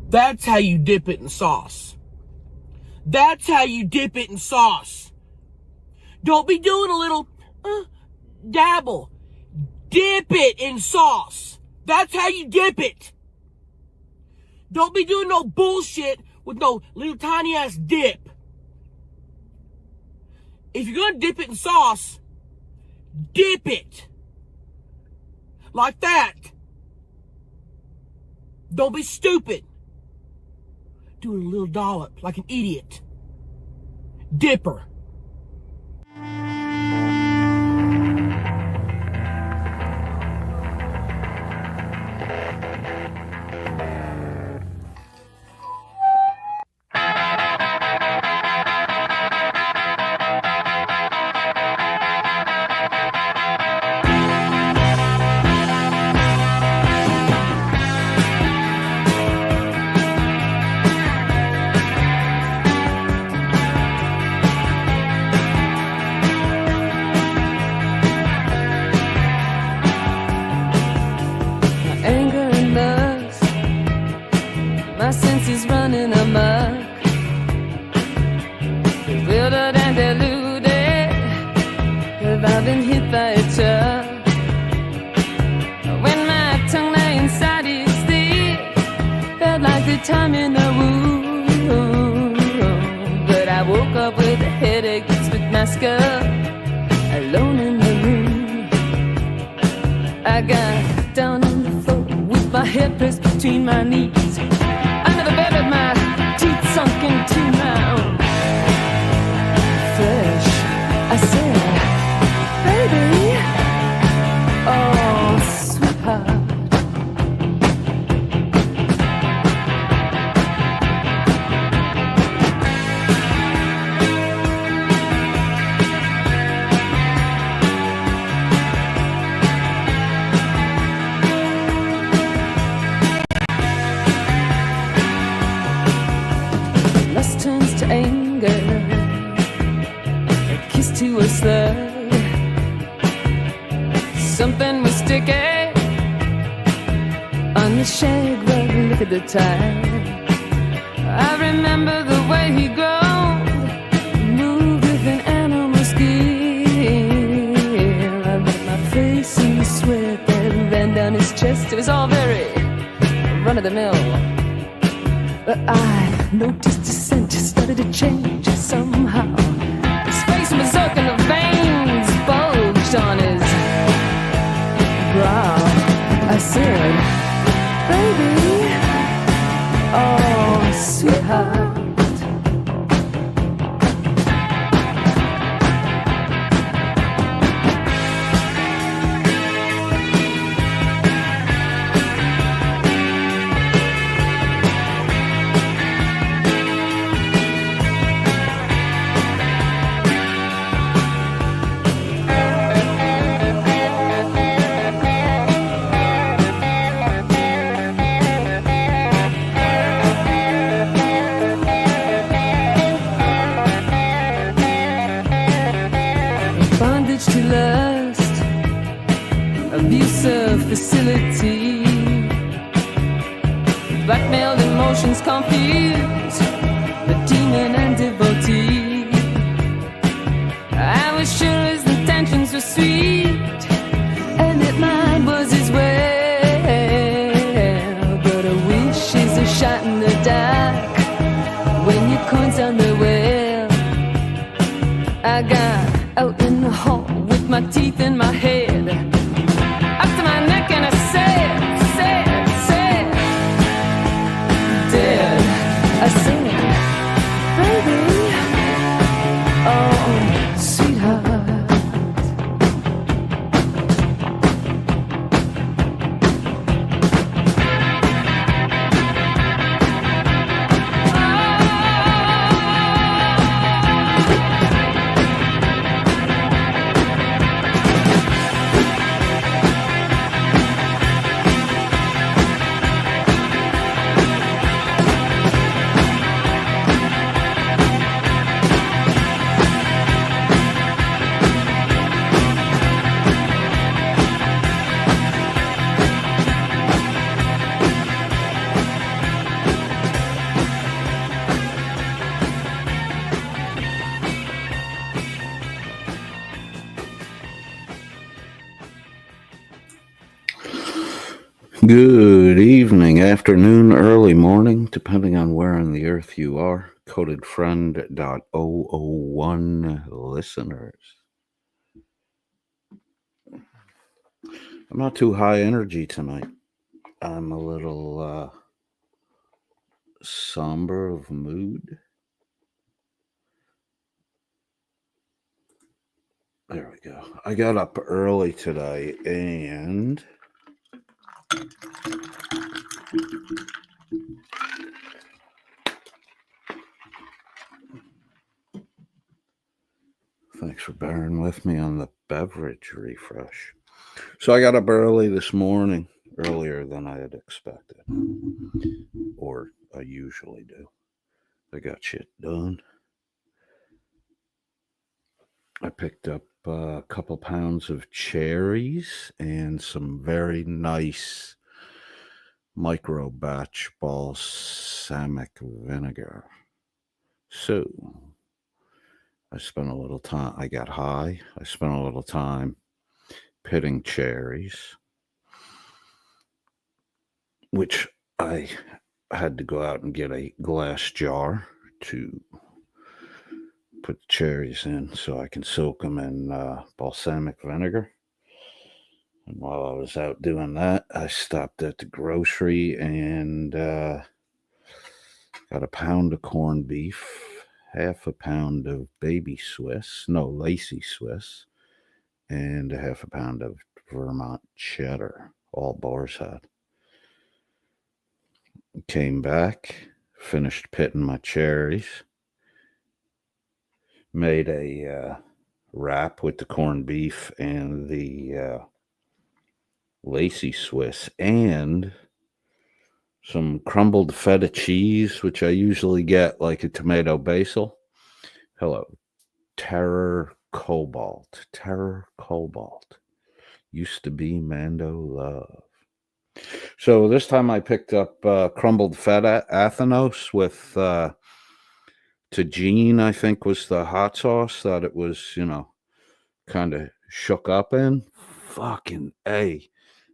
That's how you dip it in sauce. That's how you dip it in sauce. Don't be doing a little dabble. Dip it in sauce. That's how you dip it. Don't be doing no bullshit with no little tiny ass dip. If you're gonna dip it in sauce, dip it. Like that. Don't be stupid. Doing a little dollop like an idiot. Dipper. My senses running amok, bewildered and deluded, 'cause I've been hit by a truck. When my tongue lay inside his teeth, felt like the time in the womb. But I woke up with a headache mixed with my skull, alone in the room. I got down on the floor with my head pressed between my knees, under the bed with my teeth sunk into my own flesh. I said, baby, oh, sweetheart. Lust turns to anger, a kiss to a slur. Something was sticky on the shag rug. Look at the time. I remember the way he groaned, moved with an animal skill. I rubbed my face in the sweat that ran down his chest. It was all very run-of-the-mill. But I noticed his scent started to change somehow. His face was dark and the veins bulged on his brow. I said, baby, oh, sweetheart. Bondage to lust, abusive facility, blackmailed emotions confused, the demon and devotee. I was sure his intentions were sweet, and that mine was as well. But a wish is a shot in the dark when your coin's on the well. I got out in the hall with my teeth in my head, up to my neck, and I said, dead. I said, baby, oh, sweetheart. Good evening, afternoon, early morning, depending on where on the earth you are. CodedFriend.001 listeners. I'm not too high energy tonight. I'm a little somber of mood. There we go. I got up early today and thanks for bearing with me on the beverage refresh. So I got up early this morning, earlier than I had expected, or I usually do. I got shit done. I picked up a couple pounds of cherries and some very nice micro batch balsamic vinegar. So I spent a little time, I got high. I spent a little time pitting cherries, which I had to go out and get a glass jar to put the cherries in so I can soak them in balsamic vinegar. And while I was out doing that, I stopped at the grocery and got a pound of corned beef, half a pound of Lacy Swiss, and a half a pound of Vermont cheddar, all Boar's Head. Came back, finished pitting my cherries, made a wrap with the corned beef and the Lacy Swiss and some crumbled feta cheese, which I usually get like a tomato basil. Hello, Terror Cobalt. Used to be Mando Love. So this time I picked up crumbled feta Athenos with tagine, I think was the hot sauce that it was, kind of shook up in. Fucking A.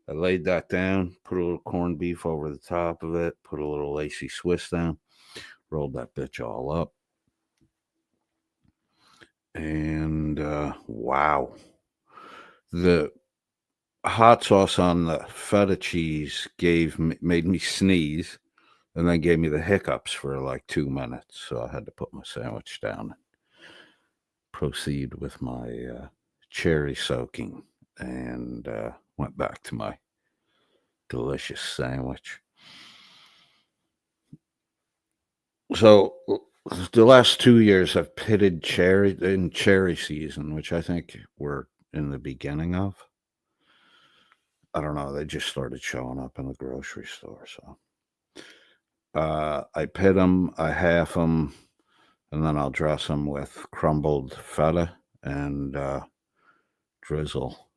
I laid that down, put a little corned beef over the top of it, put a little Lacy Swiss down, rolled that bitch all up. And wow. The hot sauce on the feta cheese made me sneeze and then gave me the hiccups for like 2 minutes. So I had to put my sandwich down and proceed with my cherry soaking and went back to my delicious sandwich. So the last 2 years I've pitted cherry in cherry season, which I think we're in the beginning of. I don't know. They just started showing up in the grocery store. So I pit them, I half them, and then I'll dress them with crumbled feta and drizzle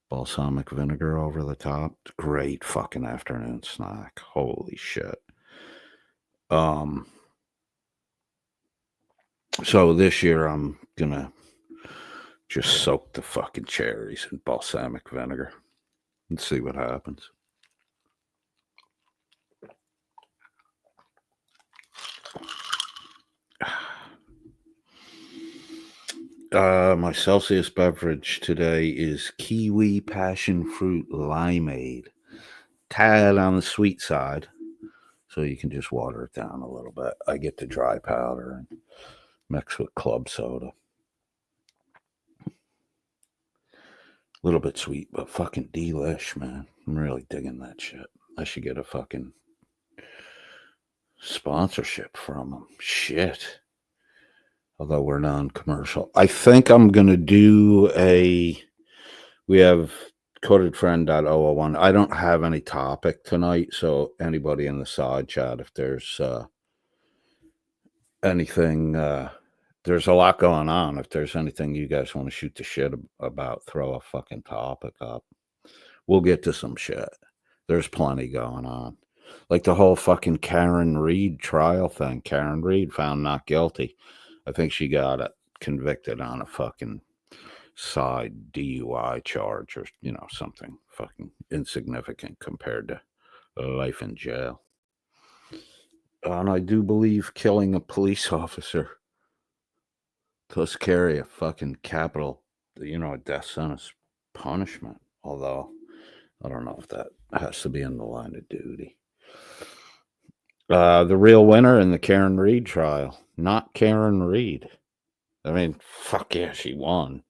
balsamic vinegar over the top. Great fucking afternoon snack. Holy shit. So this year I'm gonna just soak the fucking cherries in balsamic vinegar and see what happens. My Celsius beverage today is kiwi passion fruit limeade. Tad on the sweet side, so you can just water it down a little bit. I get the dry powder and mix with club soda. A little bit sweet, but fucking delish, man. I'm really digging that shit. I should get a fucking sponsorship from them. Shit. Although we're non-commercial. I think I'm going to do we have CodedFriend.001. I don't have any topic tonight, so anybody in the side chat, if there's anything, there's a lot going on. If there's anything you guys want to shoot the shit about, throw a fucking topic up. We'll get to some shit. There's plenty going on. Like the whole fucking Karen Reed trial thing. Karen Reed found not guilty. I think she got convicted on a fucking side DUI charge or, something fucking insignificant compared to life in jail. And I do believe killing a police officer does carry a fucking capital, a death sentence punishment. Although, I don't know if that has to be in the line of duty. The real winner in the Karen Reed trial, not Karen Reed. I mean, fuck yeah, she won.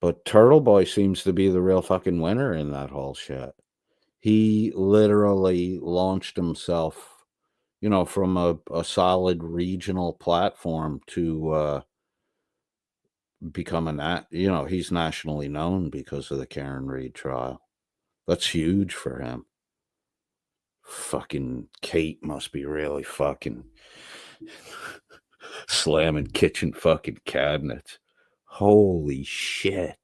But Turtle Boy seems to be the real fucking winner in that whole shit. He literally launched himself, from a solid regional platform to become he's nationally known because of the Karen Reed trial. That's huge for him. Fucking Kate must be really fucking slamming kitchen fucking cabinets. Holy shit.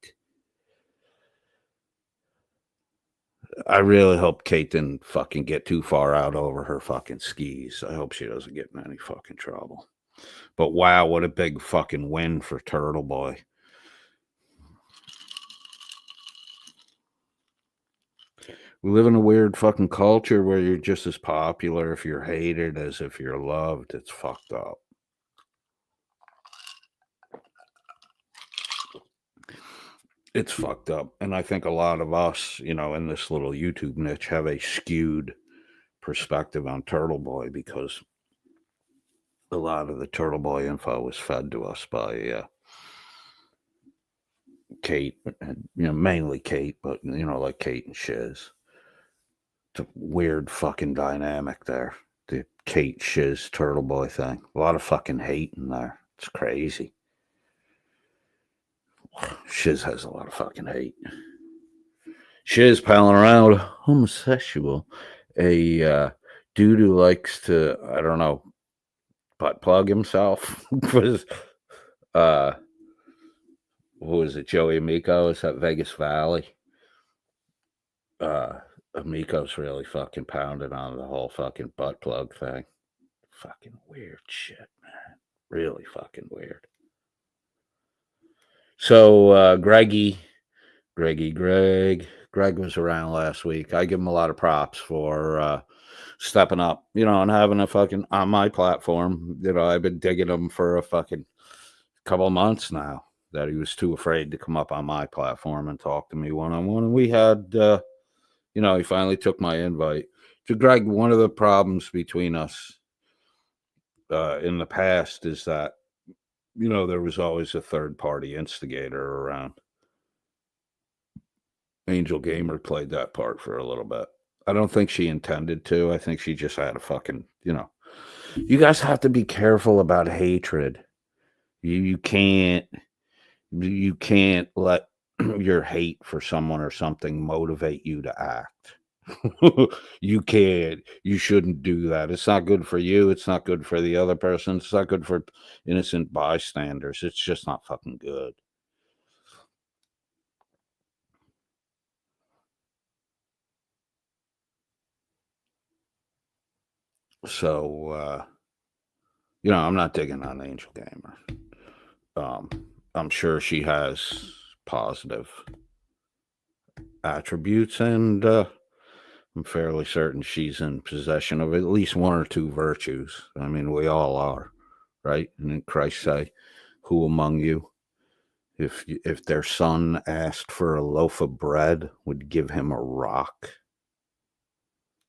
I really hope Kate didn't fucking get too far out over her fucking skis. I hope she doesn't get in any fucking trouble. But wow, what a big fucking win for Turtle Boy. We live in a weird fucking culture where you're just as popular if you're hated as if you're loved. It's fucked up. It's fucked up. And I think a lot of us, in this little YouTube niche have a skewed perspective on Turtle Boy because a lot of the Turtle Boy info was fed to us by Kate, and mainly Kate, but like Kate and Shiz. It's a weird fucking dynamic there. The Kate Shiz Turtle Boy thing. A lot of fucking hate in there. It's crazy. Shiz has a lot of fucking hate. Shiz palling around with homosexual, a dude who likes to, I don't know, butt plug himself. Was what was it, Joey Amico? Is that Vegas Valley? Amico's really fucking pounded on the whole fucking butt plug thing. Fucking weird shit, man. Really fucking weird. So Greg was around last week. I give him a lot of props for stepping up, and having a fucking on my platform. I've been digging him for a fucking couple of months now. That he was too afraid to come up on my platform and talk to me one-on-one. And we had, he finally took my invite. So, Greg, one of the problems between us in the past is that, there was always a third-party instigator around. Angel Gamer played that part for a little bit. I don't think she intended to. I think she just had a fucking, you guys have to be careful about hatred. You can't let your hate for someone or something motivate you to act. You shouldn't do that. It's not good for you. It's not good for the other person. It's not good for innocent bystanders. It's just not fucking good. So, I'm not digging on Angel Gamer. I'm sure she has positive attributes, and I'm fairly certain she's in possession of at least one or two virtues. I mean, we all are, right? And in Christ say, who among you, if their son asked for a loaf of bread, would give him a rock?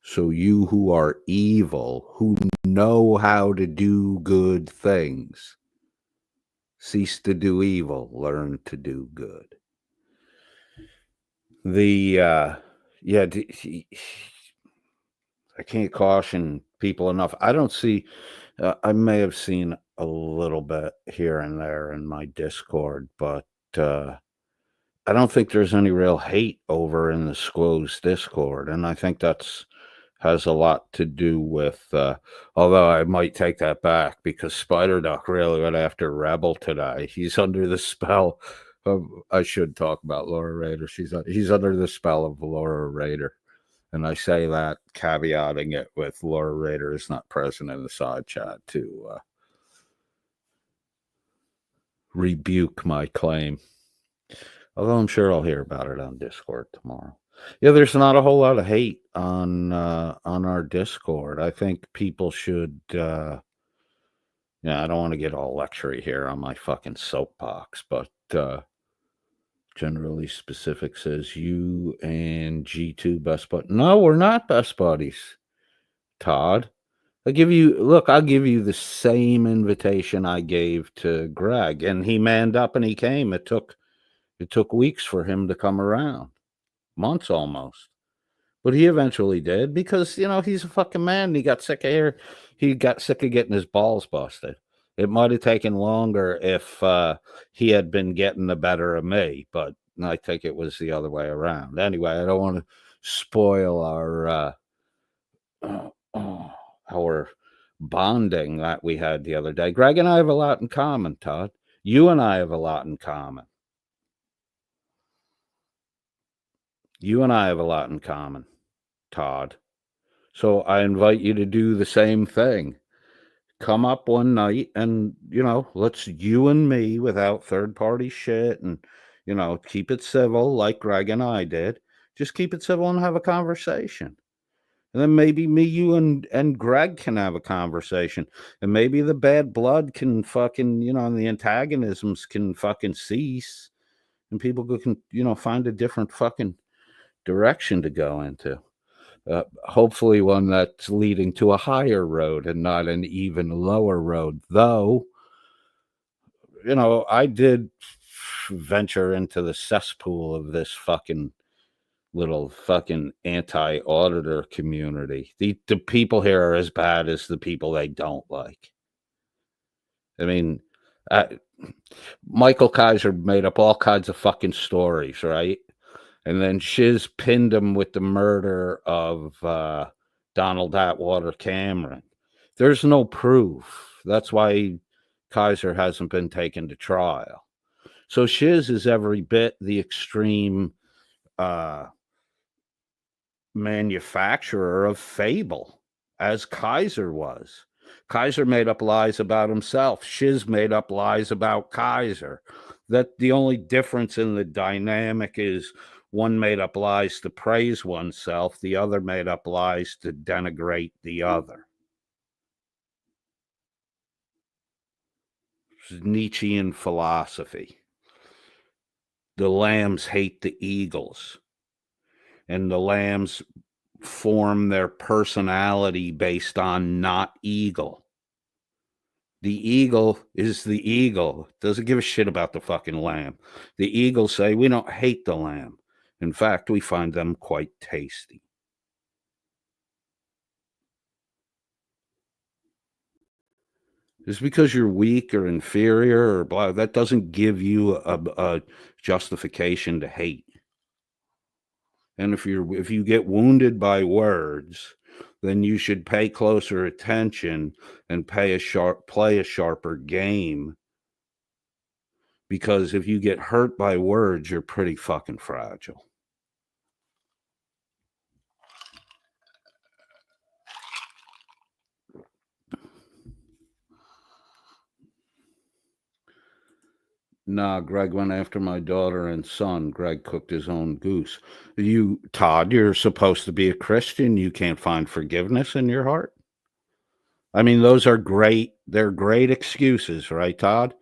So you who are evil, who know how to do good things, cease to do evil, learn to do good. I can't caution people enough. I don't see, I may have seen a little bit here and there in my Discord, but I don't think there's any real hate over in the Squo's Discord. And I think has a lot to do with, although I might take that back because Spider Duck really went after Rebel today. He's under the spell of, I should talk about Laura Raider. He's under the spell of Laura Raider. And I say that caveating it with Laura Raider is not present in the side chat to rebuke my claim. Although I'm sure I'll hear about it on Discord tomorrow. Yeah, there's not a whole lot of hate on our Discord. I think people should. I don't want to get all lectury here on my fucking soapbox, but generally specific says you and G2 best buddies. No, we're not best buddies, Todd. I'll give you the same invitation I gave to Greg, and he manned up and he came. It took weeks for him to come around, months almost. But he eventually did because, he's a fucking man. And he got sick of getting his balls busted. It might have taken longer if he had been getting the better of me, but I think it was the other way around. Anyway, I don't want to spoil our bonding that we had the other day. Greg and I have a lot in common, Todd. You and I have a lot in common. Todd. So I invite you to do the same thing. Come up one night and, let's you and me without third party shit and, keep it civil like Greg and I did. Just keep it civil and have a conversation. And then maybe me, you, and Greg can have a conversation. And maybe the bad blood can fucking, and the antagonisms can fucking cease. And people can, find a different fucking direction to go into. Hopefully one that's leading to a higher road and not an even lower road. Though, I did venture into the cesspool of this fucking little fucking anti-auditor community. The people here are as bad as the people they don't like. I mean, Michael Kaiser made up all kinds of fucking stories, right? And then Shiz pinned him with the murder of Donald Atwater Cameron. There's no proof. That's why Kaiser hasn't been taken to trial. So Shiz is every bit the extreme manufacturer of fable, as Kaiser was. Kaiser made up lies about himself. Shiz made up lies about Kaiser. That the only difference in the dynamic is one made up lies to praise oneself, the other made up lies to denigrate the other. Nietzschean philosophy. The lambs hate the eagles, and the lambs form their personality based on not eagle. The eagle is the eagle. Doesn't give a shit about the fucking lamb. The eagles say, we don't hate the lamb. In fact, we find them quite tasty. Just because you're weak or inferior or blah, that doesn't give you a justification to hate. And if you get wounded by words, then you should pay closer attention and play a sharper game. Because if you get hurt by words, you're pretty fucking fragile. Nah, Greg went after my daughter and son. Greg cooked his own goose. Todd, you're supposed to be a Christian. You can't find forgiveness in your heart. I mean, those are great. They're great excuses, right, Todd?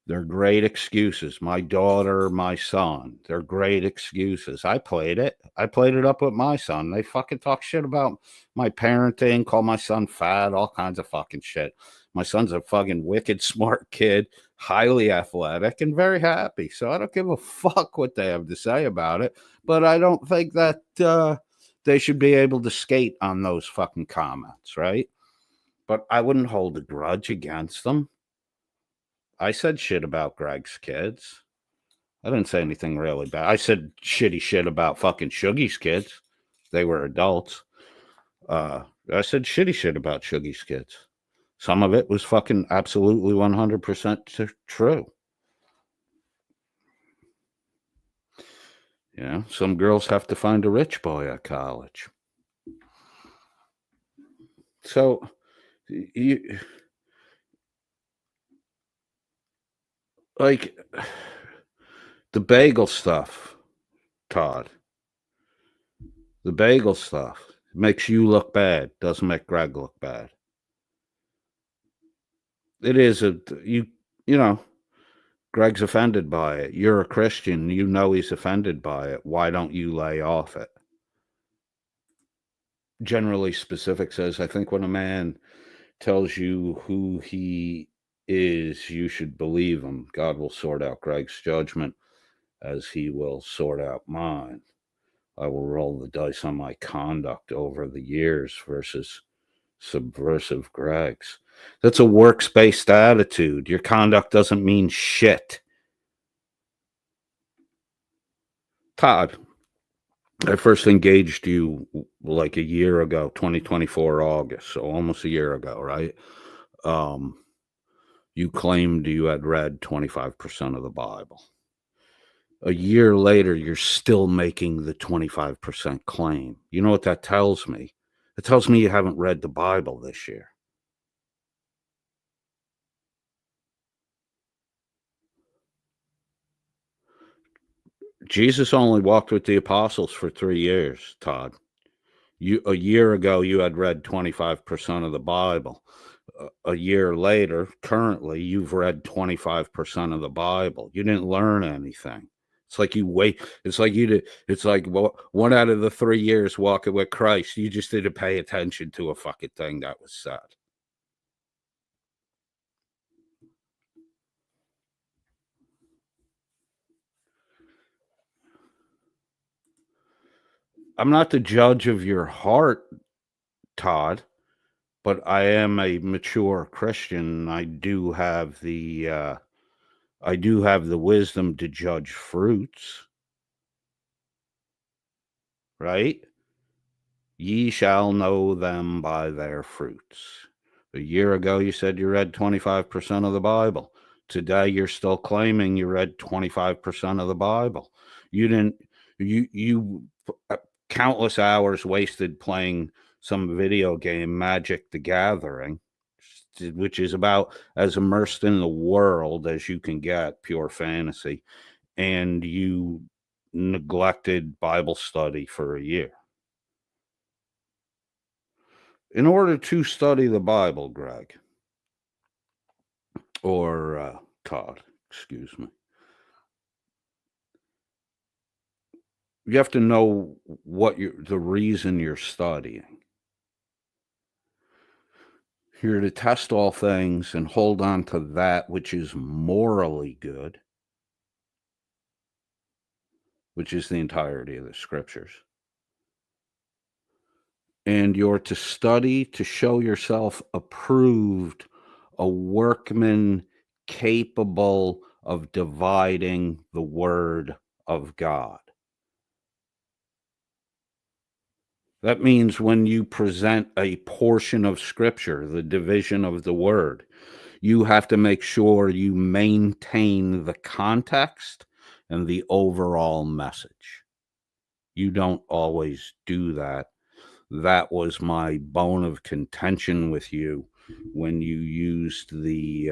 They're great excuses. My daughter, my son, they're great excuses. I played it up with my son. They fucking talk shit about my parenting, call my son fat, all kinds of fucking shit. My son's a fucking wicked smart kid, highly athletic, and very happy. So I don't give a fuck what they have to say about it. But I don't think that they should be able to skate on those fucking comments, right? But I wouldn't hold a grudge against them. I said shit about Greg's kids. I didn't say anything really bad. I said shitty shit about fucking Shuggy's kids. They were adults. I said shitty shit about Shuggy's kids. Some of it was fucking absolutely 100% true. Some girls have to find a rich boy at college. So, The bagel stuff, Todd. The bagel stuff makes you look bad, doesn't make Greg look bad. It is you know, Greg's offended by it. You're a Christian, you know he's offended by it. Why don't you lay off it? Generally specific says, I think when a man tells you who he is, you should believe him. God will sort out Greg's judgment as he will sort out mine. I will roll the dice on my conduct over the years versus subversive Greg's. That's a works-based attitude. Your conduct doesn't mean shit. Todd, I first engaged you like a year ago, 2024 August, so almost a year ago, right? You claimed you had read 25% of the Bible. A year later, you're still making the 25% claim. You know what that tells me? It tells me you haven't read the Bible this year. Jesus only walked with the apostles for 3 years, Todd. A year ago, you had read 25% of the Bible. A year later, currently, you've read 25% of the Bible. You didn't learn anything. It's like you wait. It's like you did. It's like 1 out of the 3 years walking with Christ, you just didn't pay attention to a fucking thing that was said. I'm not the judge of your heart, Todd, but I am a mature Christian. I do have the wisdom to judge fruits, right? Ye shall know them by their fruits. A year ago, you said you read 25% of the Bible. Today, you're still claiming you read 25% of the Bible. You didn't, you countless hours wasted playing some video game, Magic the Gathering, which is about as immersed in the world as you can get, pure fantasy. And you neglected Bible study for a year. In order to study the Bible, Greg, or Todd, excuse me, you have to know the reason you're studying. You're to test all things and hold on to that which is morally good, which is the entirety of the scriptures. And you're to study to show yourself approved, a workman capable of dividing the word of God. That means when you present a portion of scripture, the division of the word, you have to make sure you maintain the context and the overall message. You don't always do that. That was my bone of contention with you when you used the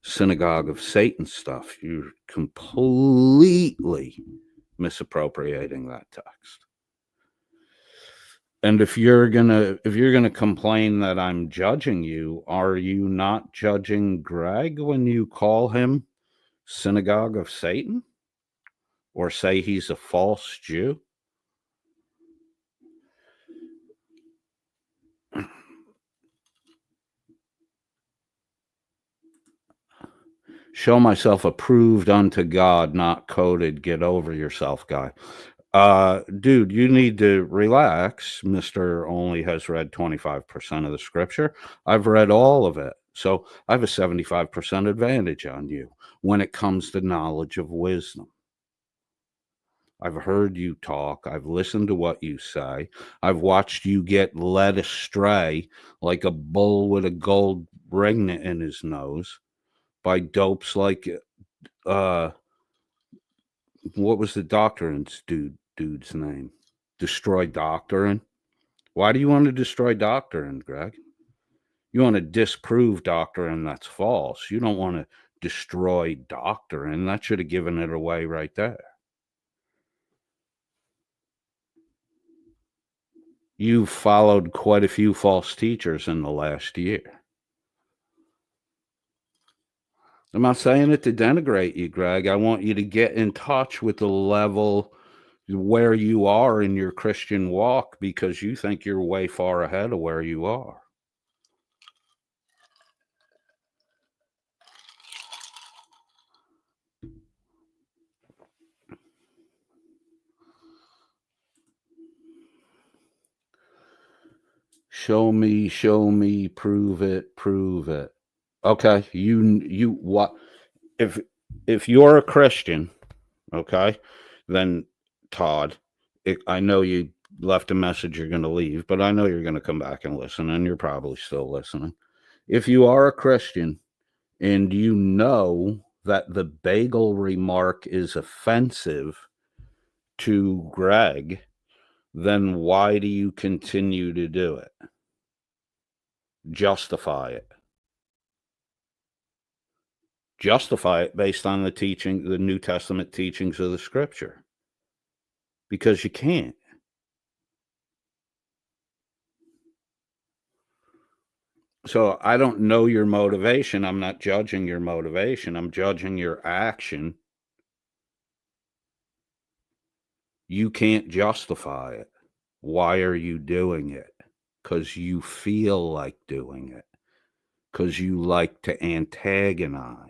synagogue of Satan stuff. You're completely misappropriating that text. And if you're gonna complain that I'm judging you, are you not judging Greg when you call him synagogue of Satan, or say he's a false Jew? Show myself approved unto God, not coded. Get over yourself, guy. Dude, you need to relax. Mr. Only has read 25% of the scripture. I've read all of it. So I have a 75% advantage on you when it comes to knowledge of wisdom. I've heard you talk. I've listened to what you say. I've watched you get led astray like a bull with a gold ring in his nose by dopes like what was the doctrine's dude's name? Destroy Doctrine. Why do you want to destroy Doctrine, Greg? You want to disprove doctrine that's false. You don't want to destroy doctrine. That should have given it away right there. You've followed quite a few false teachers in the last year. I'm not saying it to denigrate you, Greg. I want you to get in touch with the level where you are in your Christian walk, because you think you're way far ahead of where you are. Show me, prove it. Okay, you what if you're a Christian, okay, then Todd, I know you left a message you're going to leave, but I know you're going to come back and listen, and you're probably still listening. If you are a Christian and you know that the bagel remark is offensive to Greg, then why do you continue to do it? Justify it. Justify it based on the teaching, the New Testament teachings of the Scripture, because you can't. So I don't know your motivation. I'm not judging your motivation. I'm judging your action. You can't justify it. Why are you doing it? Because you feel like doing it. Because you like to antagonize.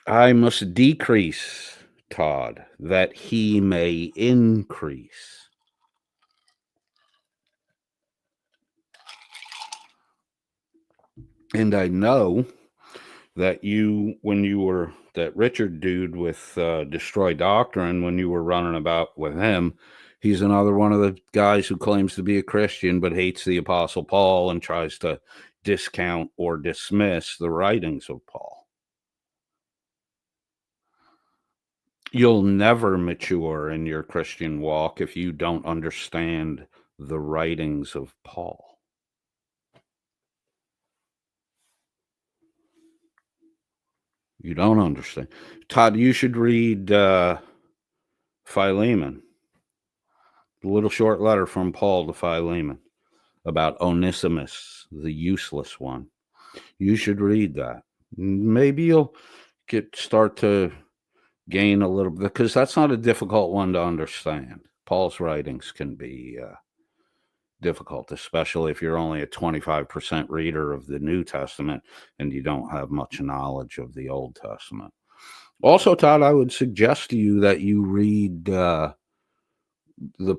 I must decrease, Todd, that he may increase. And I know that that Richard dude with Destroy Doctrine, when you were running about with him, he's another one of the guys who claims to be a Christian but hates the Apostle Paul and tries to discount or dismiss the writings of Paul. You'll never mature in your Christian walk if you don't understand the writings of Paul. You don't understand. Todd, you should read Philemon, the little short letter from Paul to Philemon about Onesimus, the useless one. You should read that. Maybe you'll start to gain a little, because that's not a difficult one to understand. Paul's writings can be difficult, especially if you're only a 25% reader of the New Testament and you don't have much knowledge of the Old Testament. Also, Todd, I would suggest to you that you read the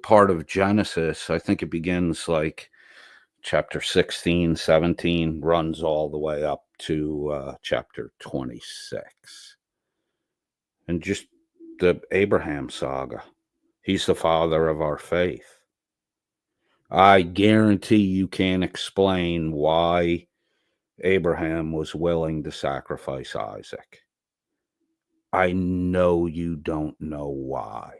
part of Genesis. I think it begins like chapter 16, 17, runs all the way up to chapter 26. And just the Abraham saga. He's the father of our faith. I guarantee you can't explain why Abraham was willing to sacrifice Isaac. I know you don't know why.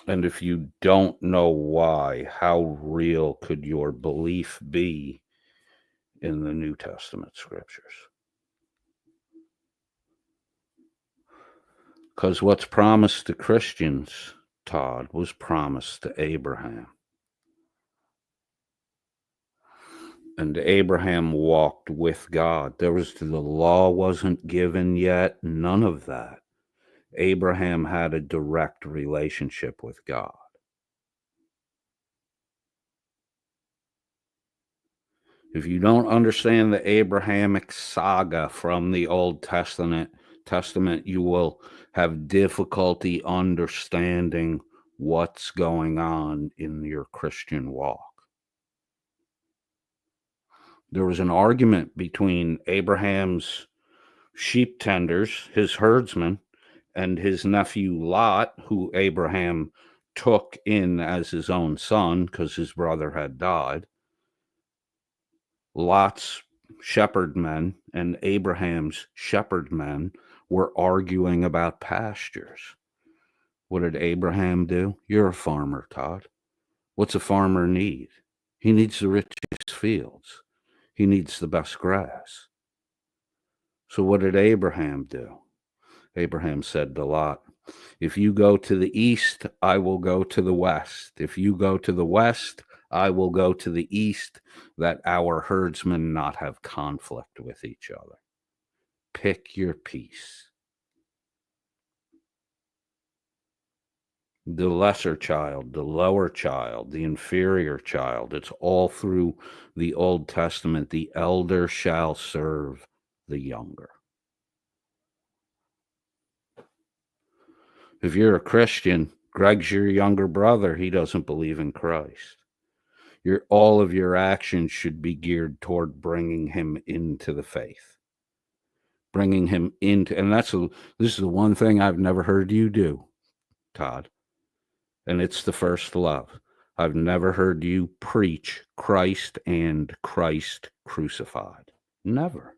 And if you don't know why, how real could your belief be in the New Testament scriptures? Because what's promised to Christians, Todd, was promised to Abraham. And Abraham walked with God. The law wasn't given yet, none of that. Abraham had a direct relationship with God. If you don't understand the Abrahamic saga from the Old Testament, you will have difficulty understanding what's going on in your Christian walk. There was an argument between Abraham's sheep tenders, his herdsmen, and his nephew Lot, who Abraham took in as his own son because his brother had died. Lot's shepherd men and Abraham's shepherd men were arguing about pastures. What did Abraham do? You're a farmer, Todd. What's a farmer need? He needs the richest fields. He needs the best grass. So what did Abraham do? Abraham said to Lot, if you go to the east, I will go to the west. If you go to the west, I will go to the east, that our herdsmen not have conflict with each other. Pick your piece. The lesser child, the lower child, the inferior child, it's all through the Old Testament. The elder shall serve the younger. If you're a Christian, Greg's your younger brother. He doesn't believe in Christ. All of your actions should be geared toward bringing him into the faith. Bringing him into, and this is the one thing I've never heard you do, Todd. And it's the first love. I've never heard you preach Christ and Christ crucified. Never.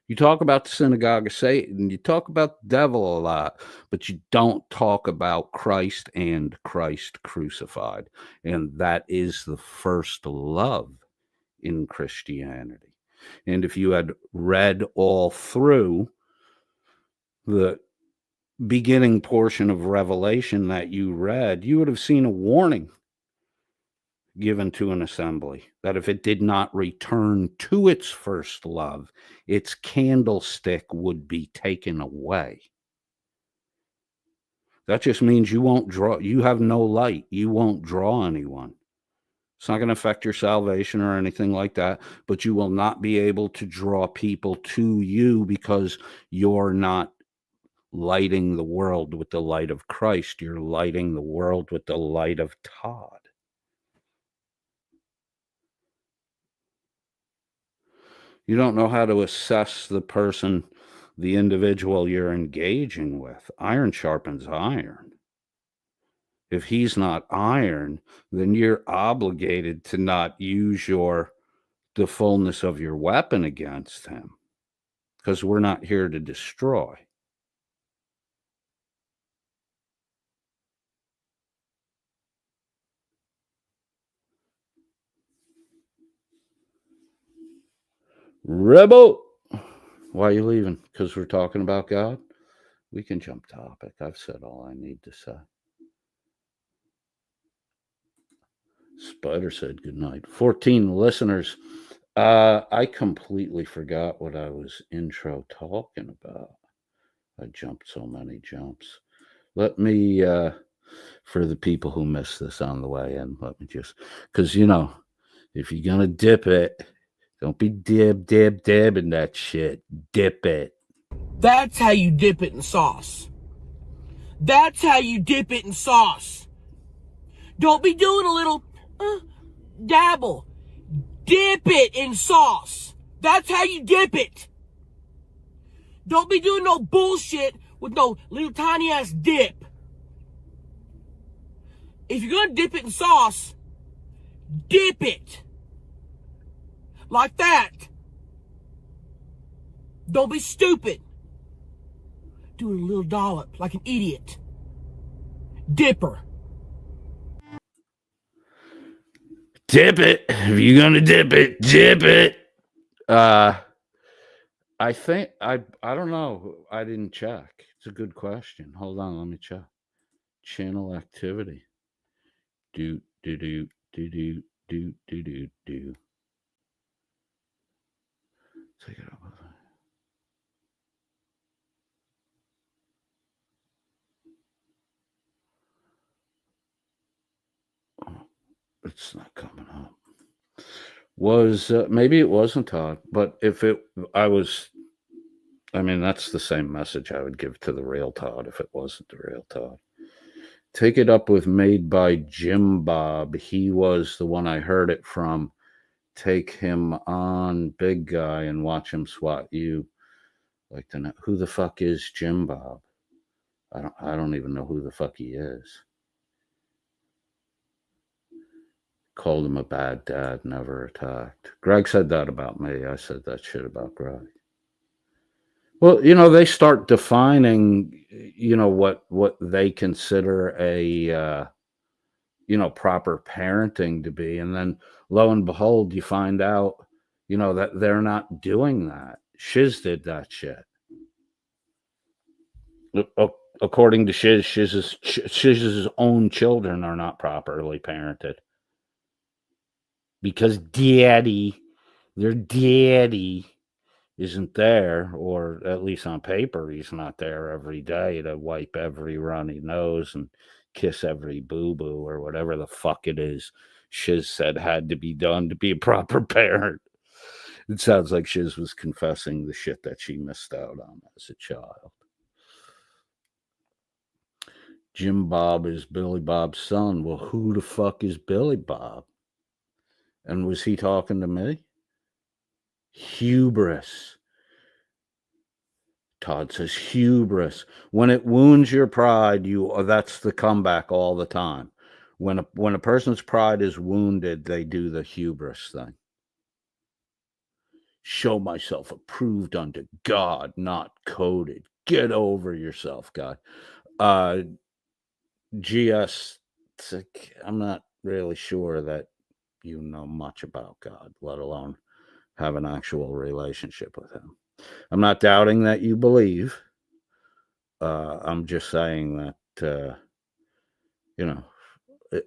You talk about the synagogue of Satan, you talk about the devil a lot, but you don't talk about Christ and Christ crucified. And that is the first love in Christianity. And if you had read all through the beginning portion of Revelation that you read, you would have seen a warning given to an assembly that if it did not return to its first love, its candlestick would be taken away. That just means you won't draw, you have no light, you won't draw anyone. It's not going to affect your salvation or anything like that, but you will not be able to draw people to you because you're not lighting the world with the light of Christ. You're lighting the world with the light of Todd. You don't know how to assess the person, the individual you're engaging with. Iron sharpens iron. If he's not iron, then you're obligated to not use the fullness of your weapon against him, because we're not here to destroy. Rebel, why are you leaving? Because we're talking about God? We can jump topic. I've said all I need to say. Spider said good night. 14 listeners. I completely forgot what I was intro talking about. I jumped so many jumps. Let me, for the people who missed this on the way in, let me just, because, if you're going to dip it, don't be dibbing that shit. Dip it. That's how you dip it in sauce. That's how you dip it in sauce. Don't be doing a little dabble. Dip it in sauce. That's how you dip it. Don't be doing no bullshit with no little tiny ass dip. If you're gonna dip it in sauce, dip it. Like that. Don't be stupid. Doing a little dollop like an idiot. Dipper. Dip it. If you're gonna dip it, dip it. I think I don't know. I didn't check. It's a good question. Hold on, let me check. Channel activity. Do. Take it up. It's not coming up. Was maybe it wasn't Todd, but if that's the same message I would give to the real Todd if it wasn't the real Todd. Take it up with Made by Jim Bob. He was the one I heard it from. Take him on, big guy, and watch him swat you. Like to know who the fuck is Jim Bob? I don't even know who the fuck he is. called him a bad dad, never attacked. Greg said that about me. I said that shit about Greg. Well, they start defining, what they consider a, proper parenting to be. And then lo and behold, you find out, that they're not doing that. Shiz did that shit. According to Shiz, Shiz's own children are not properly parented. Because their daddy isn't there, or at least on paper, he's not there every day to wipe every runny nose and kiss every boo-boo or whatever the fuck it is Shiz said had to be done to be a proper parent. It sounds like Shiz was confessing the shit that she missed out on as a child. Jim Bob is Billy Bob's son. Well, who the fuck is Billy Bob? And was he talking to me? Hubris. Todd says hubris. When it wounds your pride, that's the comeback all the time. When a person's pride is wounded, they do the hubris thing. Show myself approved unto God, not coded. Get over yourself, God. GS, I'm not really sure that you know much about God, let alone have an actual relationship with him. I'm not doubting that you believe. I'm just saying that,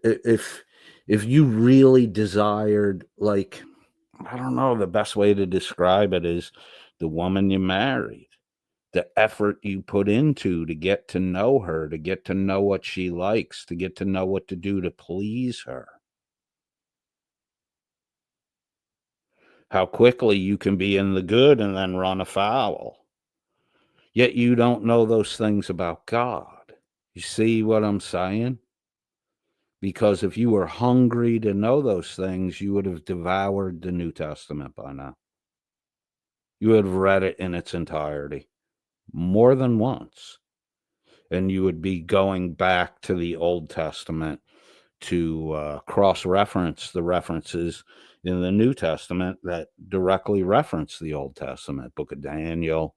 if you really desired, like, I don't know, the best way to describe it is the woman you married, the effort you put into to get to know her, to get to know what she likes, to get to know what to do to please her. How quickly you can be in the good and then run afoul. Yet you don't know those things about God. You see what I'm saying? Because if you were hungry to know those things, you would have devoured the New Testament by now. You would have read it in its entirety more than once. And you would be going back to the Old Testament to cross-reference the references in the New Testament that directly reference the Old Testament. Book of Daniel,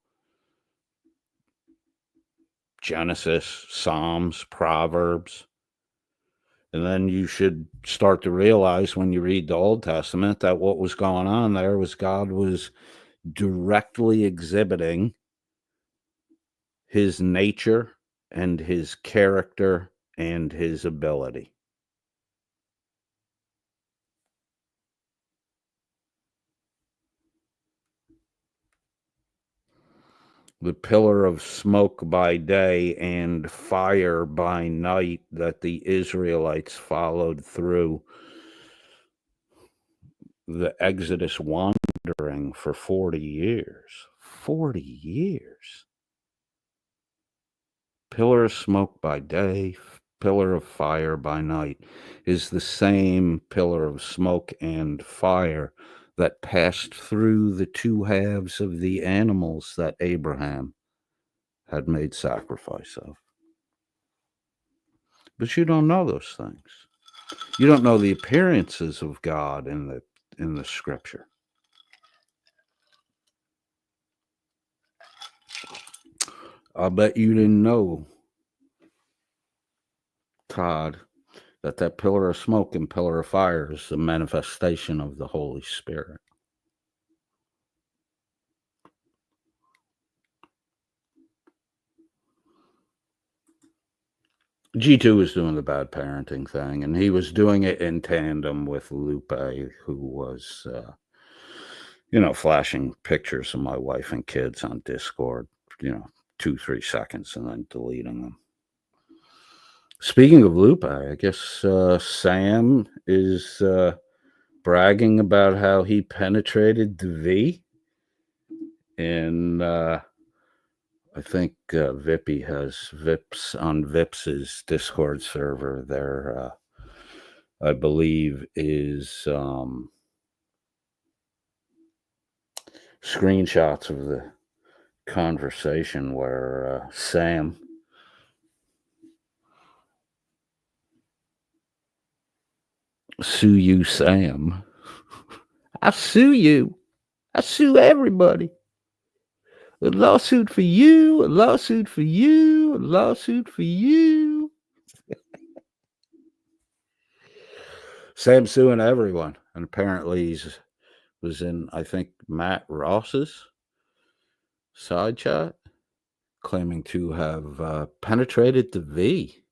Genesis, Psalms, Proverbs. And then you should start to realize when you read the Old Testament that what was going on there was God was directly exhibiting his nature and his character and his ability. The pillar of smoke by day and fire by night that the Israelites followed through the Exodus wandering for 40 years. 40 years. Pillar of smoke by day, pillar of fire by night is the same pillar of smoke and fire that passed through the two halves of the animals that Abraham had made sacrifice of. But you don't know those things. You don't know the appearances of God in the scripture. I'll bet you didn't know, Todd, that pillar of smoke and pillar of fire is a manifestation of the Holy Spirit. G2 was doing the bad parenting thing, and he was doing it in tandem with Lupe, who was, flashing pictures of my wife and kids on Discord, 2-3 seconds, and then deleting them. Speaking of Lupe, I guess Sam is bragging about how he penetrated the V. And I think Vippy has Vips on Vips's Discord server. There, I believe, is screenshots of the conversation where Sam Sue you, Sam. I sue you. I sue everybody. A lawsuit for you, a lawsuit for you, a lawsuit for you. Sam suing everyone. And apparently he was in, I think, Matt Ross's side chat, claiming to have penetrated the V.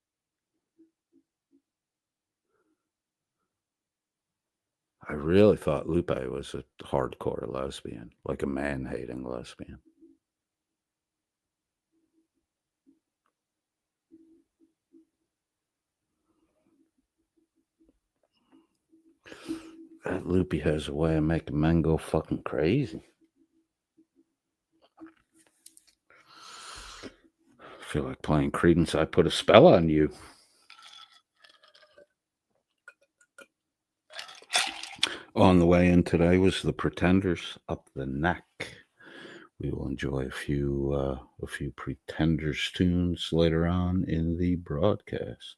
I really thought Lupe was a hardcore lesbian, like a man-hating lesbian. That Lupe has a way of making men go fucking crazy. I feel like playing Credence, I Put a Spell on You. On the way in today was The Pretenders, Up the Neck. We will enjoy a few Pretenders tunes later on in the broadcast.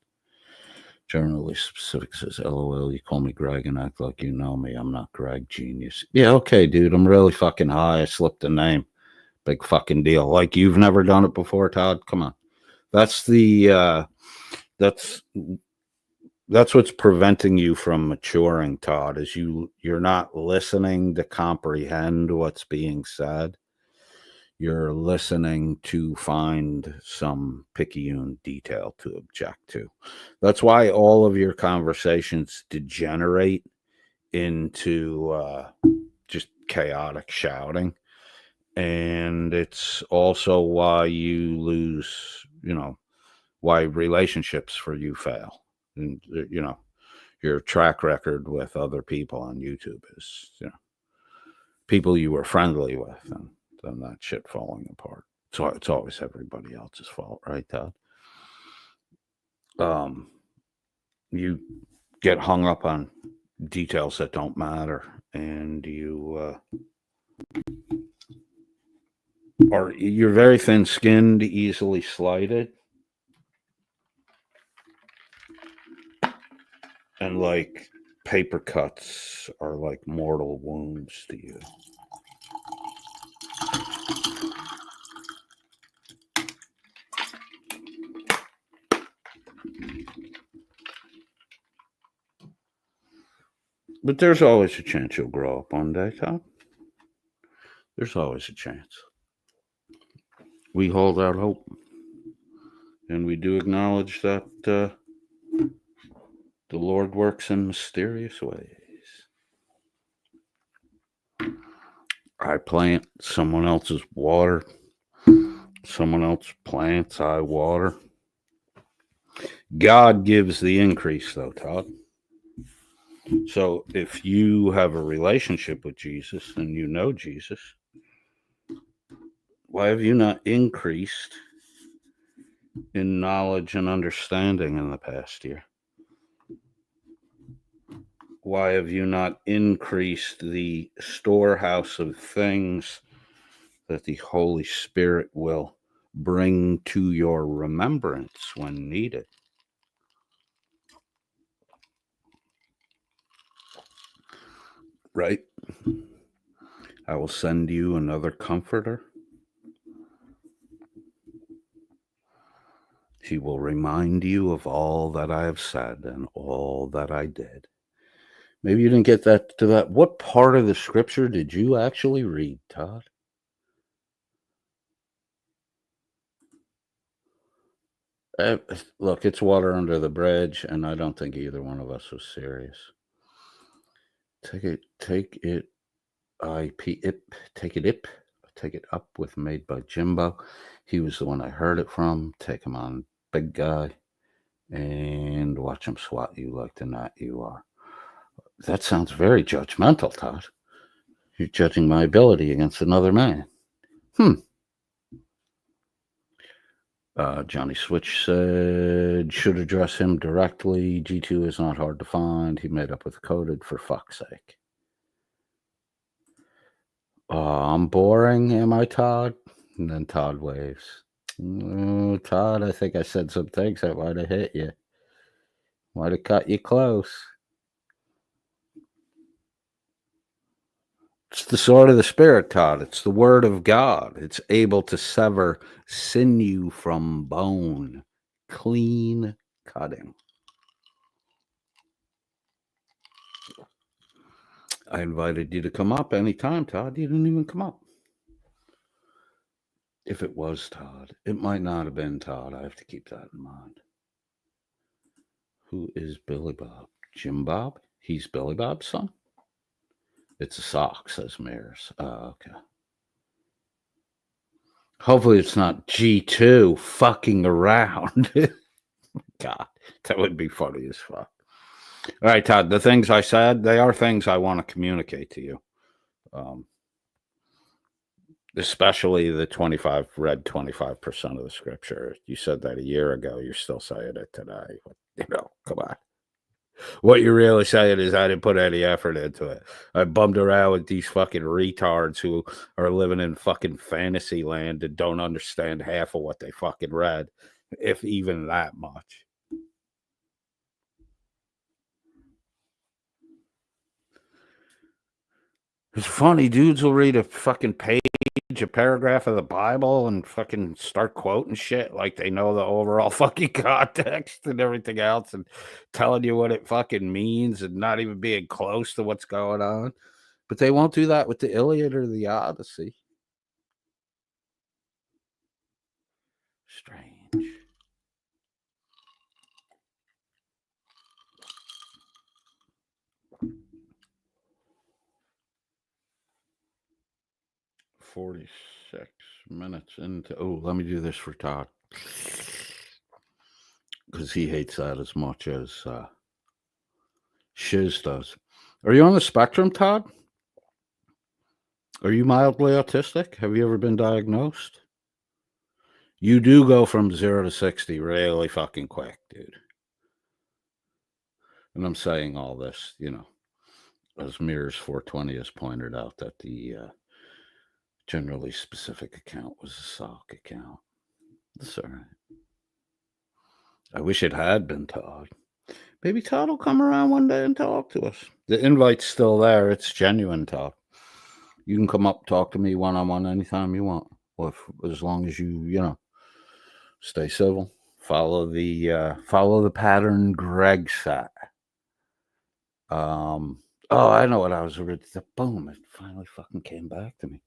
Generally specific says, LOL, you call me Greg and act like you know me. I'm not Greg, genius. Yeah, okay, dude. I'm really fucking high. I slipped a name. Big fucking deal. Like you've never done it before, Todd? Come on. That's the that's what's preventing you from maturing, Todd, is you're not listening to comprehend what's being said. You're listening to find some picayune detail to object to. That's why all of your conversations degenerate into just chaotic shouting. And it's also why you lose, why relationships for you fail. And, your track record with other people on YouTube is, people you were friendly with, and then that shit falling apart. So it's always everybody else's fault, right, Todd? You get hung up on details that don't matter, and you're very thin-skinned, easily slighted, and like paper cuts are like mortal wounds to you. But there's always a chance you'll grow up one day, Tom. There's always a chance. We hold out hope. And we do acknowledge that the Lord works in mysterious ways. I plant, someone else's water. Someone else plants, I water. God gives the increase, though, Todd. So if you have a relationship with Jesus and you know Jesus, why have you not increased in knowledge and understanding in the past year? Why have you not increased the storehouse of things that the Holy Spirit will bring to your remembrance when needed? Right? I will send you another comforter. He will remind you of all that I have said and all that I did. Maybe you didn't get to that. What part of the scripture did you actually read, Todd? Look, it's water under the bridge, and I don't think either one of us was serious. Take it up with Made by Jimbo. He was the one I heard it from. Take him on, big guy, and watch him swat you like the gnat you are. That sounds very judgmental, Todd. You're judging my ability against another man. Johnny Switch said, should address him directly. G2 is not hard to find. He made up with Coded, for fuck's sake. I'm boring, am I, Todd? And then Todd waves. Todd, I think I said some things that might have hit you. Might have cut you close. It's the sword of the Spirit, Todd. It's the word of God. It's able to sever sinew from bone. Clean cutting. I invited you to come up anytime, Todd. You didn't even come up. If it was Todd, it might not have been Todd. I have to keep that in mind. Who is Billy Bob? Jim Bob? He's Billy Bob's son? It's a sock, says Mears. Okay. Hopefully it's not G2 fucking around. God, that would be funny as fuck. All right, Todd, the things I said, they are things I want to communicate to you. Especially the 25% of the scripture. You said that a year ago. You're still saying it today. Come on. What you're really saying is I didn't put any effort into it. I bummed around with these fucking retards who are living in fucking fantasy land and don't understand half of what they fucking read, if even that much. It's funny, dudes will read a fucking page, a paragraph of the Bible and fucking start quoting shit like they know the overall fucking context and everything else and telling you what it fucking means and not even being close to what's going on. But they won't do that with the Iliad or the Odyssey. Strange. $46 minutes into. Oh, let me do this for Todd. Because he hates that as much as Shiz does. Are you on the spectrum, Todd? Are you mildly autistic? Have you ever been diagnosed? You do go from 0 to 60 really fucking quick, dude. And I'm saying all this, as Mirrors 420 has pointed out, that the generally specific account was a sock account. That's all right. I wish it had been Todd. Maybe Todd will come around one day and talk to us. The invite's still there. It's genuine, Todd. You can come up, talk to me one-on-one anytime you want. As long as you, stay civil. Follow the pattern Greg set. I know what I was reading. Boom, it finally fucking came back to me.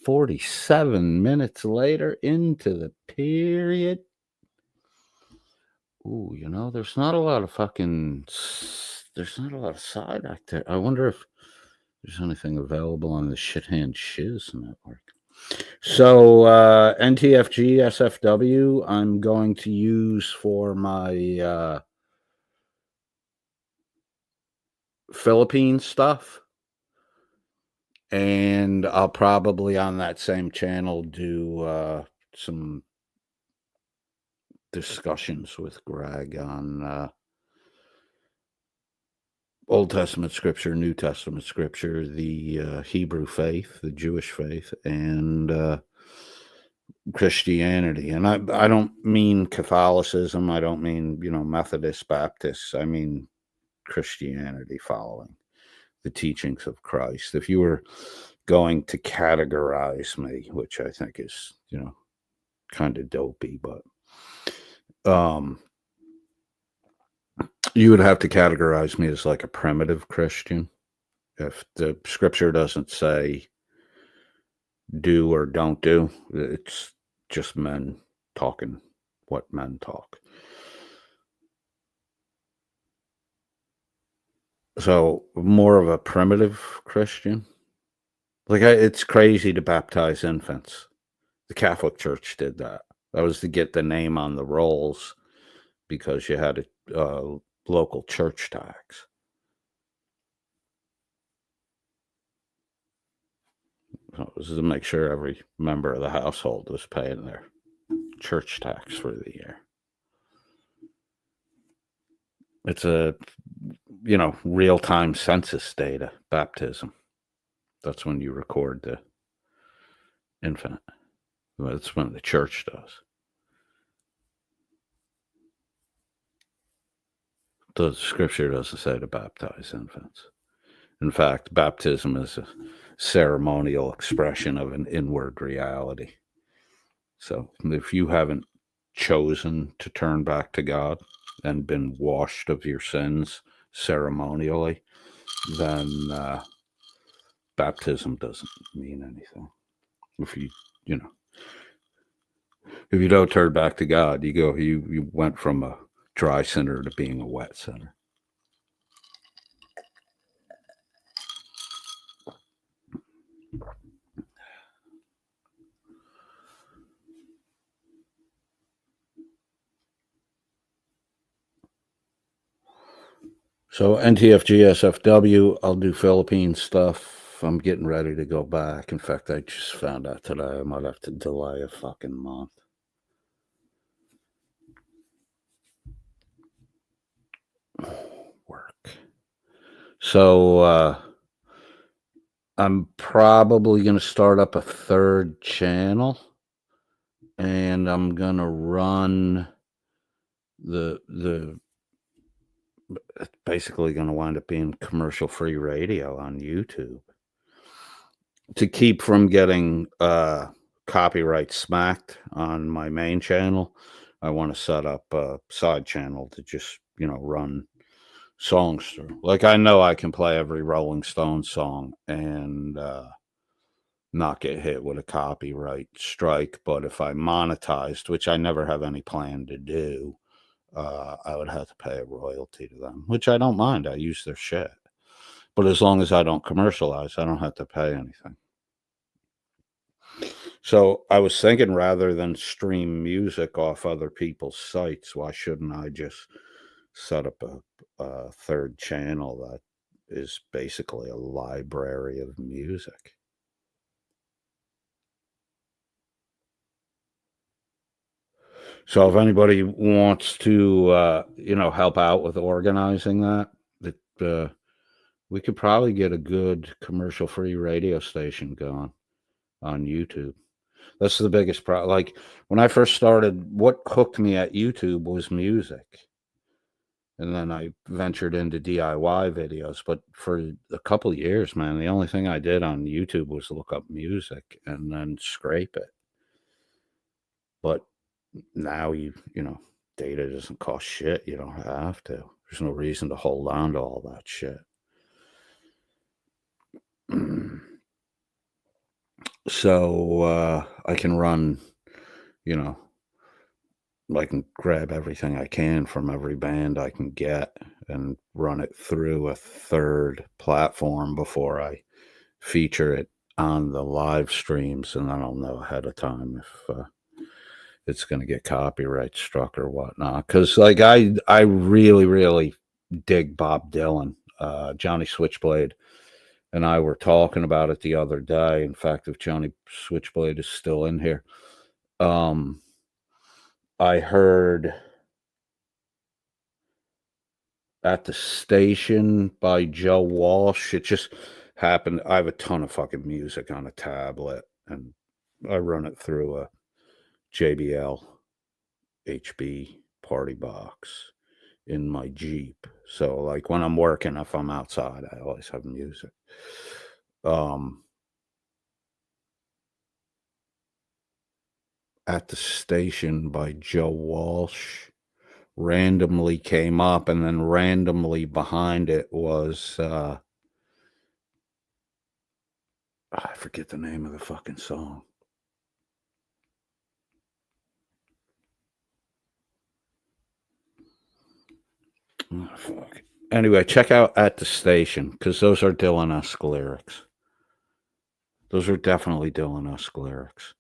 47 minutes later into the period. Ooh, there's not a lot of side act there. I wonder if there's anything available on the Shithand Shiz network. So NTFG SFW, I'm going to use for my Philippine stuff. And I'll probably on that same channel do some discussions with Greg on Old Testament scripture, New Testament scripture, the Hebrew faith, the Jewish faith, and Christianity. And I don't mean Catholicism. I don't mean, Methodist, Baptists. I mean Christianity, following the teachings of Christ. If you were going to categorize me, which I think is, kind of dopey, but you would have to categorize me as like a primitive Christian. If the scripture doesn't say do or don't do, it's just men talking what men talk. So more of a primitive Christian. Like it's crazy to baptize infants. The Catholic Church did that. That was to get the name on the rolls because you had a local church tax. So it was to make sure every member of the household was paying their church tax for the year. It's a, real-time census data, baptism. That's when you record the infant. That's when the church does. The scripture doesn't say to baptize infants. In fact, baptism is ceremonial expression of an inward reality. So if you haven't chosen to turn back to God and been washed of your sins ceremonially, then baptism doesn't mean anything. If you know, if you don't turn back to God, you went from a dry sinner to being a wet sinner. So NTFGSFW, I'll do Philippine stuff. I'm getting ready to go back. In fact, I just found out today I might have to delay a fucking month. Work. So I'm probably going to start up a third channel, and I'm going to run the basically going to wind up being commercial free radio on YouTube to keep from getting copyright smacked on my main channel. I want to set up a side channel to just, run songs through. Like, I know I can play every Rolling Stones song and not get hit with a copyright strike, but if I monetized, which I never have any plan to do, I would have to pay a royalty to them, which I don't mind. I use their shit. But as long as I don't commercialize, I don't have to pay anything. So I was thinking, rather than stream music off other people's sites, why shouldn't I just set up a third channel that is basically a library of music? So if anybody wants to, help out with organizing that, we could probably get a good commercial-free radio station going on YouTube. That's the biggest problem. Like, when I first started, what hooked me at YouTube was music. And then I ventured into DIY videos. But for a couple of years, man, the only thing I did on YouTube was look up music and then scrape it. But now data doesn't cost shit. You don't have to. There's no reason to hold on to all that shit. So I can run, I can grab everything I can from every band I can get and run it through a third platform before I feature it on the live streams, and then I'll know ahead of time if it's going to get copyright struck or whatnot. Because I really, really dig Bob Dylan. Johnny Switchblade and I were talking about it the other day. In fact, if Johnny Switchblade is still in here, I heard At the Station by Joe Walsh. It just happened. I have a ton of fucking music on a tablet, and I run it through a JBL HB party box in my Jeep. So, like, when I'm working, if I'm outside, I always have music. At the Station by Joe Walsh randomly came up, and then randomly behind it was I forget the name of the fucking song. Oh, fuck. Anyway, check out At the Station, because those are Dylan-esque lyrics. Those are definitely Dylan-esque lyrics.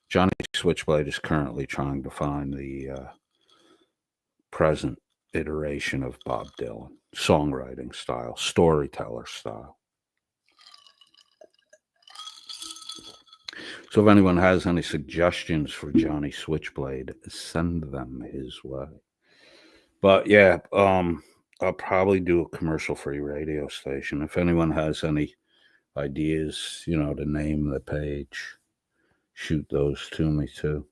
Johnny Switchblade is currently trying to find the present iteration of Bob Dylan, songwriting style, storyteller style. So if anyone has any suggestions for Johnny Switchblade, send them his way. But yeah, I'll probably do a commercial-free radio station. If anyone has any ideas, to name the page, shoot those to me too.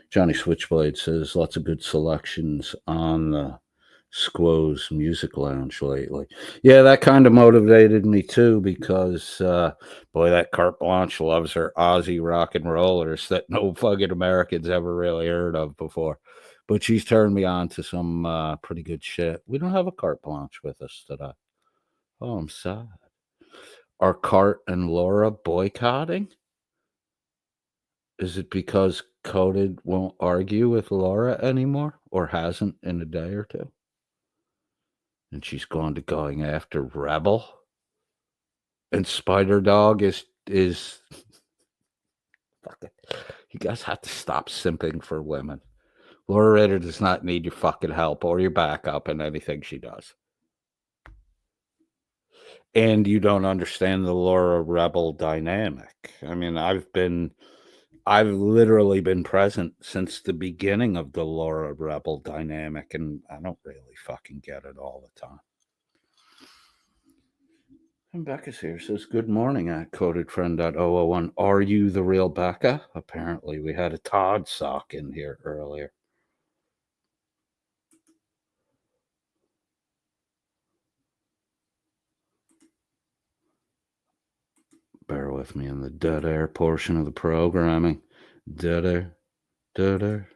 Johnny Switchblade says lots of good selections on the Squo's Music Lounge lately. Yeah, that kind of motivated me too because, boy, that Carte Blanche loves her Aussie rock and rollers that no fucking Americans ever really heard of before. But she's turned me on to some pretty good shit. We don't have a Carte Blanche with us today. Oh, I'm sad. Are Carte and Laura boycotting? Is it because Coded won't argue with Laura anymore or hasn't in a day or two? And she's going after Rebel. And Spider Dog is fuck it. You guys have to stop simping for women. Laura Ritter does not need your fucking help or your backup in anything she does. And you don't understand the Laura Rebel dynamic. I mean, I've literally been present since the beginning of the Laura Rebel dynamic, and I don't really fucking get it all the time. And Becca's here. Says, good morning at codedfriend.001. Are you the real Becca? Apparently, we had a Todd sock in here earlier. Bear with me in the dead air portion of the programming. Dead air, dead air,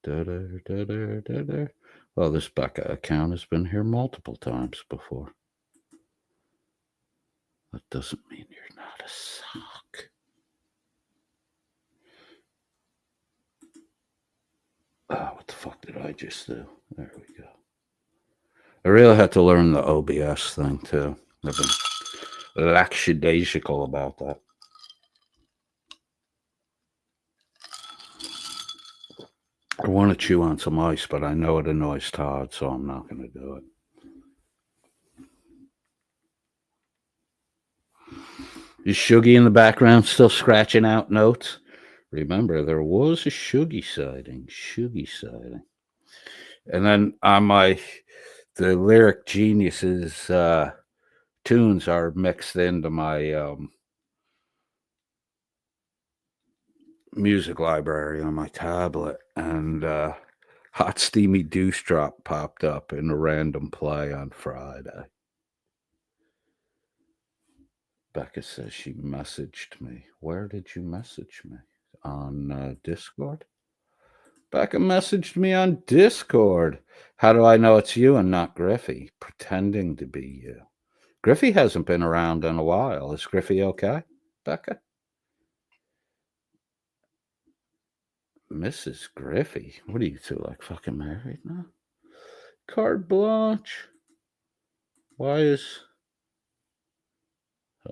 dead air, dead air, dead air. Well, this Becca account has been here multiple times before. That doesn't mean you're not a sock. Oh, what the fuck did I just do? There we go. I really had to learn the OBS thing, too. I've been lackadaisical about that. I want to chew on some ice, but I know it annoys Todd, so I'm not going to do it. Is Shuggy in the background still scratching out notes? Remember, there was a Shuggy sighting. And then on the Lyric Geniuses tunes are mixed into my music library on my tablet, and Hot Steamy Deuce Drop popped up in a random play on Friday. Becca says she messaged me. Where did you message me? On Discord? Becca messaged me on Discord. How do I know it's you and not Griffey? Pretending to be you. Griffey hasn't been around in a while. Is Griffey okay, Becca? Mrs. Griffey? What are you two, like, fucking married now? Carte Blanche. Why is...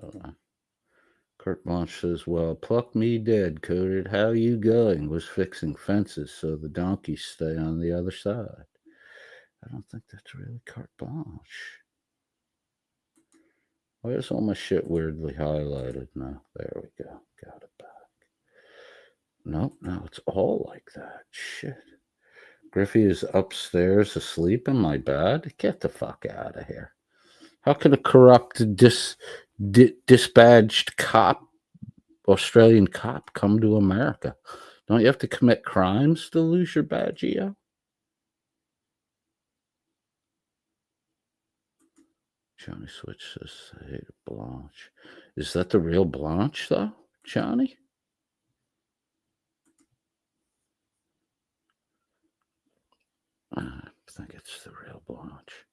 Hold on. Carte Blanche says, well, pluck me dead, Coded. How you going? Was fixing fences so the donkeys stay on the other side. I don't think that's really Carte Blanche. Why is all my shit weirdly highlighted now? There we go. Got it back. Nope, now it's all like that. Shit. Griffey is upstairs asleep in my bed? Get the fuck out of here. How can a corrupt, dispatched cop, Australian cop, come to America? Don't you have to commit crimes to lose your badgio? Johnny Switch says, I hate Blanche. Is that the real Blanche, though, Johnny? I think it's the real Blanche.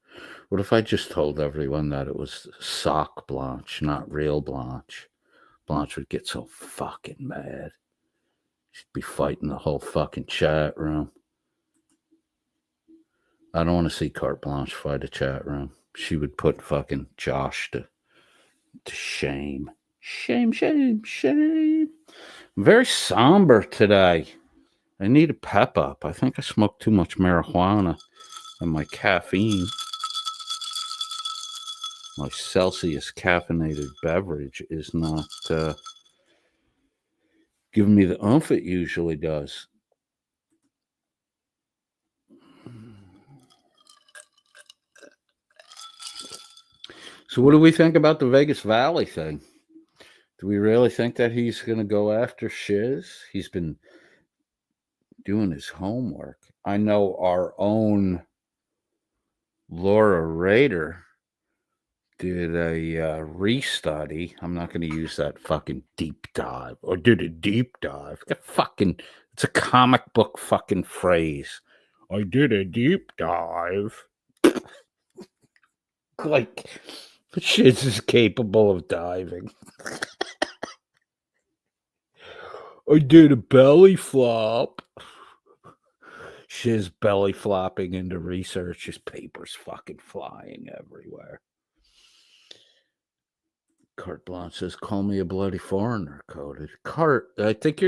What if I just told everyone that it was sock Blanche, not real Blanche? Blanche would get so fucking mad. She'd be fighting the whole fucking chat room. I don't want to see Carte Blanche fight a chat room. She would put fucking Josh to shame. Shame, shame, shame. I'm very somber today. I need a pep up. I think I smoked too much marijuana and my caffeine. My Celsius caffeinated beverage is not giving me the oomph it usually does. So what do we think about the Vegas Valley thing? Do we really think that he's going to go after Shiz? He's been doing his homework. I know our own Laura Rader did a restudy. I'm not going to use that fucking deep dive or did a deep dive. It's a comic book fucking phrase. I did a deep dive. Like, Shiz is capable of diving. I did a belly flop. Shiz belly flopping into research. His papers fucking flying everywhere. Carte Blanche says, call me a bloody foreigner, Coded. Cart, I think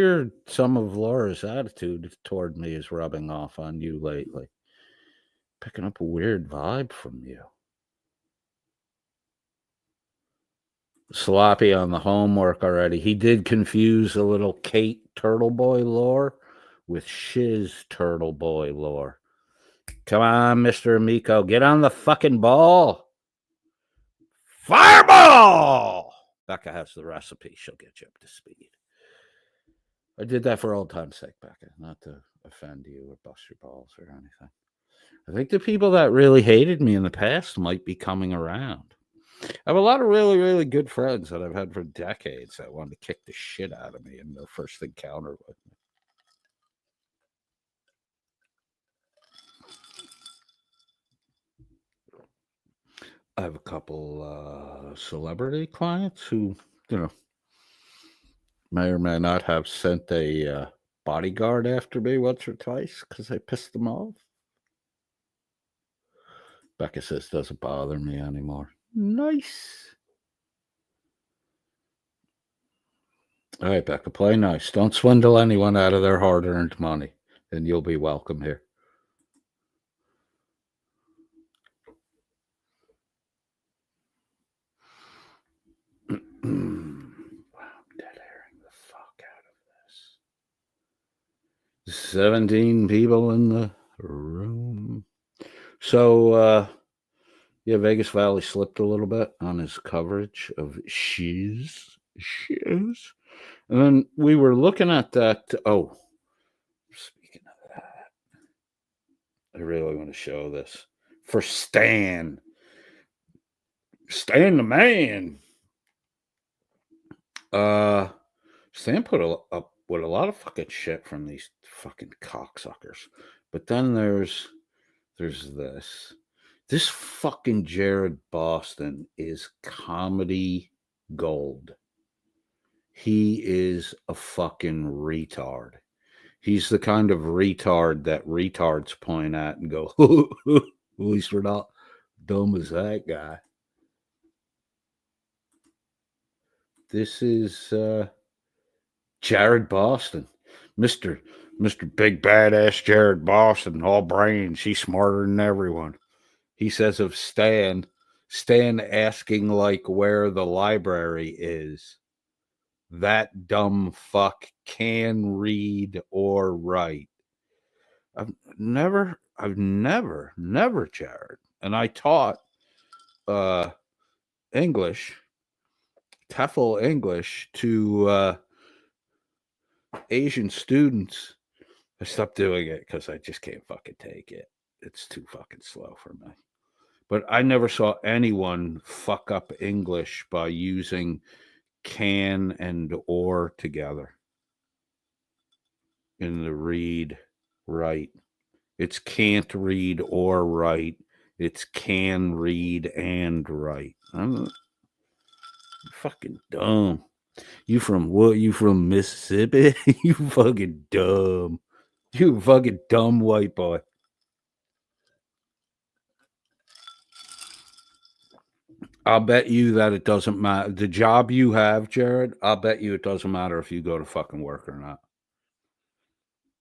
some of Laura's attitude toward me is rubbing off on you lately. Picking up a weird vibe from you. Sloppy on the homework already. He did confuse a little Kate Turtle Boy lore with Shiz Turtle Boy lore. Come on, Mr. Amico, get on the fucking ball. Fireball! Becca has the recipe. She'll get you up to speed. I did that for old time's sake, Becca, not to offend you or bust your balls or anything. I think the people that really hated me in the past might be coming around. I have a lot of really, really good friends that I've had for decades that wanted to kick the shit out of me in their first encounter with me. I have a couple celebrity clients who, may or may not have sent a bodyguard after me once or twice because I pissed them off. Becca says, doesn't bother me anymore. Nice. All right, Becca, play nice. Don't swindle anyone out of their hard-earned money, and you'll be welcome here. Wow, I'm dead airing the fuck out of this. 17 people in the room. So, yeah, Vegas Valley slipped a little bit on his coverage of Shiz. And then we were looking at that. Oh, speaking of that, I really want to show this for Stan. Stan the man. Stan put up with a lot of fucking shit from these fucking cocksuckers. But then there's this. This fucking Jared Boston is comedy gold. He is a fucking retard. He's the kind of retard that retards point at and go, at least we're not dumb as that guy. This is Jared Boston. Mr. Big Badass Jared Boston, all brains. He's smarter than everyone. He says of Stan asking like where the library is. That dumb fuck can read or write. I've never, Jared. And I taught English, TEFL English to Asian students. I stopped doing it because I just can't fucking take it. It's too fucking slow for me. But I never saw anyone fuck up English by using can and or together in the read, write. It's can't read or write. It's can read and write. I'm fucking dumb. You from what? You from Mississippi? You fucking dumb. You fucking dumb white boy. I'll bet you that it doesn't matter. The job you have, Jared, I'll bet you it doesn't matter if you go to fucking work or not.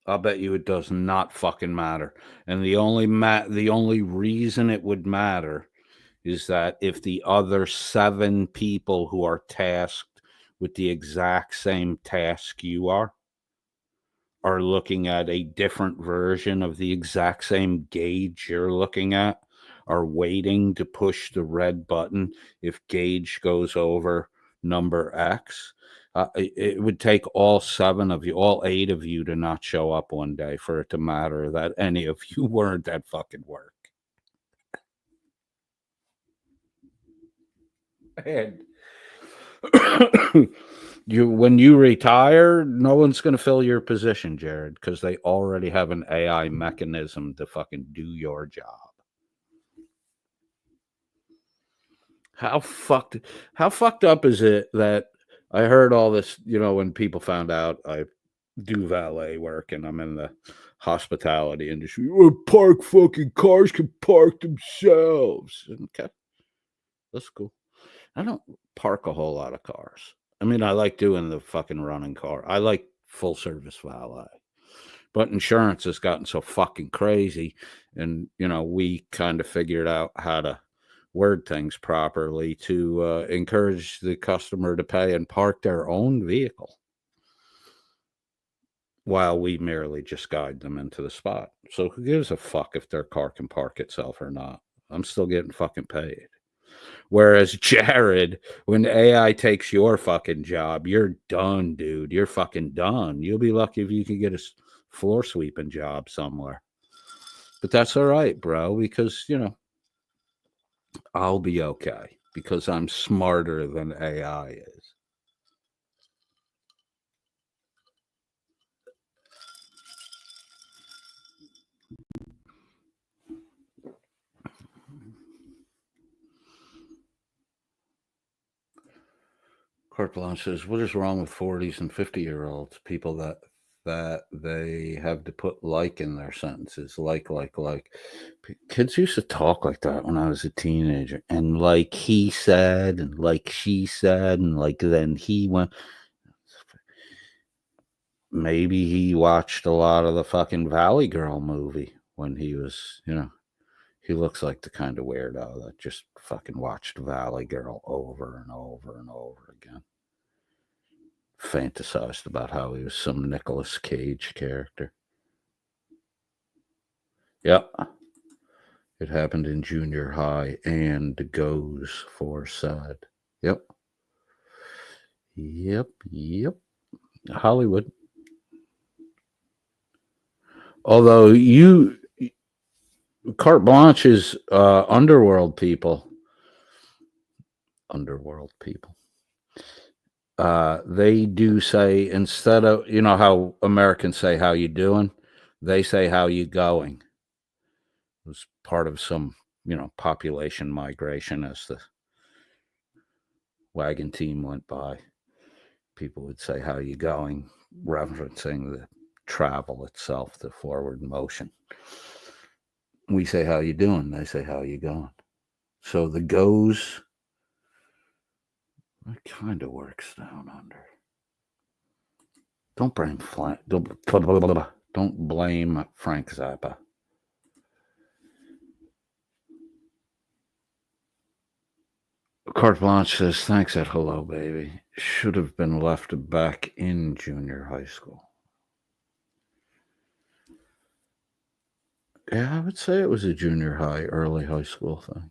I'll bet you it does not fucking matter. And the only reason it would matter is that if the other 7 people who are tasked with the exact same task you are looking at a different version of the exact same gauge you're looking at, are waiting to push the red button if gauge goes over number X. It would take all 7 of you, all 8 of you to not show up one day for it to matter that any of you weren't at fucking work. And when you retire, no one's going to fill your position, Jared, because they already have an AI mechanism to fucking do your job. How fucked up is it that I heard all this, when people found out I do valet work and I'm in the hospitality industry, park fucking cars can park themselves. Okay. That's cool. I don't park a whole lot of cars. I mean, I like doing the fucking running car. I like full service valet. But insurance has gotten so fucking crazy. And, we kind of figured out how to word things properly to encourage the customer to pay and park their own vehicle while we merely just guide them into the spot. So who gives a fuck if their car can park itself or not? I'm still getting fucking paid. Whereas Jared, when AI takes your fucking job, you're done, dude. You're fucking done. You'll be lucky if you can get a floor sweeping job somewhere. But that's all right, bro, because, I'll be okay because I'm smarter than AI is. Carte Blanche says, what is wrong with 40s and 50-year-olds? People that they have to put like in their sentences. Like. Kids used to talk like that when I was a teenager. And like he said, and like she said, and like then he went. Maybe he watched a lot of the fucking Valley Girl movie when he was, he looks like the kind of weirdo that just fucking watched Valley Girl over and over and over again. Fantasized about how he was some Nicolas Cage character. Yep. It happened in junior high and goes for side. Yep. Hollywood. Although Carte Blanche is underworld people. They do say, instead of, how Americans say, how you doing? They say, how you going? It was part of some, population migration as the wagon team went by. People would say, how you going? Referencing the travel itself, the forward motion. We say, how you doing? They say, how you going? So the goes, it kind of works down under. Don't blame Frank Zappa. Carte Blanche says, thanks at hello, baby. Should have been left back in junior high school. Yeah, I would say it was a junior high, early high school thing.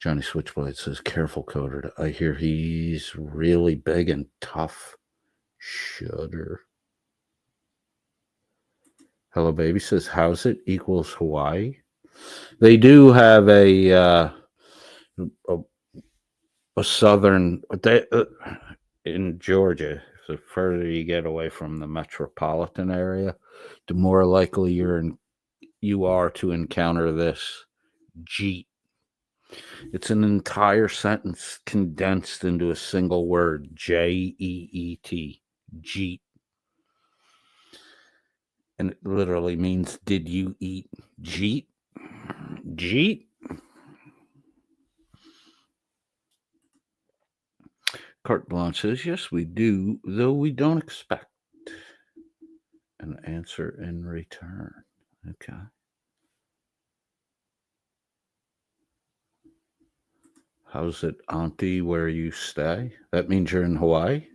Johnny Switchblade says, careful, Coder. I hear he's really big and tough. Shudder. Hello, baby says, how's it equals Hawaii? They do have a southern, in Georgia. The further you get away from the metropolitan area, the more likely you are to encounter this jeet. It's an entire sentence condensed into a single word, Jeet. Jeet. And it literally means, did you eat jeet? Jeet? Carte Blanche says, yes, we do, though we don't expect an answer in return. Okay. How's it, Auntie, where you stay? That means you're in Hawaii?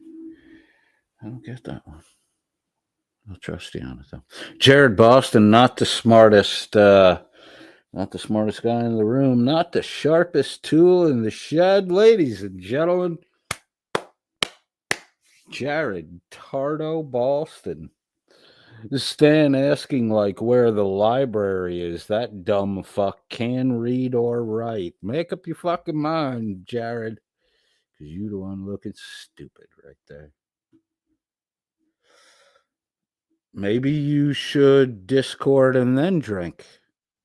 I don't get that one. I'll trust you on it, though. Jared Boston, not the smartest guy in the room, not the sharpest tool in the shed. Ladies and gentlemen, Jared Tardo Boston. Stan asking like where the library is. That dumb fuck can read or write. Make up your fucking mind, Jared. Because you the one looking stupid right there. Maybe you should Discord and then drink.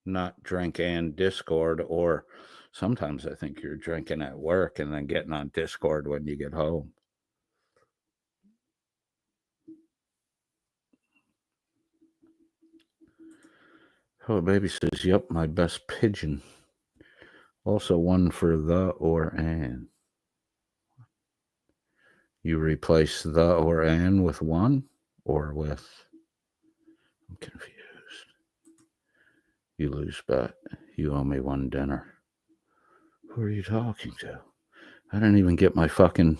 Not drink and Discord. Or sometimes I think you're drinking at work and then getting on Discord when you get home. Oh, baby says, yep, my best pigeon. Also one for the or an. You replace the or an with one or with? I'm confused. You lose bet. You owe me one dinner. Who are you talking to? I didn't even get my fucking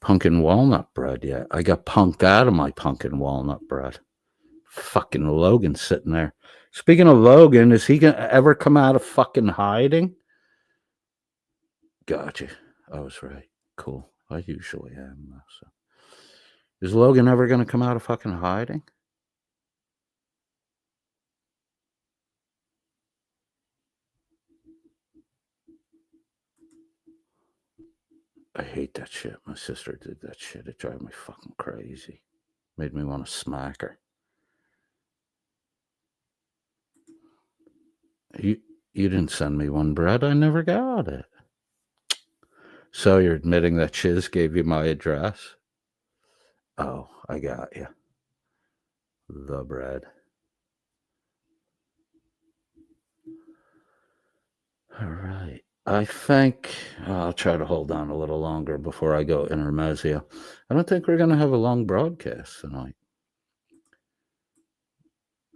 pumpkin walnut bread yet. I got punked out of my pumpkin walnut bread. Fucking Logan sitting there. Speaking of Logan, is he gonna ever come out of fucking hiding? Gotcha. I was right. Cool. I usually am. So. Is Logan ever gonna come out of fucking hiding? I hate that shit. My sister did that shit. It drove me fucking crazy. Made me want to smack her. You didn't send me one bread. I never got it. So you're admitting that Shiz gave you my address? Oh, I got you. The bread. All right. I think I'll try to hold on a little longer before I go intermezzo. I don't think we're going to have a long broadcast tonight.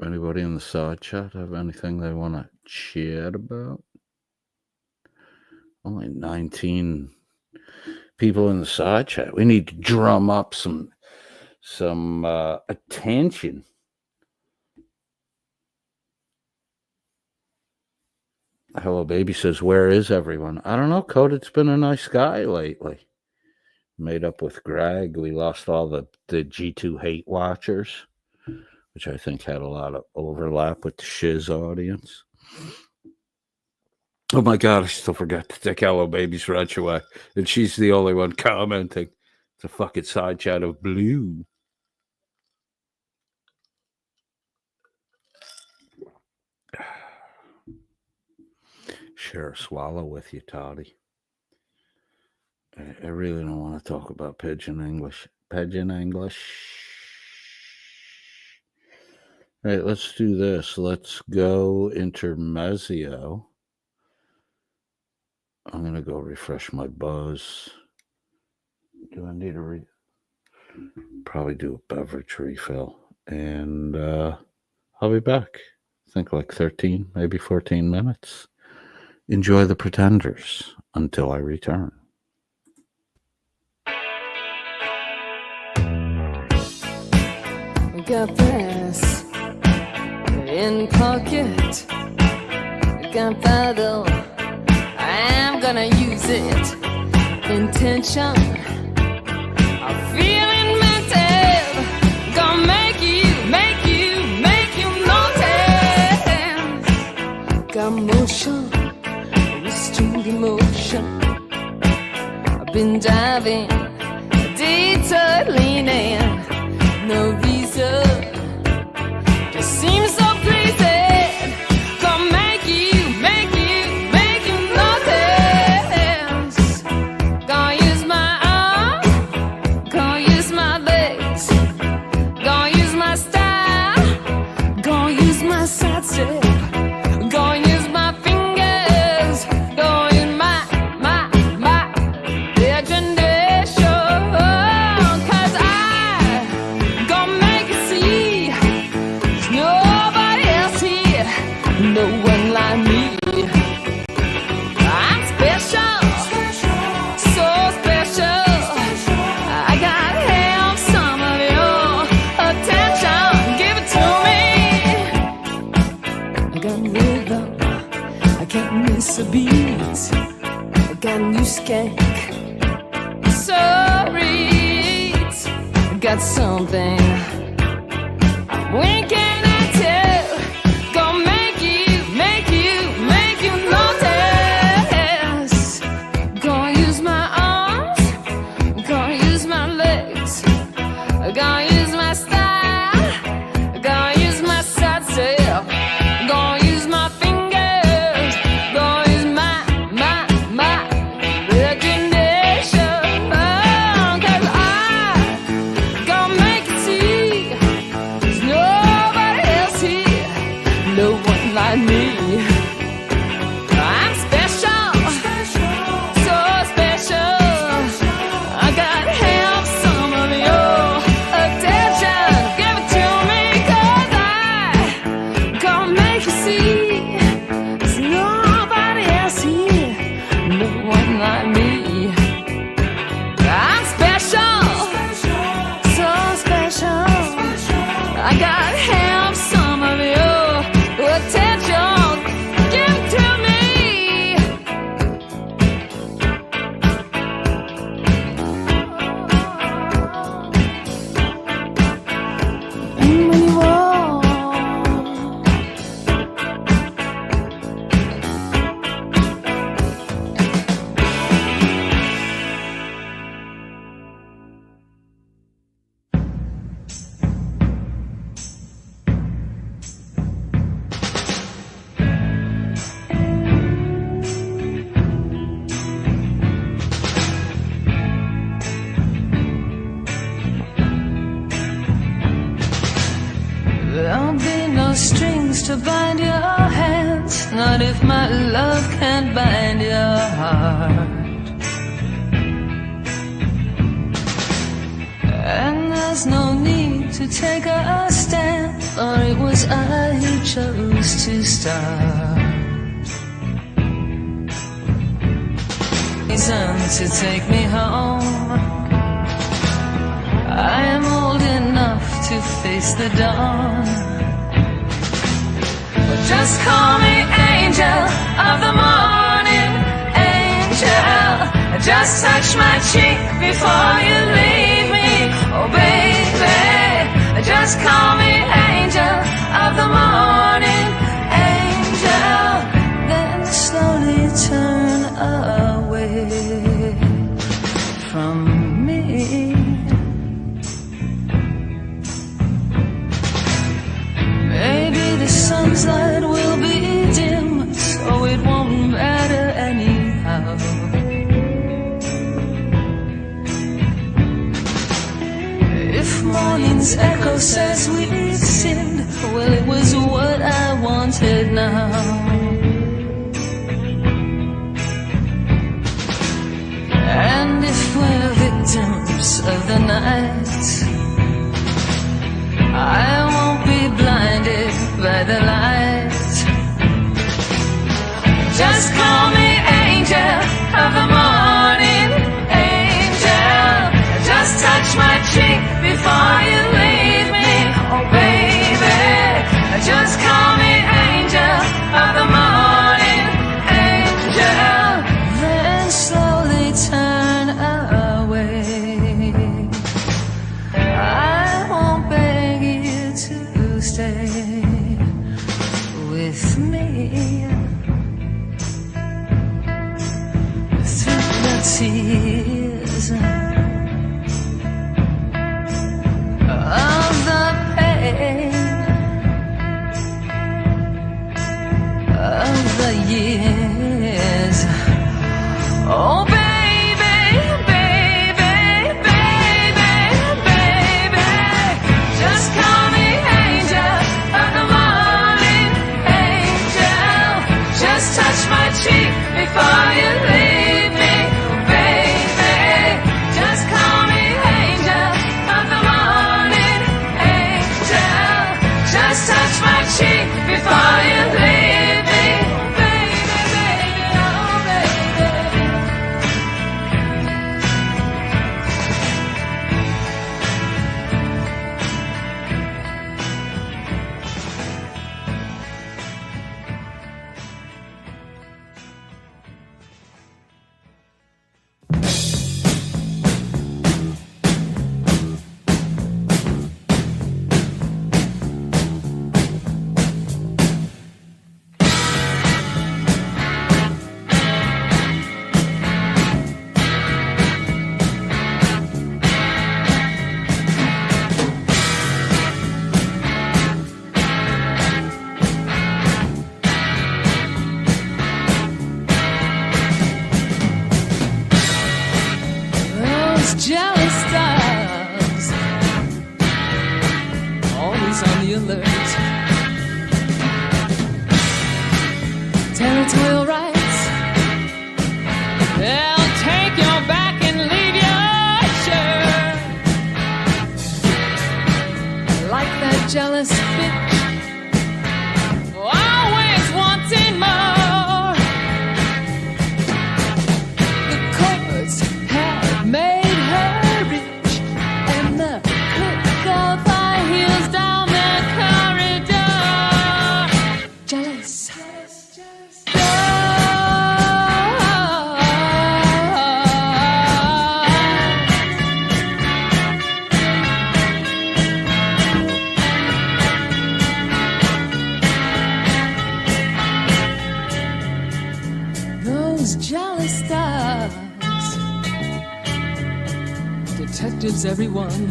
Anybody in the side chat have anything they want to chat about? Only 19 people in the side chat. We need to drum up some attention. Hello Baby says, where is everyone? I don't know, Coded's been a nice guy lately. Made up with Greg. We lost all the G2 hate watchers, which I think had a lot of overlap with the Shiz audience. Oh my God, I still forgot to take Hello Baby's wrench away. And she's the only one commenting. It's a fucking side chat of blue. Share a swallow with you, Toddy. I really don't want to talk about Pidgin English. Pidgin English. All right, let's do this. Let's go intermezzo. I'm going to go refresh my buzz. Do I need a probably do a beverage refill. And I'll be back. I think like 13, maybe 14 minutes. Enjoy the Pretenders until I return. Got this in pocket. Got that though. I'm gonna use it. Intention. I'm feeling mental. Gonna make you notice. Got motion. Restrained emotion. I've been diving, detour leaning. No reason, just seems so pleasing. Gonna make you notice. Gonna use my arm, gonna use my legs, gonna use my style, gonna use my side step, gonna use my fingers, gonna use my imagination. No one like me. I'm special, so special. I gotta have some of your attention. Give it to me. I got rhythm, I can't miss a beat. I got a new skank, so reads. I got something I'm winking at you. Gonna use my arms, me. I'm special, so special. I got half some of your attention. Give it to me, 'cause I gonna make you see there's nobody else here, no one like me. I'm special, so special. I got half some of your attention. Give it to me. And when you walk, there'll be no strings to bind your hands, not if my love can't bind your heart. And there's no need to take a stand, for it was I who chose to start. Reason to take me home. I am old enough to face the dawn. Well, just call me angel of the morning, angel. Just touch my cheek before you leave me, oh baby. Just call me angel of the morning, angel. Then slowly turn away from me. Maybe the sun's light will be dim, so it won't matter anyhow. If morning's echo says we've sinned, well, it was what I wanted now. And if we're victims of the night, I won't be blinded by the light. Just call me angel of the morning, angel. Just touch my cheek before you leave me, oh baby. Just call me angel of the morning, angel. Then slowly turn away. I won't beg you to stay with me through the tears of the pain of the years. Oh baby, baby, baby, baby. Just call me angel of the morning, angel. Just touch my cheek before you leave me, baby. Just call me angel of the morning, angel. Just touch my cheek before you leave me, baby, baby, oh baby. territorial rights. They'll take your back and leave your shirt. Like that jealous bitch, always wanting more. The courts have made her rich, and the click of high heels down the corridor. Jealous. Those jealous dogs, detectives, everyone.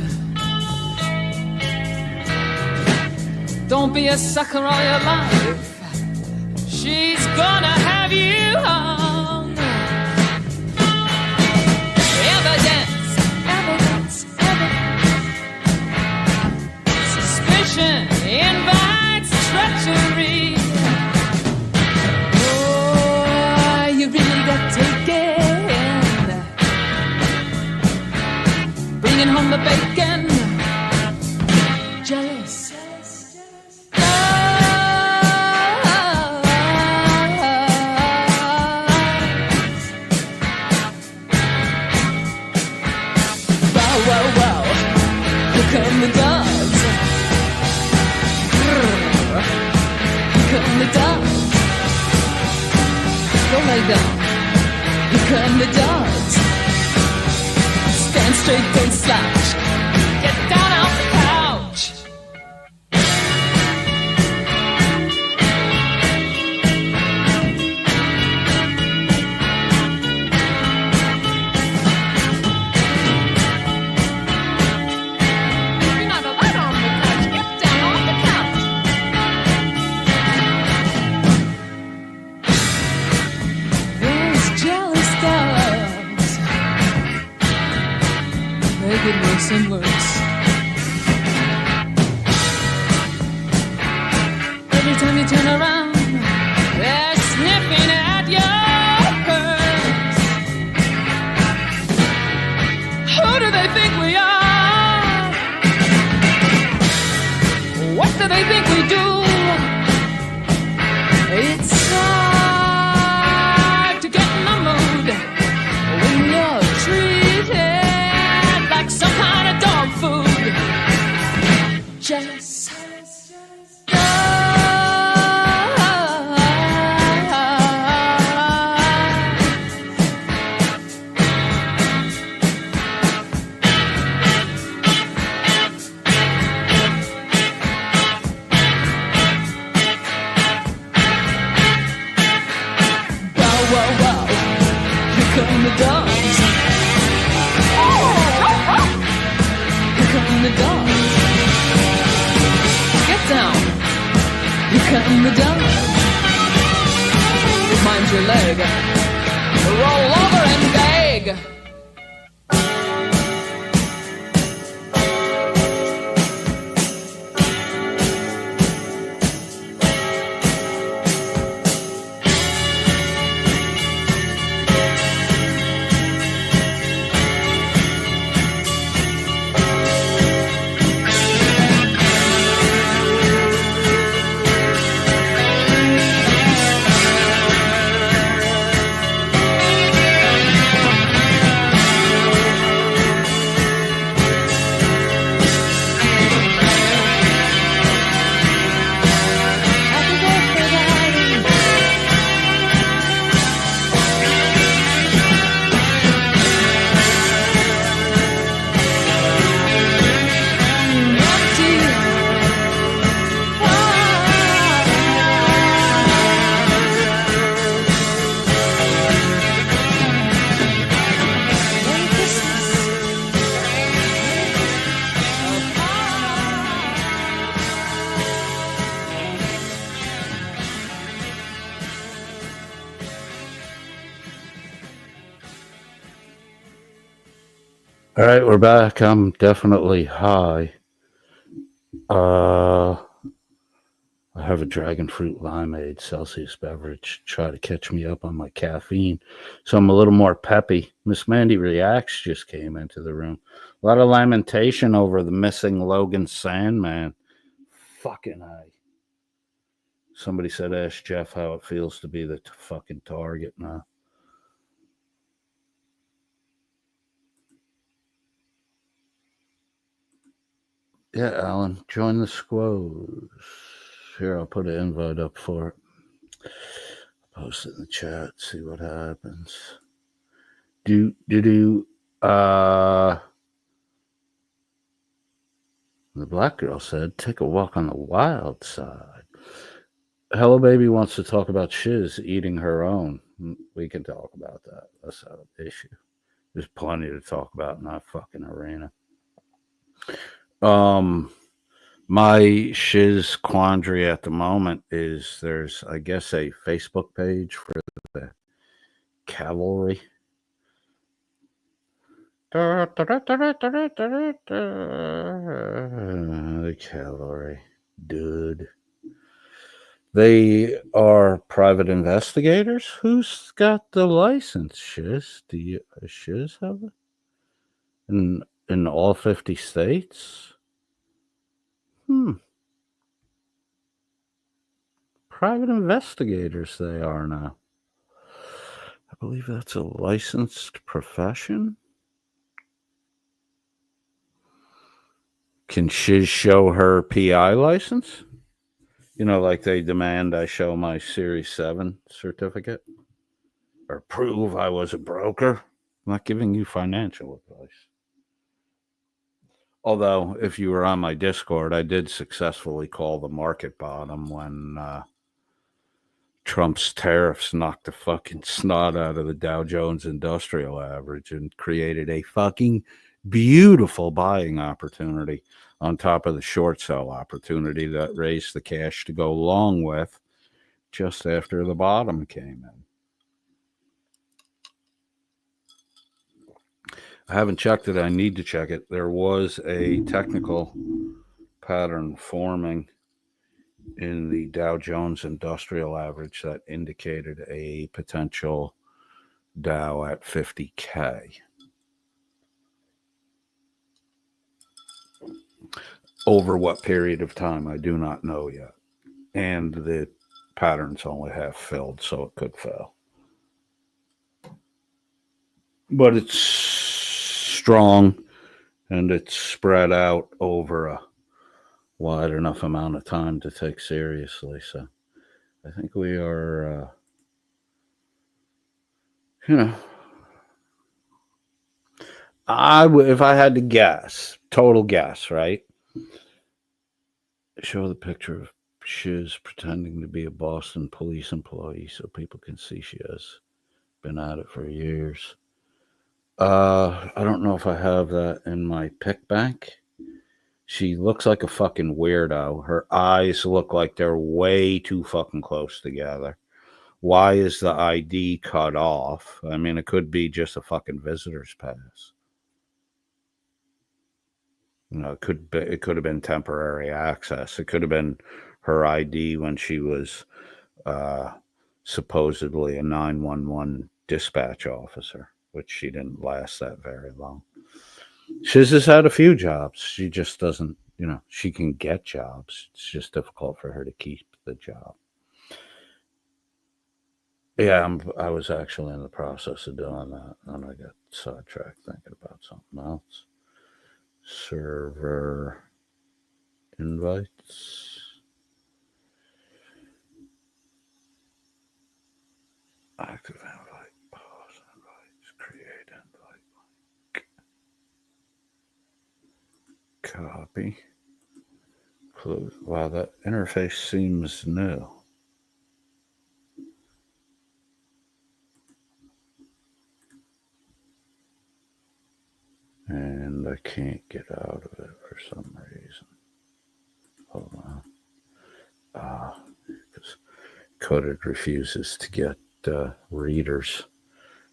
Don't be a sucker all your life. She's gonna have you hung. Evidence, evidence, evidence. Suspicion invites treachery. Oh, you really got taken. Bringing home the bacon. Jealous. Come the dogs. Here come the dogs. Don't lay down. Here come the dogs. Stand straight, don't slouch. Get down off the couch. Get worse and worse. Every time you turn around, they're sniffing at your purse. Who do they think we are? What do they think we do? It's hard to get in the mood when you're treated like some kind of dog food. Jealous. Wow, wow, wow. Here come the dogs. Come the dogs. Get down. Here come the dogs. Mind your leg. Roll over and beg. All right, we're back. I'm definitely high. I I have a dragon fruit limeade Celsius beverage to try to catch me up on my caffeine. So I'm a little more peppy. Miss Mandy Reacts just came into the room. A lot of lamentation over the missing Logan Sandman. Fucking A. Somebody said, ask Jeff how it feels to be the fucking target now. Yeah, Alan, join the squoze. Here, I'll put an invite up for it. Post it in the chat, see what happens. The black girl said, take a walk on the wild side. Hello Baby wants to talk about Shiz eating her own. We can talk about that. That's not an issue. There's plenty to talk about in that fucking arena. My Shiz quandary at the moment is there's, I guess, a Facebook page for the cavalry. The cavalry, dude. They are private investigators. Who's got the license? Shiz? Do you Shiz have it? In all 50 states? Private investigators they are now. I believe that's a licensed profession. Can Shiz show her PI license? You know, like they demand I show my Series 7 certificate or prove I was a broker. I'm not giving you financial advice. Although, if you were on my Discord, I did successfully call the market bottom when Trump's tariffs knocked the fucking snot out of the Dow Jones Industrial Average and created a fucking beautiful buying opportunity on top of the short sell opportunity that raised the cash to go along with just after the bottom came in. I haven't checked it. I need to check it. There was a technical pattern forming in the Dow Jones Industrial Average that indicated a potential Dow at 50K. Over what period of time, I do not know yet. And the pattern's only half filled, so it could fail. But it's strong and it's spread out over a wide enough amount of time to take seriously. So I think we are, if I had to guess, total guess, right? Show the picture of Shiz pretending to be a Boston police employee so people can see she has been at it for years. I don't know if I have that in my pick bank. She looks like a fucking weirdo. Her eyes look like they're way too fucking close together. Why is the ID cut off? I mean, it could be just a fucking visitor's pass. You know, it could have been temporary access. It could have been her ID when she was supposedly a 911 dispatch officer, which she didn't last that very long. Shiz has had a few jobs. She just doesn't, she can get jobs. It's just difficult for her to keep the job. Yeah, I was actually in the process of doing that, and I got sidetracked thinking about something else. Server invites. Active invite. Pause invites. Create invite. Copy. Close. Wow, that interface seems new. And I can't get out of it for some reason. Hold on. Because Coded refuses to get readers.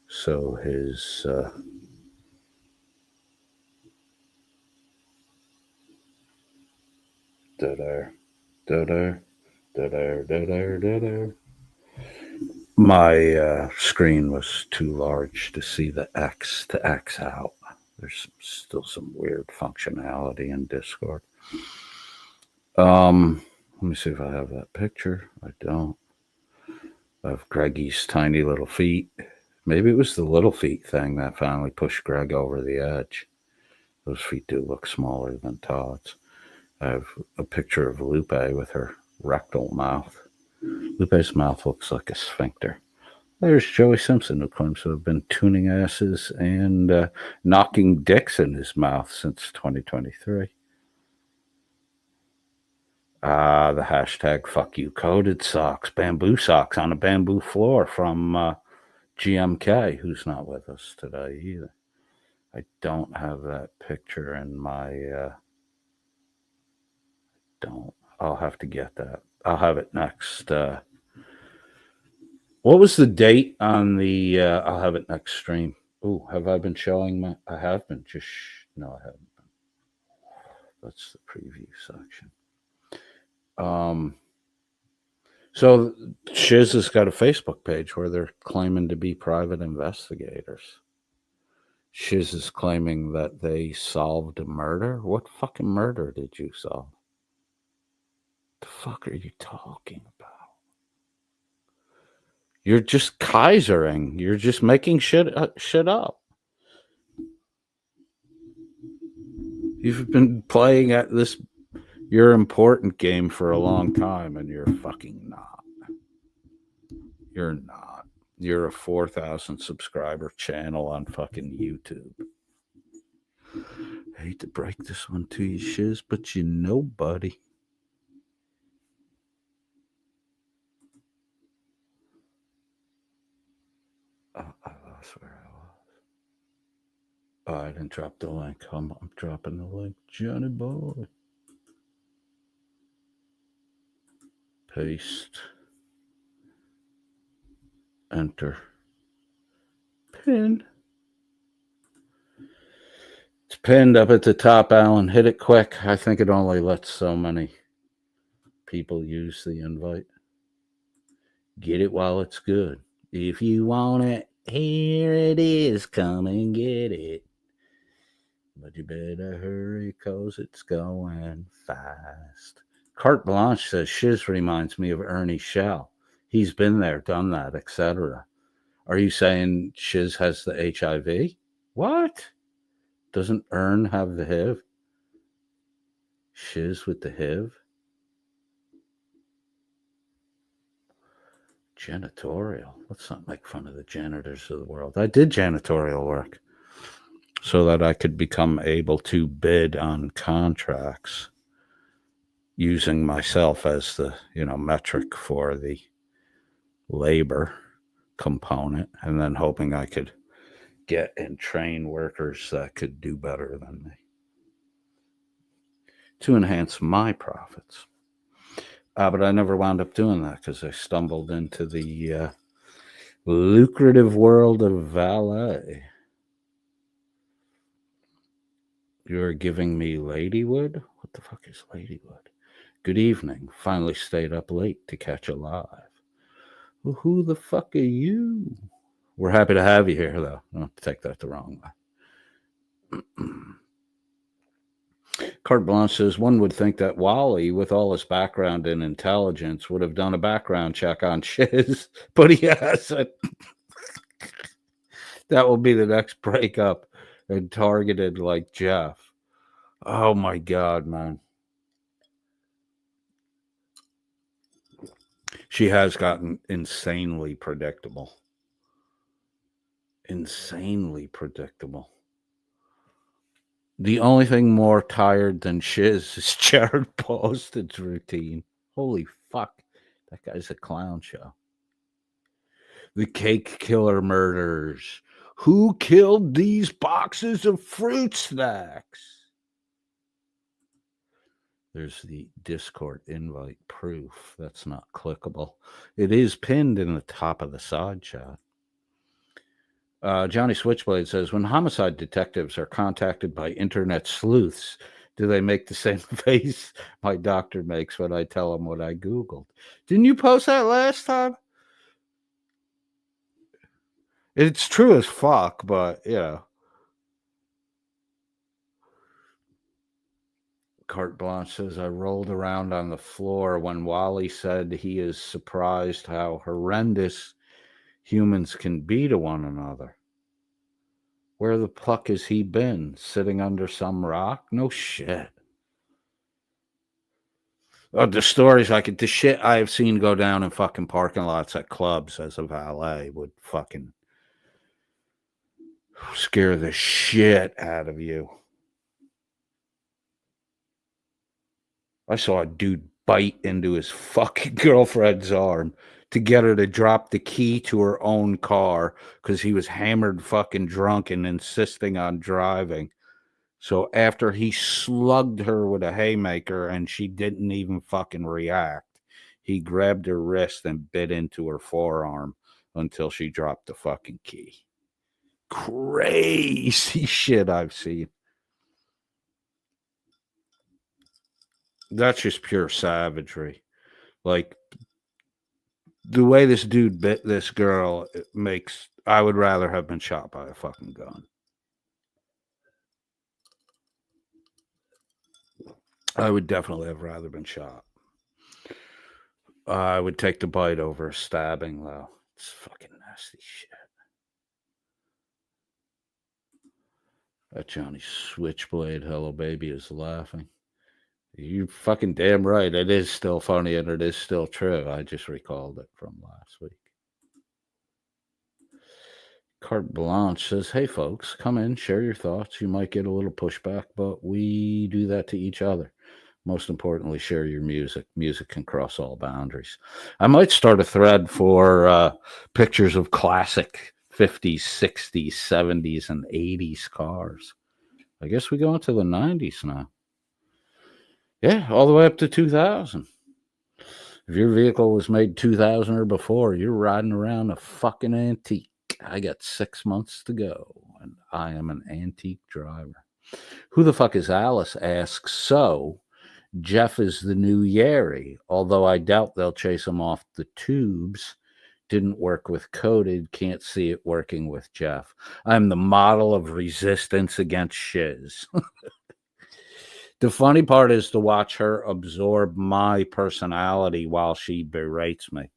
So his dead air. My screen was too large to see the X to X out. There's still some weird functionality in Discord. Let me see if I have that picture. I don't. Of Greggy's tiny little feet. Maybe it was the little feet thing that finally pushed Greg over the edge. Those feet do look smaller than Todd's. I have a picture of Lupe with her rectal mouth. Lupe's mouth looks like a sphincter. There's Joey Simpson, who claims to have been tuning asses and knocking dicks in his mouth since 2023. The hashtag fuck you coded socks, bamboo socks on a bamboo floor from GMK, who's not with us today either. I don't have that picture in my. Don't. I'll have to get that. I'll have it next. What was the date on the? I'll have it next stream. Oh, have I been showing my? I have been. Just no, I haven't been. That's the preview section. So Shiz has got a Facebook page where they're claiming to be private investigators. Shiz is claiming that they solved a murder. What fucking murder did you solve? The fuck are you talking about? You're just kaisering. You're just making shit up. You've been playing at this your important game for a long time, and you're fucking not. You're not. You're a 4,000 subscriber channel on fucking YouTube. I hate to break this one to you, Shiz, but you know, buddy. I lost where I was. Oh, I didn't drop the link. I'm dropping the link. Johnny boy. Paste. Enter. Pin. It's pinned up at the top, Alan. Hit it quick. I think it only lets so many people use the invite. Get it while it's good. If you want it, here it is. Come and get it. But you better hurry, 'cause it's going fast. Carte Blanche says, Shiz reminds me of Ernie Shell. He's been there, done that, etc. Are you saying Shiz has the HIV? What? Doesn't Ern have the HIV? Shiz with the HIV? Janitorial. Let's not make fun of the janitors of the world. I did janitorial work so that I could become able to bid on contracts using myself as the, metric for the labor component, and then hoping I could get and train workers that could do better than me to enhance my profits. But I never wound up doing that because I stumbled into the lucrative world of valet. You're giving me Ladywood? What the fuck is Ladywood? Good evening. Finally stayed up late to catch a live. Well, who the fuck are you? We're happy to have you here, though. Don't take that the wrong way. Carte Blanche says, one would think that Wally, with all his background in intelligence, would have done a background check on Shiz, but he hasn't. That will be the next breakup and targeted like Jeff. Oh, my God, man. She has gotten insanely predictable. Insanely predictable. The only thing more tired than Shiz is Jared Poston's routine. Holy fuck. That guy's a clown show. The cake killer murders. Who killed these boxes of fruit snacks? There's the Discord invite proof. That's not clickable. It is pinned in the top of the side chat. Johnny Switchblade says, when homicide detectives are contacted by internet sleuths, Do they make the same face my doctor makes when I tell him what I Googled? Didn't you post that last time? It's true as fuck, but yeah. Carte Blanche says, I rolled around on the floor when Wally said he is surprised how horrendous humans can be to one another. Where the fuck has he been? Sitting under some rock? No shit. Oh, the stories the shit I have seen go down in fucking parking lots at clubs as a valet would fucking scare the shit out of you. I saw a dude bite into his fucking girlfriend's arm to get her to drop the key to her own car because he was hammered fucking drunk and insisting on driving. So after he slugged her with a haymaker and she didn't even fucking react, he grabbed her wrist and bit into her forearm until she dropped the fucking key. Crazy shit I've seen. That's just pure savagery. Like, the way this dude bit this girl, it makes... I would rather have been shot by a fucking gun. I would definitely have rather been shot. I would take the bite over stabbing, though. It's fucking nasty shit. That Johnny Switchblade Hello Baby is laughing. You fucking damn right. It is still funny and it is still true. I just recalled it from last week. Carte Blanche says, hey folks, come in, share your thoughts. You might get a little pushback, but we do that to each other. Most importantly, share your music. Music can cross all boundaries. I might start a thread for pictures of classic 50s, 60s, 70s, and 80s cars. I guess we go into the 90s now. Yeah, all the way up to 2000. If your vehicle was made 2000 or before, you're riding around a fucking antique. I got 6 months to go, and I am an antique driver. Who the fuck is Alice asks, so Jeff is the new Yeri, although I doubt they'll chase him off the tubes. Didn't work with Coded, can't see it working with Jeff. I'm the model of resistance against Shiz. The funny part is to watch her absorb my personality while she berates me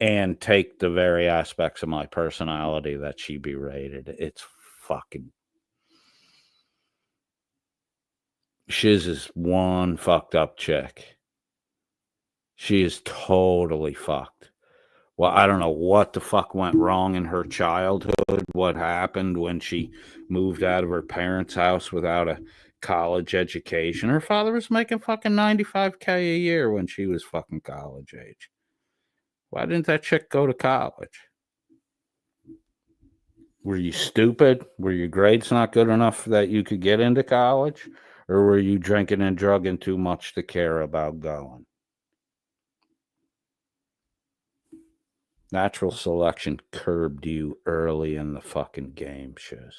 and take the very aspects of my personality that she berated. It's fucking... Shiz is one fucked up chick. She is totally fucked. Well, I don't know what the fuck went wrong in her childhood, what happened when she moved out of her parents' house without a college education. Her father was making fucking $95K a year when she was fucking college age. Why didn't that chick go to college? Were you stupid? Were your grades not good enough that you could get into college? Or were you drinking and drugging too much to care about going? Natural selection curbed you early in the fucking game, Shiz.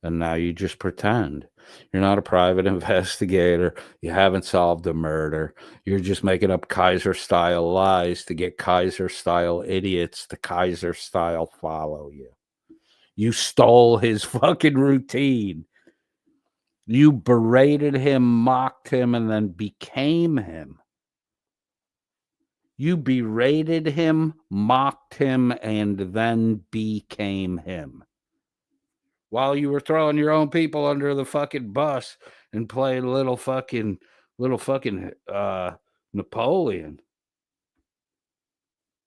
And now you just pretend. You're not a private investigator. You haven't solved a murder. You're just making up Kaiser-style lies to get Kaiser-style idiots to Kaiser-style follow you. You stole his fucking routine. You berated him, mocked him, and then became him. You berated him, mocked him, and then became him. While you were throwing your own people under the fucking bus and playing little fucking Napoleon.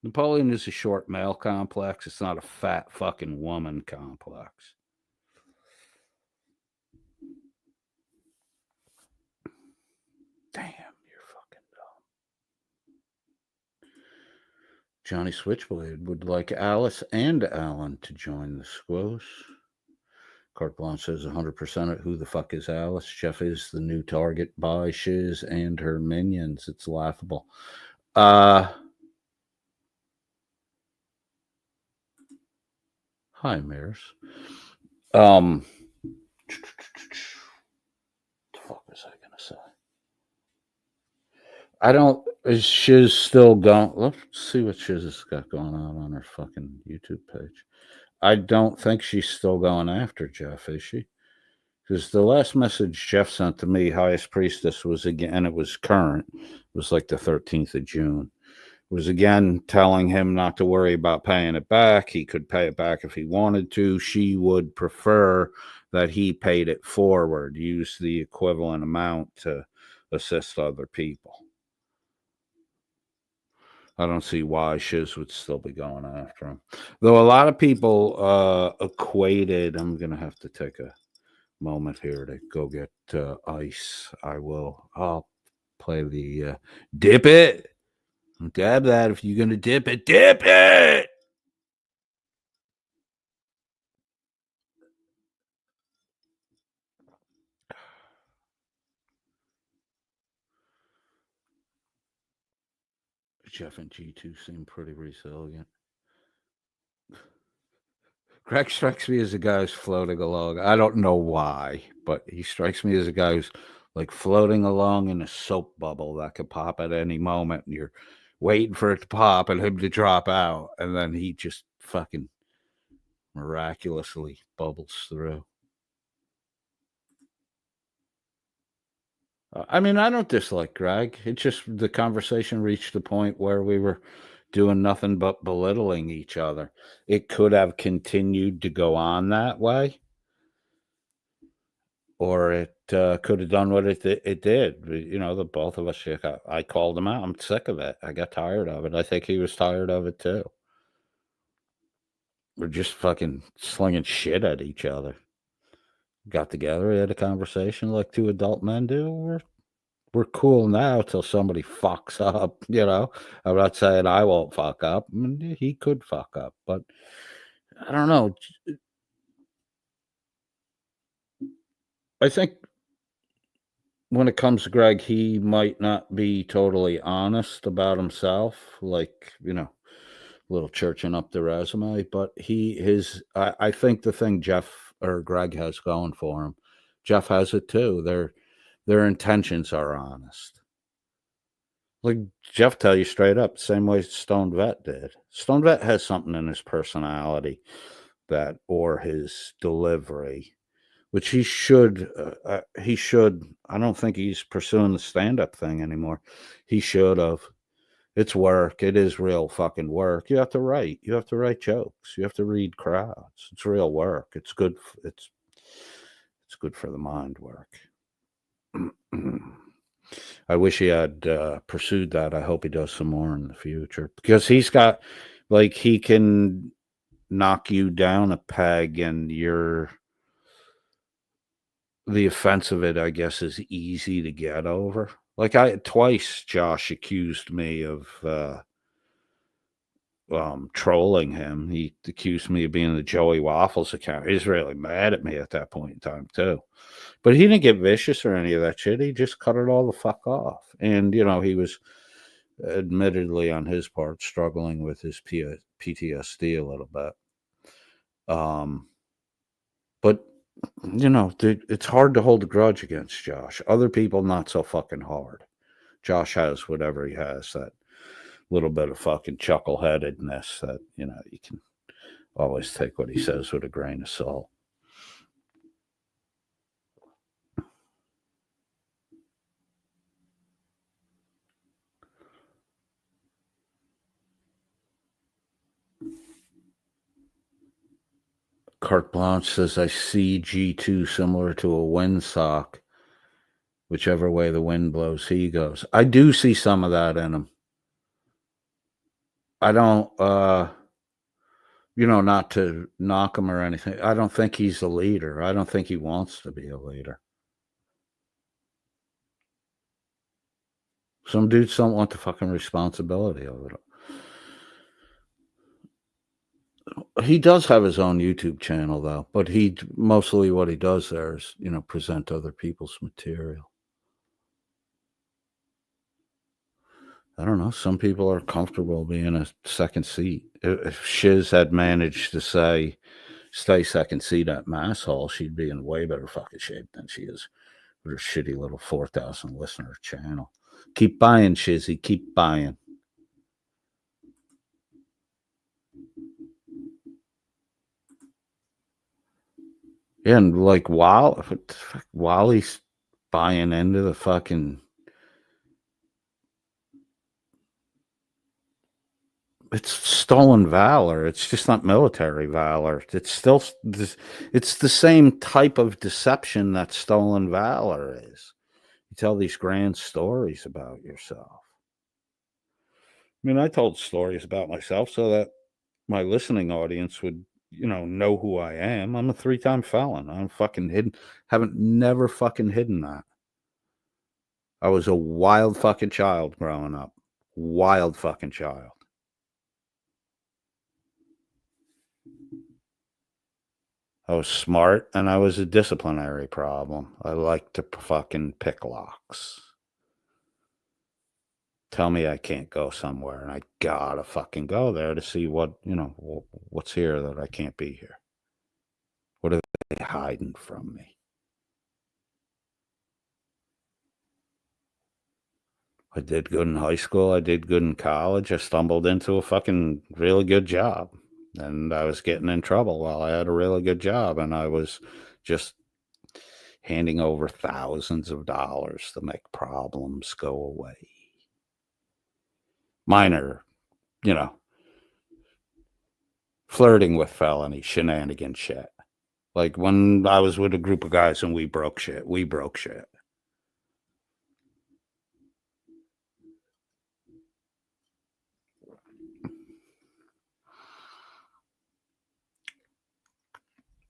Napoleon is a short male complex. It's not a fat fucking woman complex. Damn, you're fucking dumb. Johnny Switchblade would like Alice and Alan to join the squoze. Carte Blanche says 100% who the fuck is Alice? Jeff is the new target by Shiz and her minions. It's laughable. Hi, Maris. To I don't. Is Shiz still going? Let's see what Shiz has got going on her fucking YouTube page. I don't think she's still going after Jeff, is she? Because the last message Jeff sent to me, Highest Priestess, was again, it was current. It was like the 13th of June. It was again telling him not to worry about paying it back. He could pay it back if he wanted to. She would prefer that he paid it forward, use the equivalent amount to assist other people. I don't see why Shiz would still be going after him. Though a lot of people equated, I'm going to have to take a moment here to go get ice. I'll play the dip it. Dab that if you're going to dip it. Dip it! Jeff and G2 seem pretty resilient. Greg strikes me as a guy who's floating along. I don't know why, but he strikes me as a guy who's like floating along in a soap bubble that could pop at any moment, and you're waiting for it to pop and him to drop out, and then he just fucking miraculously bubbles through. I mean, I don't dislike Greg. It's just the conversation reached a point where we were doing nothing but belittling each other. It could have continued to go on that way, or it could have done what it did. You know, the both of us. I called him out. I'm sick of it. I got tired of it. I think he was tired of it too. We're just fucking slinging shit at each other. Got together, we had a conversation like two adult men do. We're cool now till somebody fucks up, you know. I'm not saying I won't fuck up. I mean, he could fuck up, but I don't know. I think when it comes to Greg, he might not be totally honest about himself, like, you know, a little churching up the resume, but I think the thing Jeff or Greg has going for him, Jeff has it too. Their intentions are honest. Like Jeff tell you straight up, same way Stone Vet did. Stone Vet has something in his personality or his delivery, which he should. I don't think he's pursuing the stand-up thing anymore. He should have. It's work. It is real fucking work. You have to write. You have to write jokes. You have to read crowds. It's real work. It's good. It's good for the mind work. I wish he had pursued that. I hope he does some more in the future because he's got, like, he can knock you down a peg and the offense of it, I guess, is easy to get over. Like twice Josh accused me of trolling him. He accused me of being the Joey Waffles account. He's really mad at me at that point in time too. But he didn't get vicious or any of that shit. He just cut it all the fuck off. And, you know, he was admittedly on his part struggling with his PTSD a little bit. But, you know, it's hard to hold a grudge against Josh. Other people, not so fucking hard. Josh has whatever he has, that little bit of fucking chuckle-headedness that, you know, you can always take what he says with a grain of salt. Carte Blanche says, I see G2 similar to a windsock. Whichever way the wind blows, he goes. I do see some of that in him. I don't, you know, not to knock him or anything. I don't think he's a leader. I don't think he wants to be a leader. Some dudes don't want the fucking responsibility of it. He does have his own YouTube channel, though, but mostly what he does there is, you know, present other people's material. I don't know. Some people are comfortable being a second seat. If Shiz had managed to stay second seat at Mass Hall, she'd be in way better fucking shape than she is with her shitty little 4,000 listener channel. Keep buying, Shizzy. Keep buying. Yeah, and like while he's buying into the fucking, it's stolen valor. It's just not military valor. It's still it's the same type of deception that stolen valor is. You tell these grand stories about yourself. I mean, I told stories about myself so that my listening audience would, know who I am. I'm a 3-time felon. I'm fucking hidden. Haven't never fucking hidden that. I was a wild fucking child growing up. Wild fucking child. I was smart and I was a disciplinary problem. I like to fucking pick locks. Tell me I can't go somewhere and I gotta fucking go there to see what's here that I can't be here. What are they hiding from me? I did good in high school. I did good in college. I stumbled into a fucking really good job. And I was getting in trouble while I had a really good job. And I was just handing over thousands of dollars to make problems go away. Minor, flirting with felony shenanigan shit. Like when I was with a group of guys and we broke shit.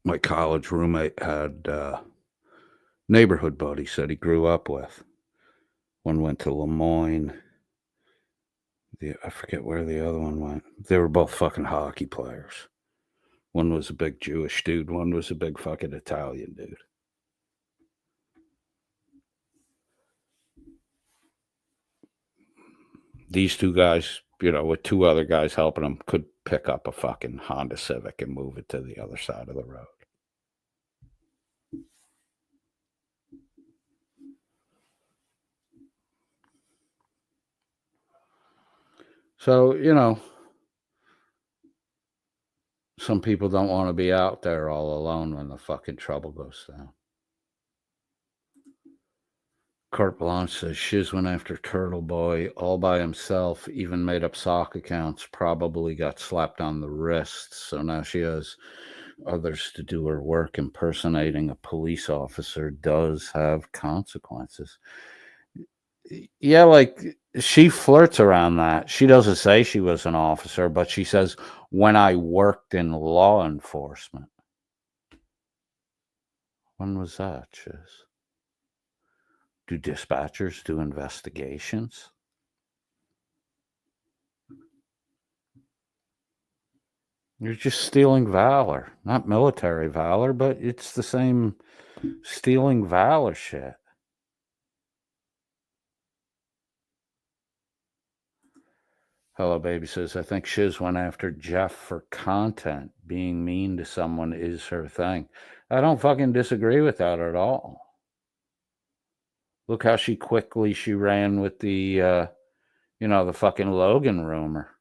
My college roommate had neighborhood buddies that he grew up with. One went to Lemoyne. I forget where the other one went. They were both fucking hockey players. One was a big Jewish dude. One was a big fucking Italian dude. These two guys, with two other guys helping them, could pick up a fucking Honda Civic and move it to the other side of the road. So, some people don't want to be out there all alone when the fucking trouble goes down. Carte Blanche says Shiz went after Turtle Boy all by himself, even made up sock accounts, probably got slapped on the wrist. So now she has others to do her work. Impersonating a police officer does have consequences. Yeah, like she flirts around that. She doesn't say she was an officer, but she says, when I worked in law enforcement. When was that, Shiz? Do dispatchers do investigations? You're just stealing valor. Not military valor, but it's the same stealing valor shit. Hello Baby says, I think Shiz went after Jeff for content. Being mean to someone is her thing. I don't fucking disagree with that at all. Look how quickly she ran with the the fucking Logan rumor.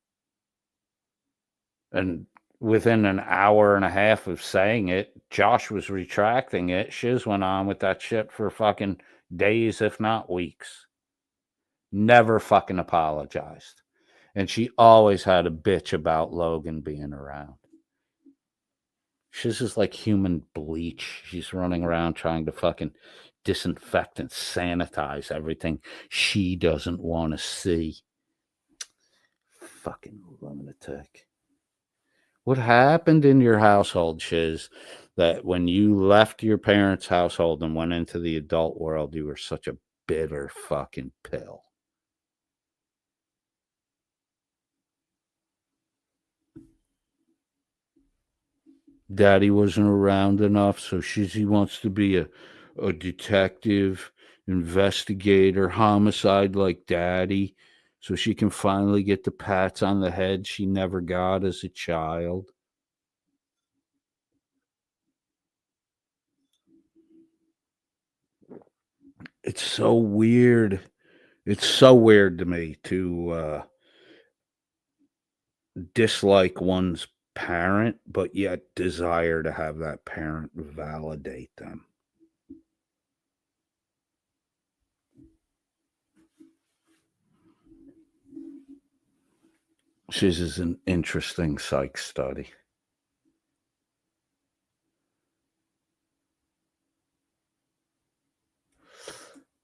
And within an hour and a half of saying it, Josh was retracting it. Shiz went on with that shit for fucking days, if not weeks. Never fucking apologized. And she always had a bitch about Logan being around. Shiz is like human bleach. She's running around trying to fucking disinfect and sanitize everything she doesn't want to see. Fucking lunatic. What happened in your household, Shiz, that when you left your parents' household and went into the adult world, you were such a bitter fucking pill? Daddy wasn't around enough, so Shizzy wants to be a detective, investigator, homicide like Daddy, so she can finally get the pats on the head she never got as a child. It's so weird. It's so weird to me to dislike one's parent, but yet desire to have that parent validate them. Shiz is an interesting psych study.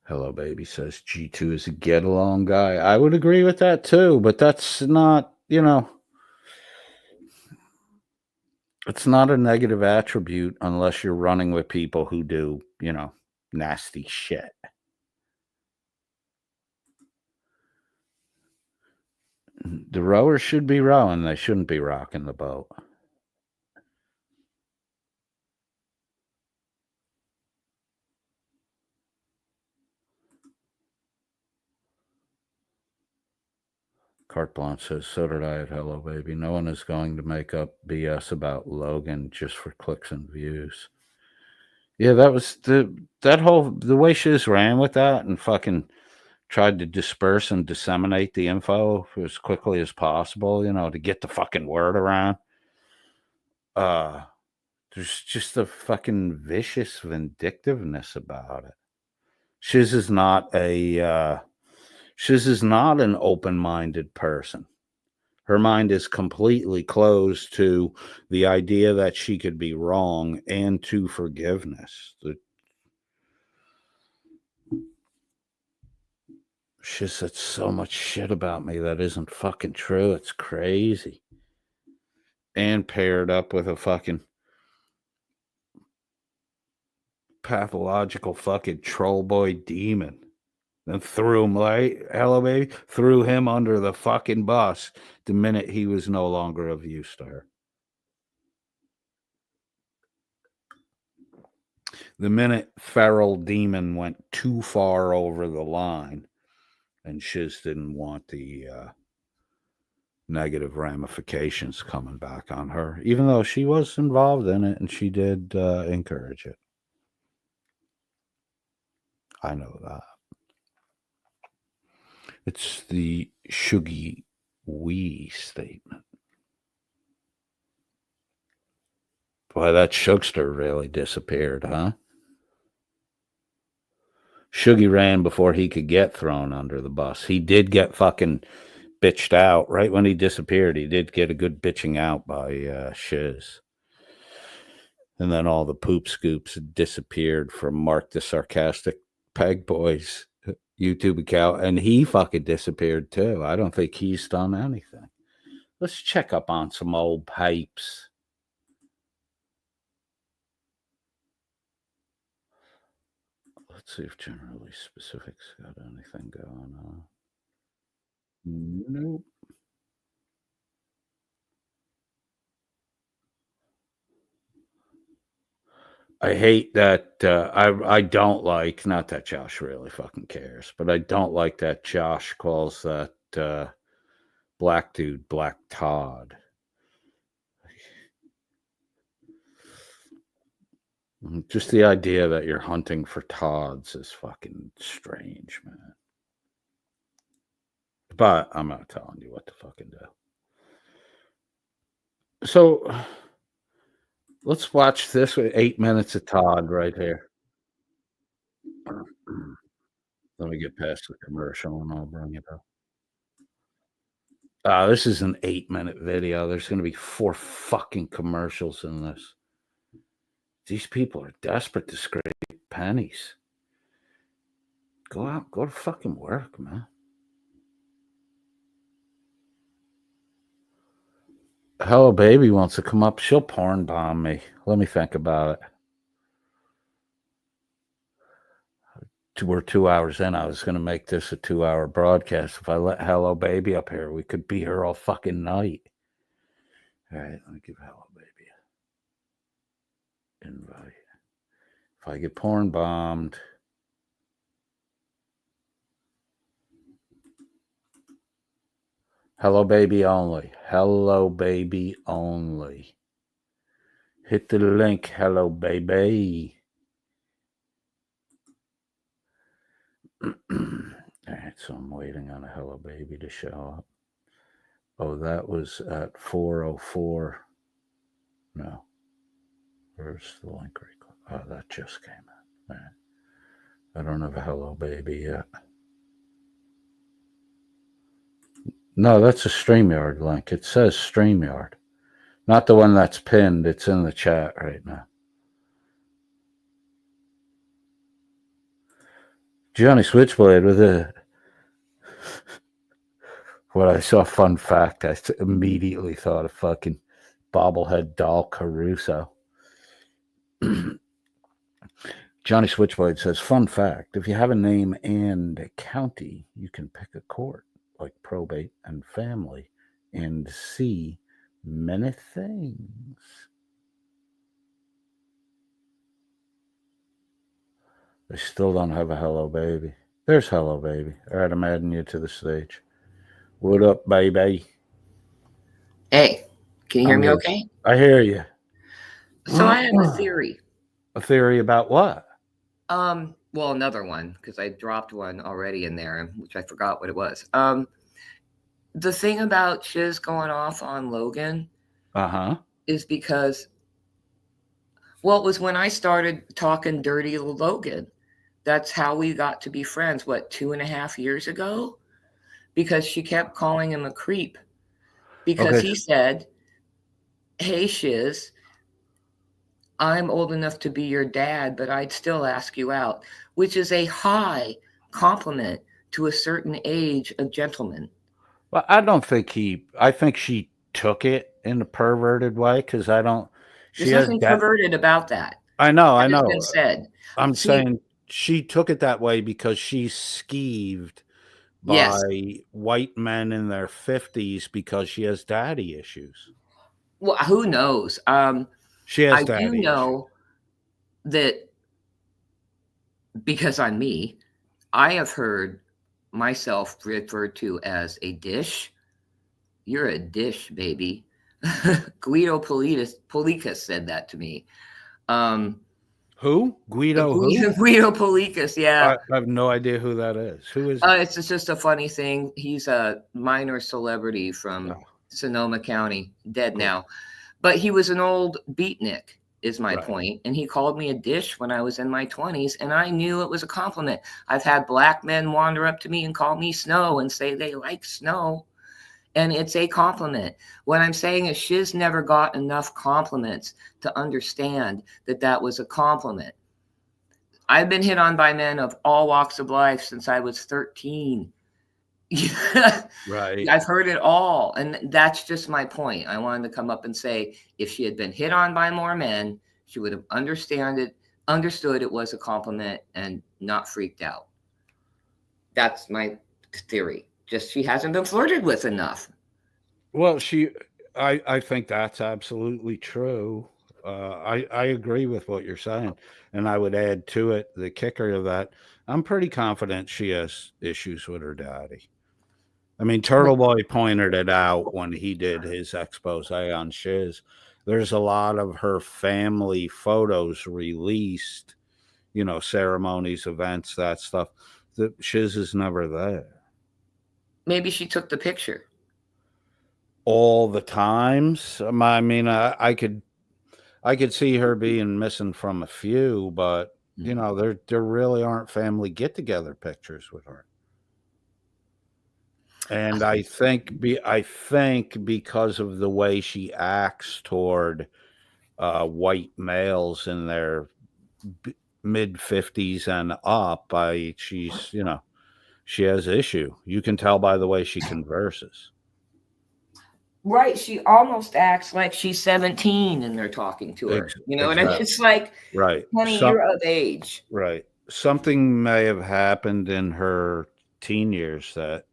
Hello, baby says G2 is a get along guy. I would agree with that too, but that's not, it's not a negative attribute unless you're running with people who do, nasty shit. The rowers should be rowing. They shouldn't be rocking the boat. Carte Blanche says, so did I at Hello Baby. No one is going to make up BS about Logan just for clicks and views. Yeah, that was the way Shiz ran with that and fucking tried to disperse and disseminate the info as quickly as possible, to get the fucking word around. There's just a fucking vicious vindictiveness about it. Shiz is not an open-minded person. Her mind is completely closed to the idea that she could be wrong and to forgiveness. She said so much shit about me that isn't fucking true. It's crazy. And paired up with a fucking pathological fucking troll boy demon. Then threw him hello baby, threw him under the fucking bus the minute he was no longer of use to her. The minute feral demon went too far over the line, and Shiz didn't want the negative ramifications coming back on her, even though she was involved in it and she did encourage it. I know that. It's the Shuggy we statement. Boy, that Shugster really disappeared, huh? Shuggy ran before he could get thrown under the bus. He did get fucking bitched out right when he disappeared. He did get a good bitching out by Shiz. And then all the poop scoops disappeared from Mark the Sarcastic Peg Boy's YouTube account, and he fucking disappeared too. I don't think he's done anything. Let's check up on some old pipes. Let's see if Generally Specifics got anything going on. Nope. I hate that. I don't like, not that Josh really fucking cares, but I don't like that Josh calls that black dude Black Todd. Just the idea that you're hunting for Todds is fucking strange, man. But I'm not telling you what to fucking do. So let's watch this with 8 minutes of Todd right here. Let me get past the commercial and I'll bring it up. This is an 8-minute video. There's going to be 4 fucking commercials in this. These people are desperate to scrape pennies. Go out, go to fucking work, man. Hello Baby wants to come up. She'll porn bomb me. Let me think about it. We're 2 hours in. I was going to make this a 2-hour broadcast. If I let Hello Baby up here, we could be here all fucking night. All right, let me give Hello Baby an invite. If I get porn bombed, Hello Baby only. Hello Baby only. Hit the link, Hello Baby. All right, so I'm waiting on a Hello Baby to show up. Oh, that was at 4:04. No. Where's the link record? Oh, that just came in. All right. I don't have a Hello Baby yet. No, that's a StreamYard link. It says StreamYard. Not the one that's pinned. It's in the chat right now. Johnny Switchblade with a. When I saw fun fact, I immediately thought of fucking bobblehead doll Caruso. Johnny Switchblade says, fun fact, if you have a name and a county, you can pick a court like probate and family and see many things. I still don't have a Hello Baby. There's Hello Baby. All right, I'm adding you to the stage. What up, baby? Hey, can you hear me okay? I hear you. So I have a theory. A theory about what? Well, another one, because I dropped one already in there, which I forgot what it was. The thing about Shiz going off on Logan is because, well, it was when I started talking dirty to Logan. That's how we got to be friends, what, 2.5 years ago? Because she kept calling him a creep. Because he said, hey, Shiz, I'm old enough to be your dad, but I'd still ask you out, which is a high compliment to a certain age of gentleman. Well, I don't think I think she took it in a perverted way because I don't. There's nothing perverted about that. I know. That has been said. I'm saying she took it that way because she's skeeved by white men in their 50s because she has daddy issues. Well, who knows? She has daddy issues. I do know that because I'm me, I have heard myself referred to as a dish. You're a dish, baby. Guido Polikas said that to me. Who? Guido who? Guido Polikas, yeah. I have no idea who that is. Who is it's just a funny thing. He's a minor celebrity from Sonoma County, dead now. But he was an old beatnik, is my point. And he called me a dish when I was in my 20s, and I knew it was a compliment. I've had black men wander up to me and call me Snow and say they like snow. And it's a compliment. What I'm saying is Shiz never got enough compliments to understand that that was a compliment. I've been hit on by men of all walks of life since I was 13. Right. I've heard it all. And that's just my point. I wanted to come up and say, if she had been hit on by more men, she would have understood it was a compliment and not freaked out. That's my theory. Just she hasn't been flirted with enough. Well, I think that's absolutely true. I agree with what you're saying. And I would add to it, the kicker of that, I'm pretty confident she has issues with her daddy. I mean, Turtle Boy pointed it out when he did his expose on Shiz. There's a lot of her family photos released, ceremonies, events, that stuff. The Shiz is never there. Maybe she took the picture. All the times. I mean, I could see her being missing from a few, but there really aren't family get-together pictures with her. And I think because of the way she acts toward white males in their mid 50s and up, she has issue. You can tell by the way she converses. Right. She almost acts like she's 17 and they're talking to her. And it's like, honey, you're of age. Right. Something may have happened in her teen years that,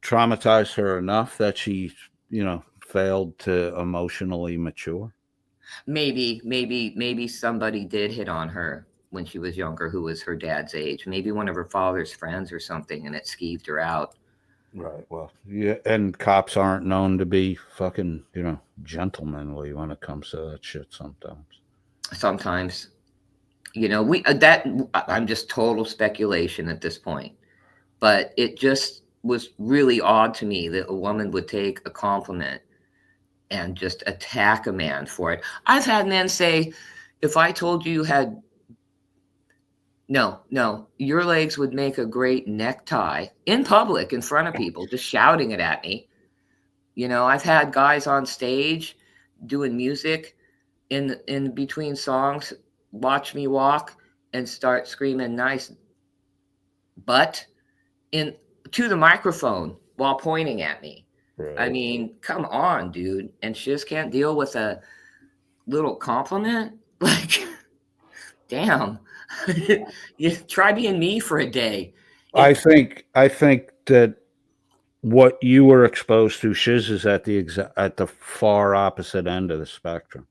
traumatized her enough that she, failed to emotionally mature. Maybe somebody did hit on her when she was younger who was her dad's age. Maybe one of her father's friends or something, and it skeeved her out. Right. Well, yeah, and cops aren't known to be fucking, gentlemanly when it comes to that shit sometimes. Sometimes. You know, I'm just total speculation at this point, but it just was really odd to me that a woman would take a compliment and just attack a man for it. I've had men say, if I told you had, no, your legs would make a great necktie in public in front of people, just shouting it at me. You know, I've had guys on stage doing music in between songs, watch me walk and start screaming nice butt in to the microphone while pointing at me. Right. I mean, come on, dude. And she just can't deal with a little compliment. Like, damn. You try being me for a day. I think that what you were exposed to, Shiz, is at the far opposite end of the spectrum.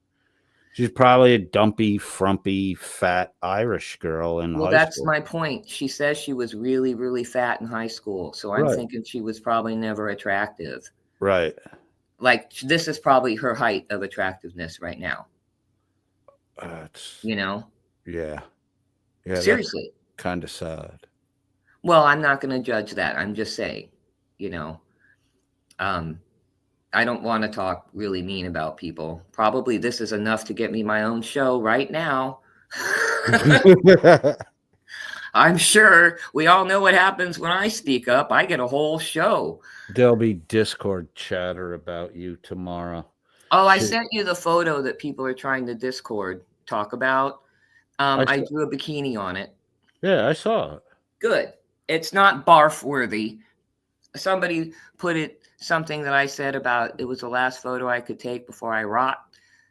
She's probably a dumpy, frumpy, fat Irish girl in high school. Well, that's my point. She says she was really, really fat in high school. So I'm thinking she was probably never attractive. Right. Like, this is probably her height of attractiveness right now. You know? Yeah. Yeah. Seriously. Kind of sad. Well, I'm not going to judge that. I'm just saying, you know, I don't want to talk really mean about people. Probably this is enough to get me my own show right now. I'm sure we all know what happens when I speak up. I get a whole show. There'll be Discord chatter about you tomorrow. Oh, I sent you the photo that people are trying to Discord talk about. I drew a bikini on it. Yeah, I saw it. Good. It's not barf worthy. Somebody put something that I said about it was the last photo I could take before I rot.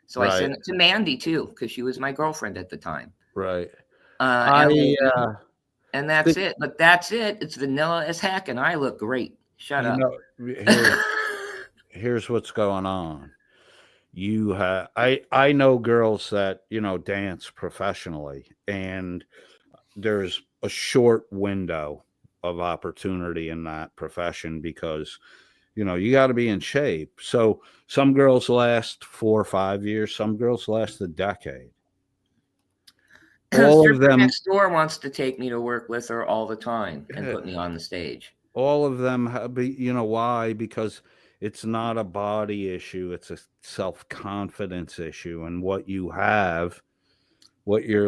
So I sent it to Mandy too, because she was my girlfriend at the time. Right. And that's it. But that's it. It's vanilla as heck, and I look great. Shut up. Here's what's going on. I know girls that, dance professionally, and there's a short window of opportunity in that profession because, you got to be in shape. So some girls last 4 or 5 years. Some girls last a decade. All of them next door wants to take me to work with her all the time and put me on the stage. All of them have, why? Because it's not a body issue. It's a self-confidence issue. And what you're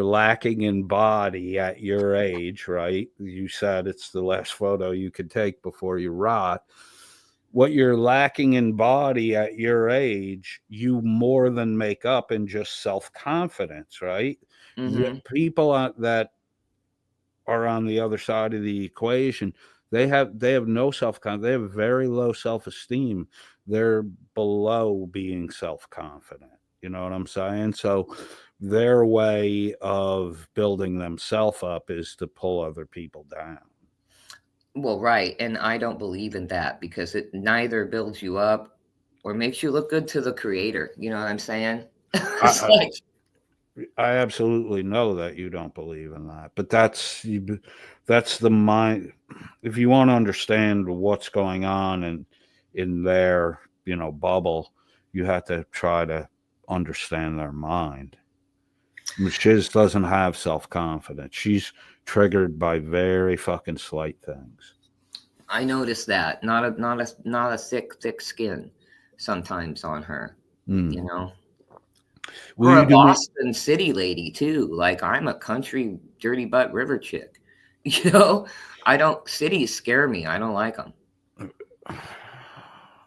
lacking in body at your age, right? You said it's the last photo you could take before you rot. What you're lacking in body at your age, you more than make up in just self-confidence, right? Mm-hmm. The people that are on the other side of the equation, they have no self-confidence. They have very low self-esteem. They're below being self-confident. You know what I'm saying? So their way of building themselves up is to pull other people down. Well, right. And I don't believe in that because it neither builds you up or makes you look good to the creator. You know what I'm saying? I absolutely know that you don't believe in that, but that's the mind. If you want to understand what's going on in their, bubble, you have to try to understand their mind. Shiz doesn't have self-confidence. She's triggered by very fucking slight things. I noticed that. Not a thick skin sometimes on her. We're a Boston city lady too. Like, I'm a country dirty butt river chick. Cities scare me. I don't like them.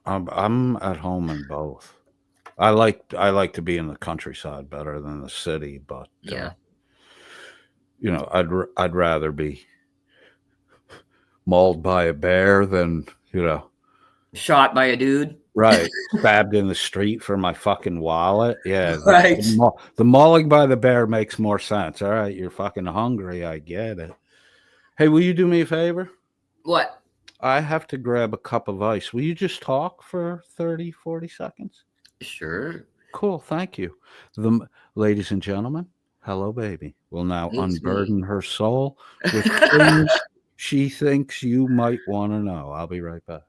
I'm at home in both. I like to be in the countryside better than the city, but yeah, I'd rather be mauled by a bear than shot by a dude. Right, stabbed in the street for my fucking wallet. Yeah, right. The mauling by the bear makes more sense. All right, you're fucking hungry. I get it. Hey, will you do me a favor? What? I have to grab a cup of ice. Will you just talk for 30, 40 seconds? Sure. Cool, thank you. Ladies and gentlemen, hello, baby. Will now unburden her soul with things she thinks you might want to know. I'll be right back.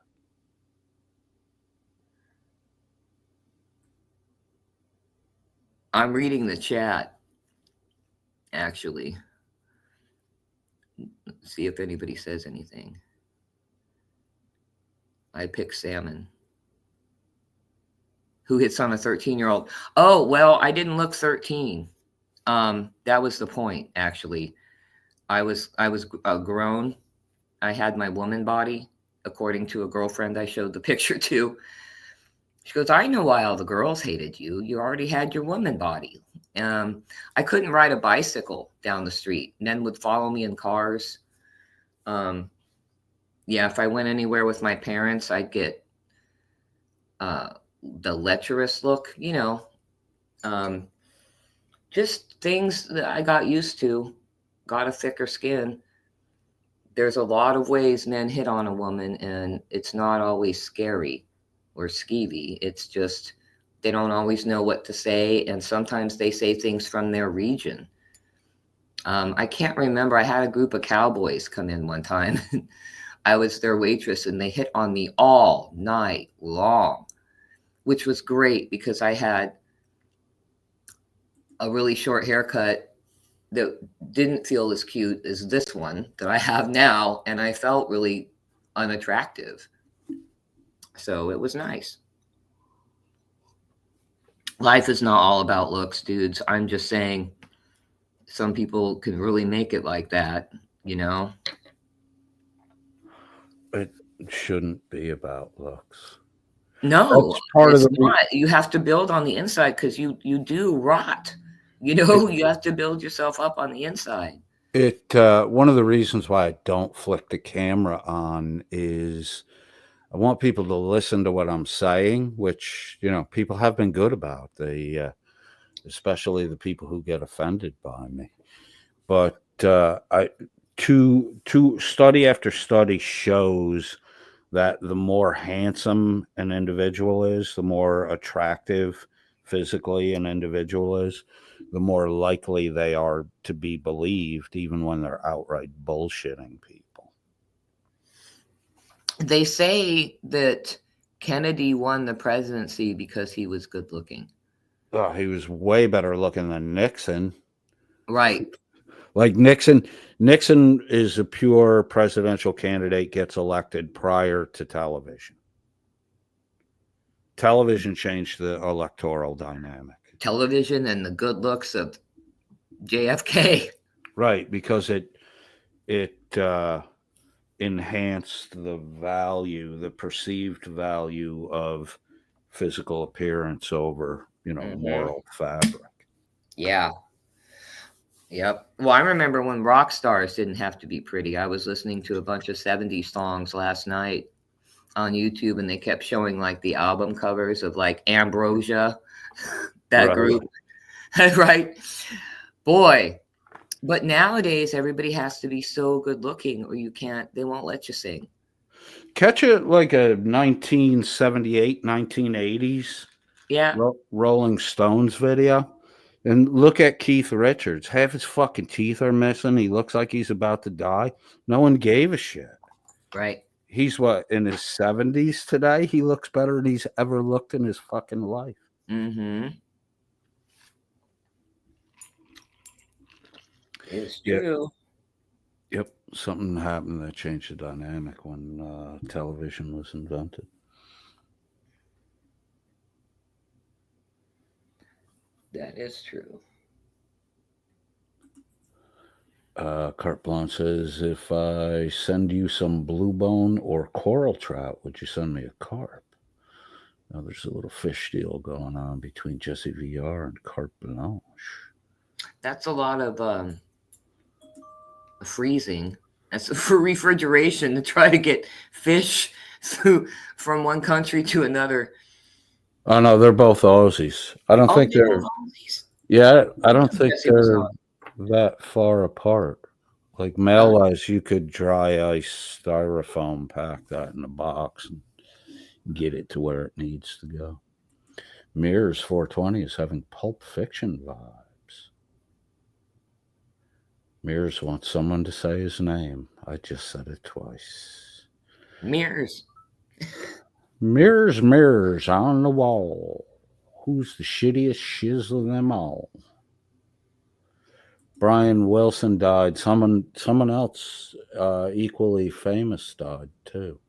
I'm reading the chat. actually. Let's see if anybody says anything. I pick salmon. Who hits on a 13-year-old? Oh, well, I didn't look 13. That was the point, actually. I was grown. I had my woman body, according to a girlfriend I showed the picture to. She goes, I know why all the girls hated you. You already had your woman body. I couldn't ride a bicycle down the street. Men would follow me in cars. Yeah, if I went anywhere with my parents, I'd get the lecherous look, you know. Just things that I got used to, got a thicker skin. There's a lot of ways men hit on a woman, and it's not always scary or skeevy. It's just they don't always know what to say, and sometimes they say things from their region. I can't remember. I had a group of cowboys come in one time. I was their waitress, and they hit on me all night long, which was great because I had a really short haircut that didn't feel as cute as this one that I have now, and I felt really unattractive. So it was nice. Life is not all about looks, dudes. I'm just saying some people can really make it like that, you know? It shouldn't be about looks. No, it's not. You have to build on the inside because you do rot. You know, you have to build yourself up on the inside. One of the reasons why I don't flick the camera on is I want people to listen to what I'm saying, which, you know, people have been good about. They, especially the people who get offended by me. But study after study shows that the more handsome an individual is, the more attractive physically an individual is, the more likely they are to be believed, even when they're outright bullshitting people. They say that Kennedy won the presidency because he was good looking. Oh, he was way better looking than Nixon. Right. Like Nixon is a pure presidential candidate, gets elected prior to television. Television changed the electoral dynamic. Television and the good looks of JFK. Right, because it enhanced the perceived value of physical appearance over, you know, moral fabric. Yeah. Yep. Well, I remember when rock stars didn't have to be pretty. I was listening to a bunch of 70s songs last night on YouTube, and they kept showing like the album covers of like Ambrosia, that group. Right. Boy. But nowadays, everybody has to be so good looking or they won't let you sing. Catch it like a 1978, 1980s Rolling Stones video. And look at Keith Richards. Half his fucking teeth are missing. He looks like he's about to die. No one gave a shit. Right. He's in his 70s today? He looks better than he's ever looked in his fucking life. Mm-hmm. It's true. Yep. Something happened that changed the dynamic when television was invented. That is true. Carte Blanche says, if I send you some blue bone or coral trout, would you send me a carp? Now there's a little fish deal going on between Jesse VR and Carte Blanche. That's a lot of freezing. That's for refrigeration to try to get fish from one country to another. Oh no, they're both Aussies. I don't think they're. Yeah, I don't think they're that far apart. Like mail-wise, you could dry ice styrofoam pack that in a box and get it to where it needs to go. Mirrors 420 is having Pulp Fiction vibes. Mirrors wants someone to say his name. I just said it twice. Mirrors. Mirrors, mirrors on the wall. Who's the shittiest shiz of them all? Brian Wilson died. Someone else equally famous died too.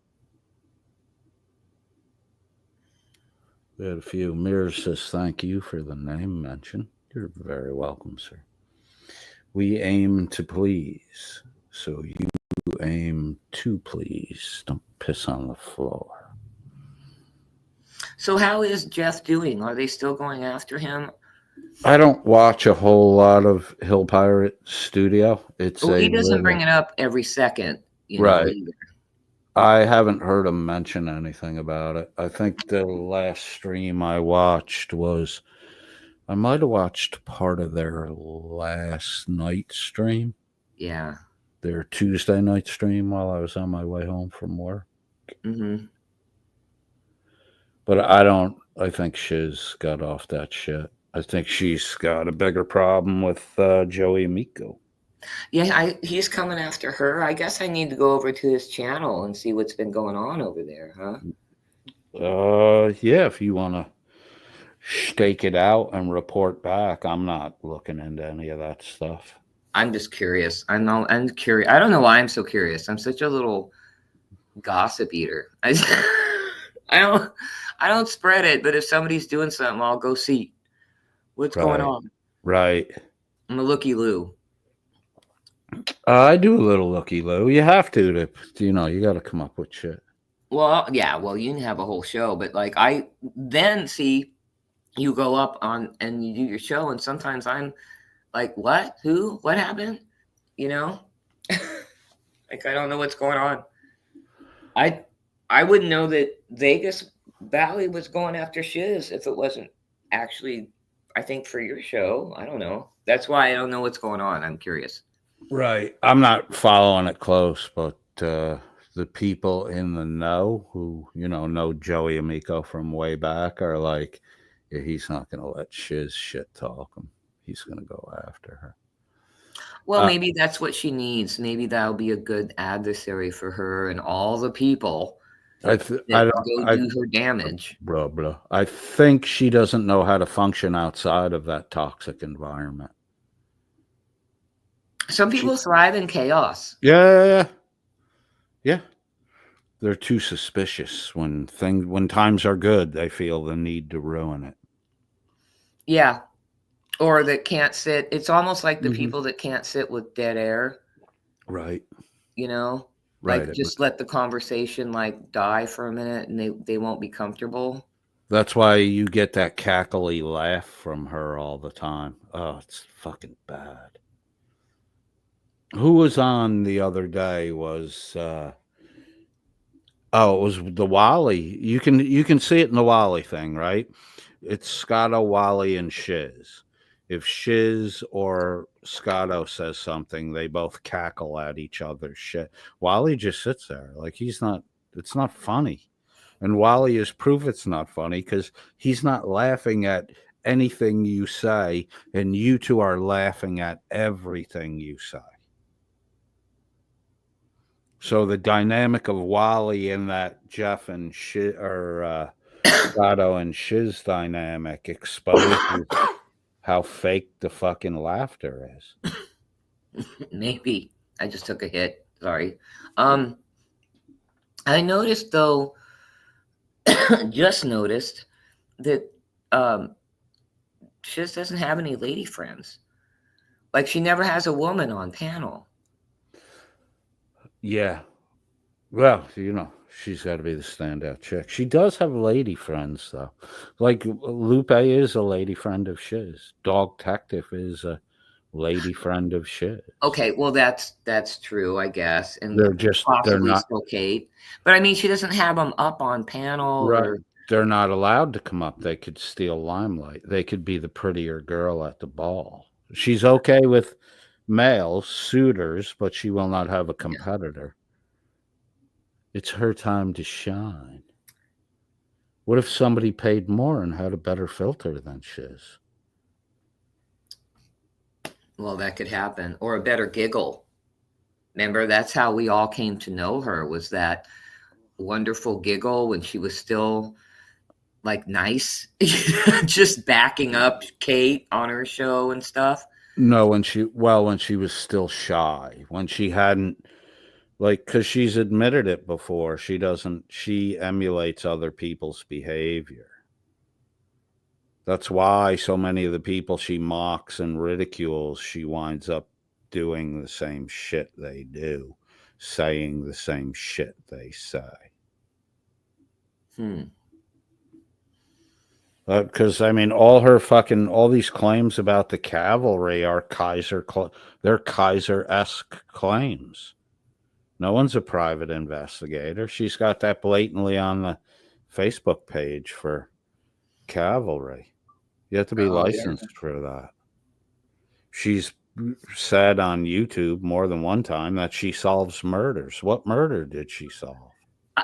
We had a few. Mir says, thank you for the name mention. You're very welcome, sir. We aim to please, so you aim to please. Don't piss on the floor. So how is Jeff doing? Are they still going after him? I don't watch a whole lot of Hill Pirate Studio. He doesn't bring it up every second, right. know, either. I haven't heard him mention anything about it. I think the last stream I watched was, I might have watched part of their last night stream. Yeah. Their Tuesday night stream while I was on my way home from work. Mm-hmm. But I think Shiz got off that shit. I think she's got a bigger problem with Joey Amico. Yeah, he's coming after her. I guess I need to go over to his channel and see what's been going on over there, huh? Yeah, if you want to stake it out and report back. I'm not looking into any of that stuff. I'm just curious. I'm curious. I don't know why I'm so curious. I'm such a little gossip eater. I don't spread it, but if somebody's doing something, I'll go see what's going on. Right. I'm a looky-loo. I do a little looky-loo. You have to you got to come up with shit. Well, yeah. Well, you can have a whole show, but like I then see you go up on and you do your show, and sometimes I'm like, what? Who? What happened? Like I don't know what's going on. I wouldn't know that Vegas Valley was going after Shiz if it wasn't actually, I think, for your show. I don't know. That's why I don't know what's going on. I'm curious. Right. I'm not following it close, but the people in the know who, know Joey Amico from way back are like, yeah, he's not going to let Shiz shit talk him. He's going to go after her. Well, maybe that's what she needs. Maybe that'll be a good adversary for her and all the people that go do her damage. Blah. I think she doesn't know how to function outside of that toxic environment. Some people thrive in chaos. Yeah. They're too suspicious when times are good. They feel the need to ruin it. Yeah. Or that can't sit. It's almost like the people that can't sit with dead air. Right. Like just let the conversation like die for a minute and they won't be comfortable. That's why you get that cackly laugh from her all the time. Oh, it's fucking bad. Who was on the other day was it was the Wally. You can see it in the Wally thing, right? It's Scotto, Wally, and Shiz. If Shiz or Scotto says something, they both cackle at each other's shit. Wally just sits there like it's not funny. And Wally is proof it's not funny because he's not laughing at anything you say, and you two are laughing at everything you say. So the dynamic of Wally and that Jeff and Scotto and Shiz dynamic exposes how fake the fucking laughter is. Maybe. I just took a hit. Sorry. I noticed though, just noticed that Shiz doesn't have any lady friends. Like she never has a woman on panel. Yeah. Well, she's got to be the standout chick. She does have lady friends, though. Like Lupe is a lady friend of Shiz. Dog Tective is a lady friend of Shiz. Okay, well that's true, I guess. And they're not still Kate. But I mean, she doesn't have them up on panel. Right. They're not allowed to come up. They could steal limelight. They could be the prettier girl at the ball. She's okay with males, suitors, but she will not have a competitor. It's her time to shine. What if somebody paid more and had a better filter than Shiz? Well, that could happen. Or a better giggle. Remember, that's how we all came to know her, was that wonderful giggle when she was still like nice, just backing up Kate on her show and stuff. No, when she was still shy, when she hadn't, like, because she's admitted it before. She emulates other people's behavior. That's why so many of the people she mocks and ridicules, she winds up doing the same shit they do, saying the same shit they say. Because I mean, all these claims about the cavalry are they're Kaiser-esque claims. No one's a private investigator. She's got that blatantly on the Facebook page for cavalry. You have to be licensed for that. She's said on YouTube more than one time that she solves murders. What murder did she solve?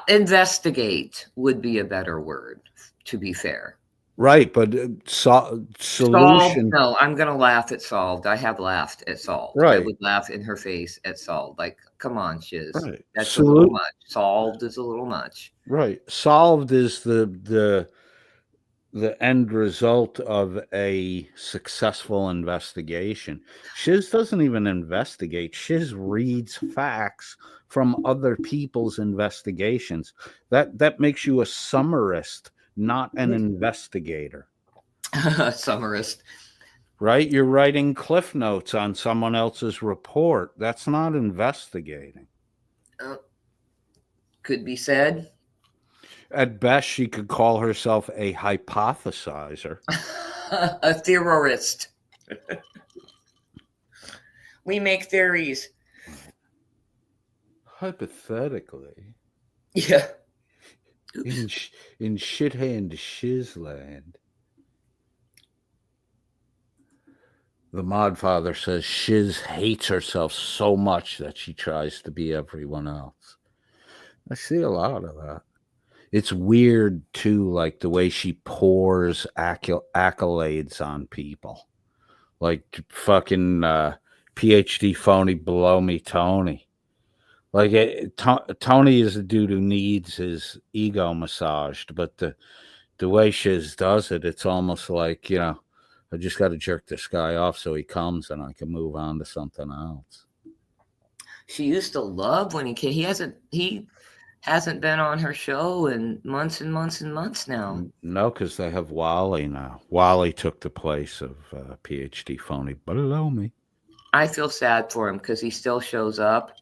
Investigate would be a better word, to be fair. Right, but solution. Solved? No, I'm gonna laugh at solved. I have laughed at solved. Right. I would laugh in her face at solved. Like, come on, Shiz. Right. That's a little much. Solved is a little much. Right. Solved is the end result of a successful investigation. Shiz doesn't even investigate. Shiz reads facts from other people's investigations. That makes you a summarist, not an investigator. Summarist. Right? You're writing cliff notes on someone else's report. That's not investigating. Could be said. At best, she could call herself a hypothesizer. A theorist. We make theories. Hypothetically. Yeah. In shithand Shizland. The mod father says Shiz hates herself so much that she tries to be everyone else. I see a lot of that. It's weird, too, like the way she pours accolades on people. Like fucking PhD phony below me Tony. Like Tony is a dude who needs his ego massaged, but the way Shiz does it, it's almost like, you know, I just got to jerk this guy off so he comes and I can move on to something else. She used to love when he came. He hasn't been on her show in months and months and months now. No, because they have Wally now. Wally took the place of PhD phony below me. I feel sad for him because he still shows up,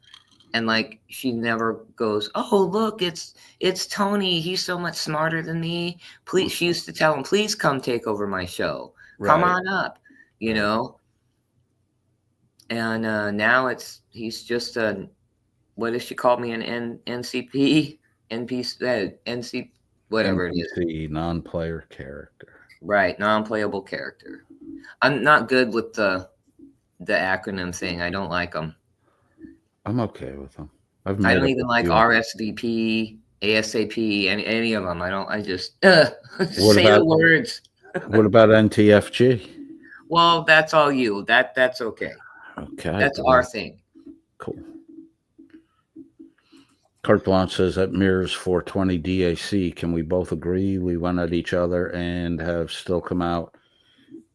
and like she never goes, "Oh, look, it's Tony. He's so much smarter than me. Please," she used to tell him, "Please come take over my show. Come on up," you know. And now he's just a, what does she call me, an NCP, NC, whatever NPC, it is. Non-player character. Right, non-playable character. I'm not good with the acronym thing. I don't like them. I'm okay with them. I don't even like RSVP, ASAP, any of them. I just say the words. What about NTFG? Well, that's all you. That's okay. Okay. That's our thing. Cool. Carte Blanche says that mirrors 420 DAC. Can we both agree we went at each other and have still come out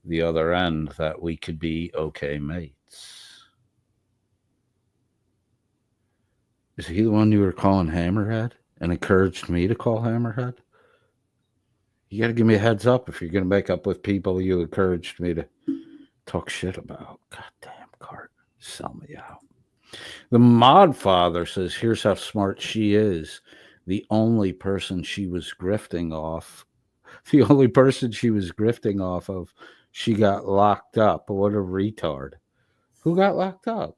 the other end that we could be okay mates? Is he the one you were calling Hammerhead and encouraged me to call Hammerhead? You got to give me a heads up if you're going to make up with people you encouraged me to talk shit about. Goddamn Cart. Sell me out. The mod father says, here's how smart she is. The only person she was grifting off of, she got locked up. What a retard. Who got locked up?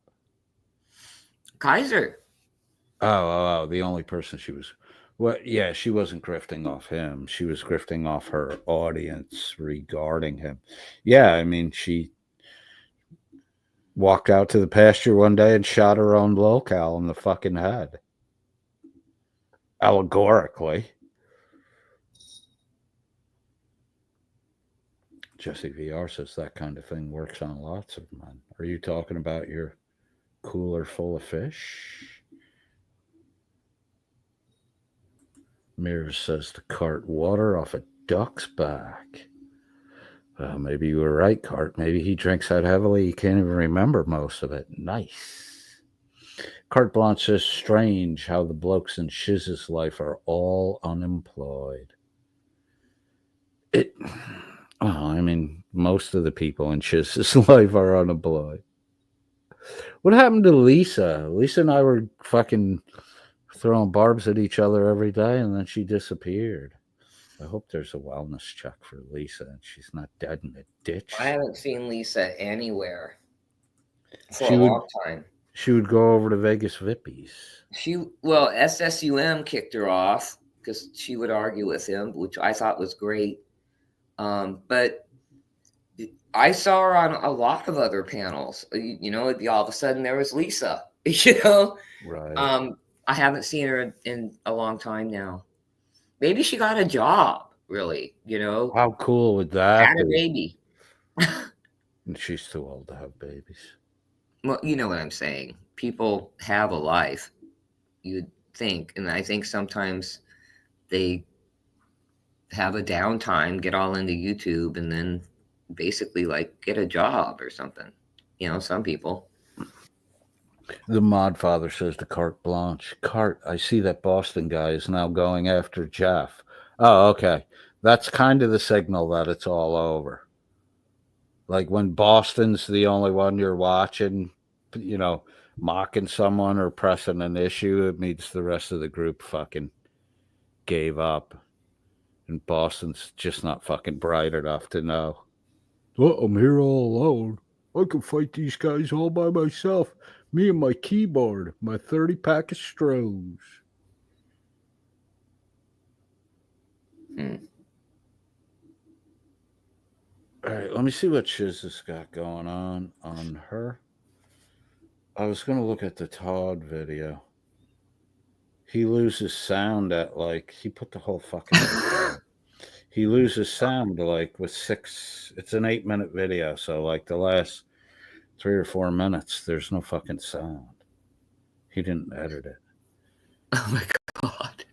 Kaiser. Oh, the only person she was... Well, yeah, she wasn't grifting off him. She was grifting off her audience regarding him. Yeah, I mean, she walked out to the pasture one day and shot her own locale in the fucking head. Allegorically. Jesse VR says that kind of thing works on lots of men. Are you talking about your cooler full of fish? Mirrors says to cart water off a duck's back. Maybe you were right, Cart. Maybe he drinks that heavily. He can't even remember most of it. Nice. Carte Blanche says, strange how the blokes in Shiz's life are all unemployed. I mean, most of the people in Shiz's life are unemployed. What happened to Lisa? Lisa and I were fucking throwing barbs at each other every day, and then she disappeared. I hope there's a wellness check for Lisa and she's not dead in a ditch. I haven't seen Lisa anywhere for a long time. She would go over to Vegas Vippies. SSUM kicked her off because she would argue with him, which I thought was great. But I saw her on a lot of other panels. You know, it'd be all of a sudden there was Lisa. You know, right? I haven't seen her in a long time now. Maybe she got a job. Really, you know. How cool would that be? Had a baby. And she's too old to have babies. Well, you know what I'm saying. People have a life, you'd think. And I think sometimes they have a downtime, get all into YouTube, and then basically like get a job or something. You know, some people. The mod father says to Carte Blanche, Carte, I see that Boston guy is now going after Jeff. Oh, okay. That's kind of the signal that it's all over. Like when Boston's the only one you're watching, you know, mocking someone or pressing an issue, it means the rest of the group fucking gave up. And Boston's just not fucking bright enough to know. Well, I'm here all alone. I can fight these guys all by myself. Me and my keyboard, my 30-pack of Strohs. All right, let me see what Shiz has got going on her. I was going to look at the Todd video. He loses sound at like, he put the whole fucking he loses sound like with it's an 8-minute video. So like the last 3 or 4 minutes, there's no fucking sound. He didn't edit it. Oh my God.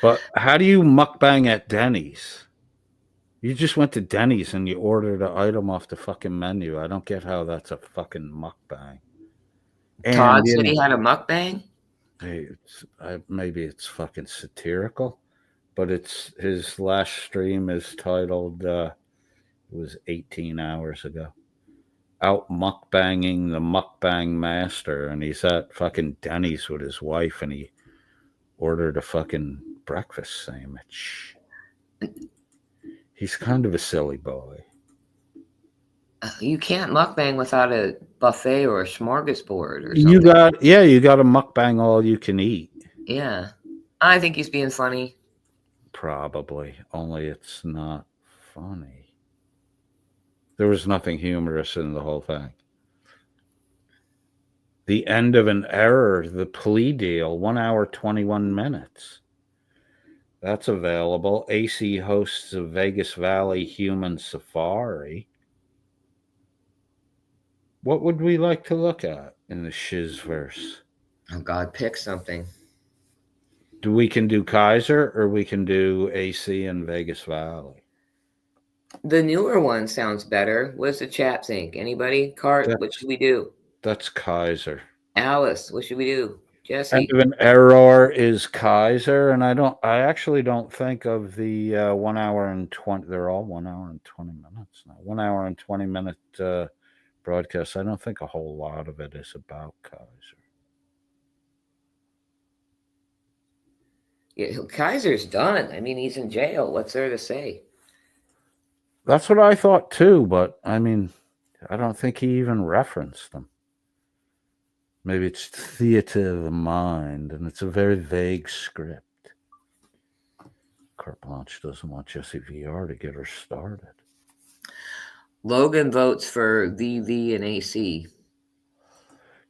But how do you mukbang at Denny's? You just went to Denny's and you ordered an item off the fucking menu. I don't get how that's a fucking mukbang. Todd said he had a mukbang? Hey, maybe it's fucking satirical, but his last stream is titled, it was 18 hours ago, out mukbanging the mukbang master, and he's at fucking Denny's with his wife, and he ordered a fucking breakfast sandwich. He's kind of a silly boy. You can't mukbang without a buffet or a smorgasbord or something. You got a mukbang all you can eat. Yeah. I think he's being funny. Probably. Only it's not funny. There was nothing humorous in the whole thing. The end of an error, the plea deal, 1 hour, 21 minutes. That's available. AC hosts a Vegas Valley human safari. What would we like to look at in the Shiz verse? Oh God, pick something. We can do Kaiser or we can do AC and Vegas Valley. The newer one sounds better. What does the chat think? Anybody? Cart, what should we do? That's Kaiser. Alice, what should we do? Jesse. End of an error is Kaiser, and I actually don't think of the 1 hour and 20. They're all 1 hour and 20 minutes now. 1 hour and 20 minute broadcast. I don't think a whole lot of it is about Kaiser. Yeah, Kaiser's done. I mean, he's in jail. What's there to say? That's what I thought too, but I mean, I don't think he even referenced them. Maybe it's theater of the mind, and it's a very vague script. Carte Blanche doesn't want Jesse VR to get her started. Logan votes for VV and AC.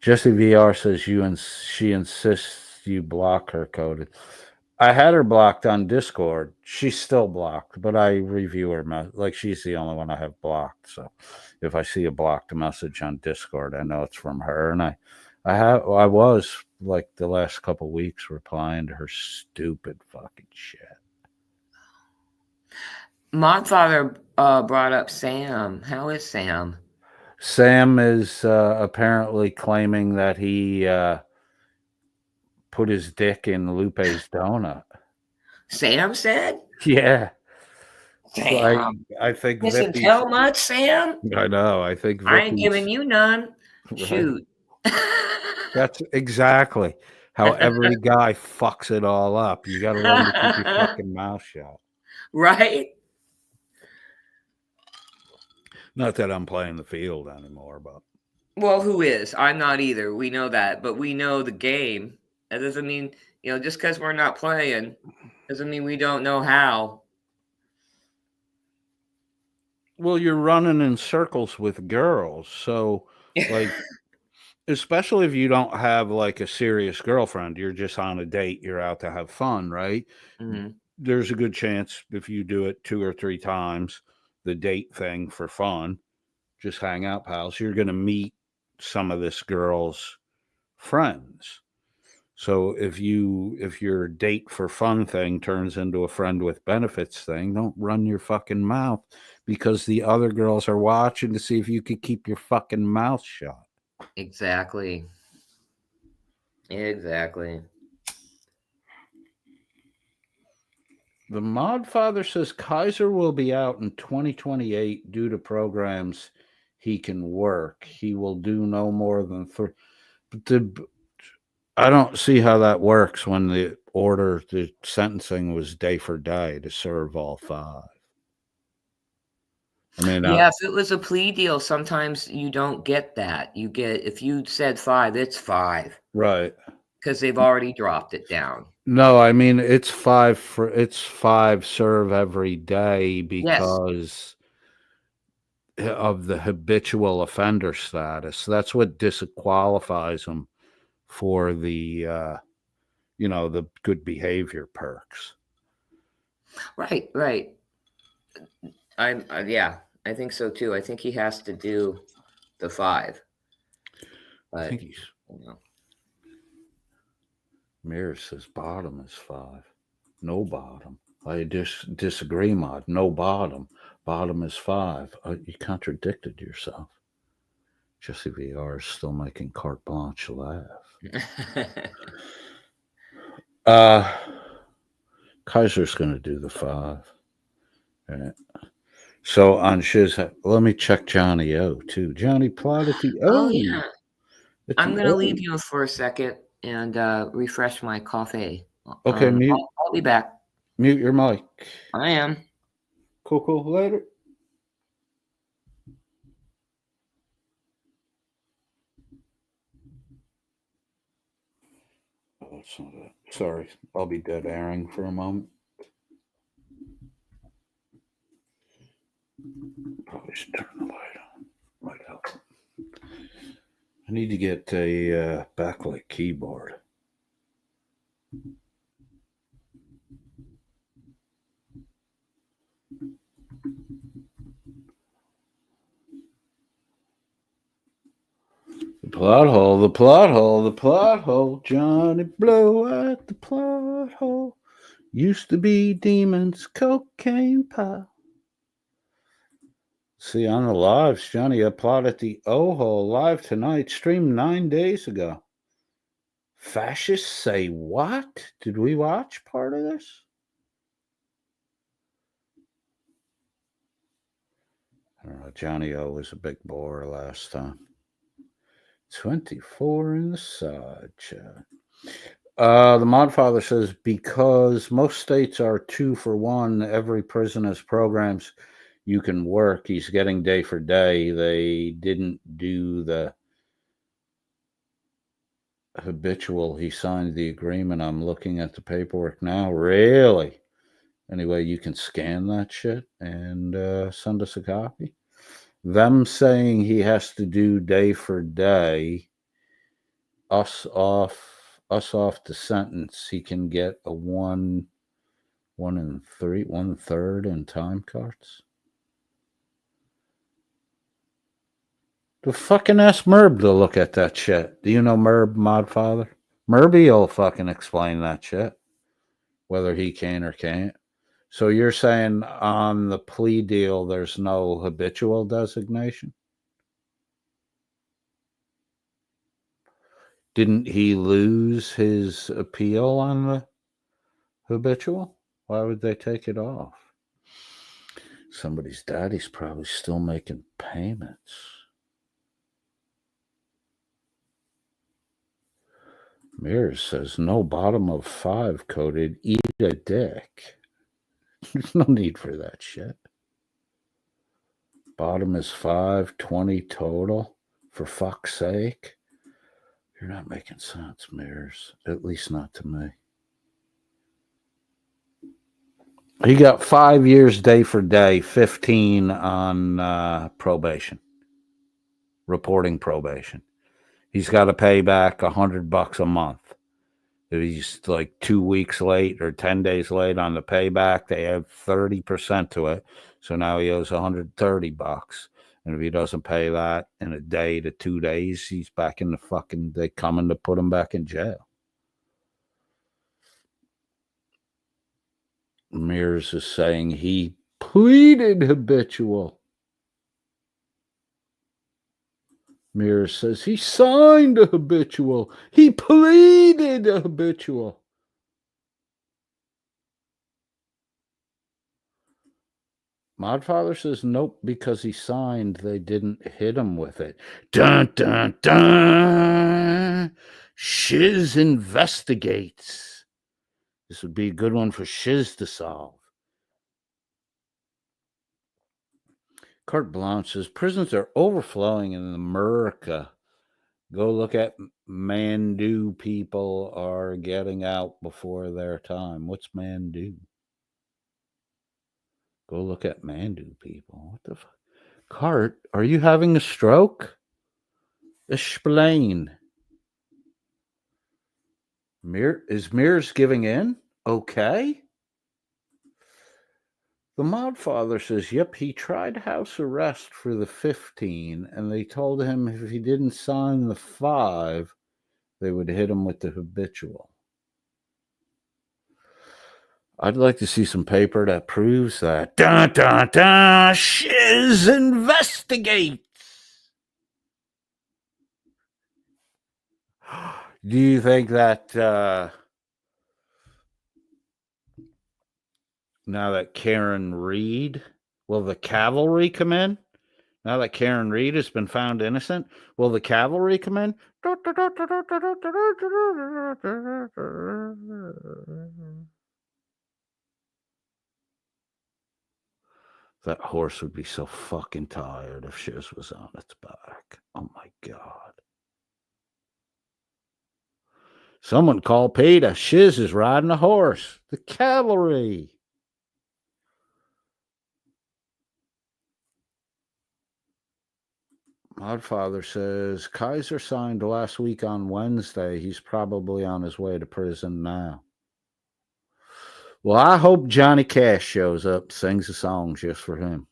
Jesse VR says she insists you block her coded. I had her blocked on Discord. She's still blocked, but I review her like she's the only one I have blocked. So if I see a blocked message on Discord, I know it's from her. And I was like the last couple weeks replying to her stupid fucking shit. Modfather brought up Sam. How is Sam? Sam is apparently claiming that he put his dick in Lupe's donut. Sam said? Yeah. Sam. I think Doesn't Vippy's. tell much, Sam. I know. I think I ain't Vippy's. giving you none. Right. Shoot. That's exactly how every guy fucks it all up. You got to learn to keep your fucking mouth shut. Right? Not that I'm playing the field anymore, but. Well, who is? I'm not either. We know that, but we know the game. That doesn't mean, just because we're not playing, doesn't mean we don't know how. Well, you're running in circles with girls, so like, especially if you don't have like a serious girlfriend, you're just on a date, you're out to have fun, right? Mm-hmm. There's a good chance if you do it 2 or 3 times, the date thing for fun, just hang out, pals, you're going to meet some of this girl's friends. So if your date for fun thing turns into a friend with benefits thing, don't run your fucking mouth, because the other girls are watching to see if you could keep your fucking mouth shut. Exactly. The Mod Father says Kaiser will be out in 2028 due to programs he can work. He will do no more than 3. I don't see how that works when the sentencing was day for day to serve all 5. I mean, yeah, if it was a plea deal, sometimes you don't get that. You get, if you said 5, it's 5. Right. Because they've already dropped it down. No, I mean, it's 5 serve every day because of the habitual offender status. That's what disqualifies them for the the good behavior perks. Right. I think so too. I think he has to do the 5. But, I think he's. Mirror says bottom is 5. No bottom. I disagree, Mod. No bottom. Bottom is 5. You contradicted yourself. Jesse VR is still making carte blanche laugh. Kaiser's going to do the 5. All right. So on Shiz, let me check Johnny O too. Johnny plotted the O. Oh yeah. I'm going to leave you for a second and refresh my coffee. Okay, mute. I'll be back. Mute your mic. I am. Cool. Later. Oh, that's not it. Sorry. I'll be dead airing for a moment. Probably should turn the light on. Might help. I need to get a backlight keyboard. The plot hole, Johnny Blow at the plot hole. Used to be demons, cocaine pile. See, on the lives, Johnny applauded the O-hole live tonight, streamed 9 days ago. Fascists say what? Did we watch part of this? I don't know. Johnny O was a big bore last time. 24 in the side chat. The Mod Father says, because most states are 2 for 1, every prison has programs you can work. He's getting day for day. They didn't do the habitual. He signed the agreement. I'm looking at the paperwork now. Really? Anyway, you can scan that shit and send us a copy. Them saying he has to do day for day, us off the sentence, he can get a 1 in 3, 1/3 in time cards. The fucking ask Merb to look at that shit. Do you know Merb, Mod Father? Merby will fucking explain that shit, whether he can or can't. So you're saying on the plea deal, there's no habitual designation? Didn't he lose his appeal on the habitual? Why would they take it off? Somebody's daddy's probably still making payments. Mears says, no bottom of 5 coded, eat a dick. There's no need for that shit. Bottom is 5, 20 total. For fuck's sake. You're not making sense, Mears. At least not to me. He got 5 years day for day, 15 on probation. Reporting probation. He's got to pay back $100 a month. If he's like 2 weeks late or 10 days late on the payback, they have 30% to it. So now he owes $130. And if he doesn't pay that in a day to 2 days, he's back in the fucking, they coming to put him back in jail. Mears is saying he pleaded habitual. Mears says he signed a habitual. He pleaded a habitual. Modfather says nope, because he signed, they didn't hit him with it. Dun, dun, dun. Shiz investigates. This would be a good one for Shiz to solve. Carte Blanche says prisons are overflowing in America. Go look at Mandu people are getting out before their time. What's Mandu? Go look at Mandu people. What the fuck? Cart, are you having a stroke? Explain. Is Mears giving in? Okay. The Modfather says, yep, he tried house arrest for the 15, and they told him if he didn't sign the 5, they would hit him with the habitual. I'd like to see some paper that proves that. Dun, dun, dun, Shiz investigates. Do you think that now that Karen Reed, will the cavalry come in? Now that Karen Reed has been found innocent, will the cavalry come in? That horse would be so fucking tired if Shiz was on its back. Oh my God. Someone call Peter. Shiz is riding a horse. The cavalry. Modfather says, Kaiser signed last week on Wednesday. He's probably on his way to prison now. Well, I hope Johnny Cash shows up, sings a song just for him.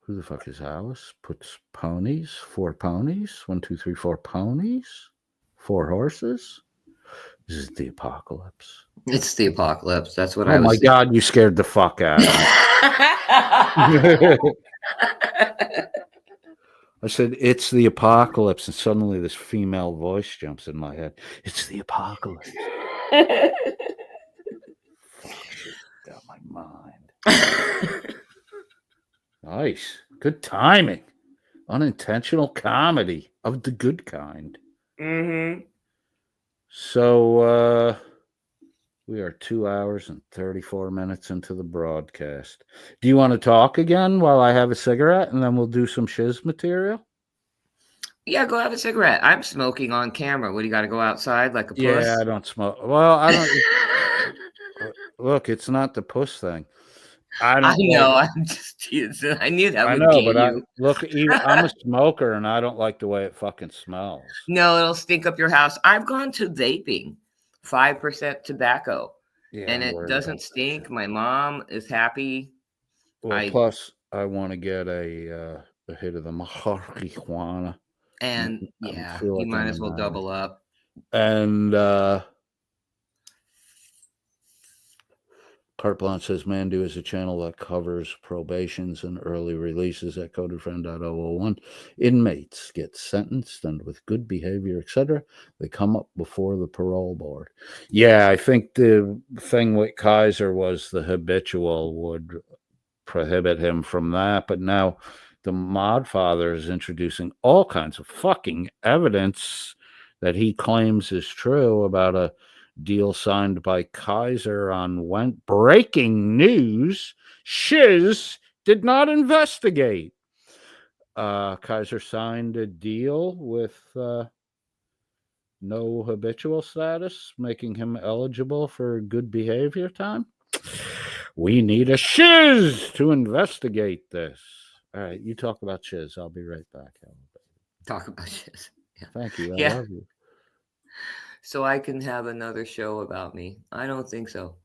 Who the fuck is Alice? Puts ponies, 4 ponies, 1, 2, 3, 4 ponies, 4 horses. This is the apocalypse. It's the apocalypse. That's what I was. Oh my God, you scared the fuck out of me. I said, it's the apocalypse, and suddenly this female voice jumps in my head. It's the apocalypse. Fuck, shit got my mind. Nice. Good timing. Unintentional comedy of the good kind. Mm-hmm. So, we are 2 hours and 34 minutes into the broadcast. Do you want to talk again while I have a cigarette, and then we'll do some Shiz material? Yeah, go have a cigarette. I'm smoking on camera. What, do you got to go outside like a puss? Yeah, I don't smoke. Well, I don't. Look, it's not the puss thing. I know. I'm just teasing. I knew that. I know, but I'm a smoker, and I don't like the way it fucking smells. No, it'll stink up your house. I've gone to vaping, 5% tobacco, and it doesn't stink. My mom is happy. Well, plus, I want to get a hit of the marijuana. And yeah, you like might as well double up. And Carte Blanche says Mandu is a channel that covers probations and early releases at codedfriend.001. Inmates get sentenced, and with good behavior, etc., they come up before the parole board. Yeah, I think the thing with Kaiser was the habitual would prohibit him from that, but now the mod father is introducing all kinds of fucking evidence that he claims is true about a deal signed by Kaiser on breaking news. Shiz did not investigate. Kaiser signed a deal with no habitual status, making him eligible for good behavior time. We need a Shiz to investigate this. All right, you talk about Shiz. I'll be right back. Talk about Shiz. Yeah. Thank you. I love you. So I can have another show about me. I don't think so.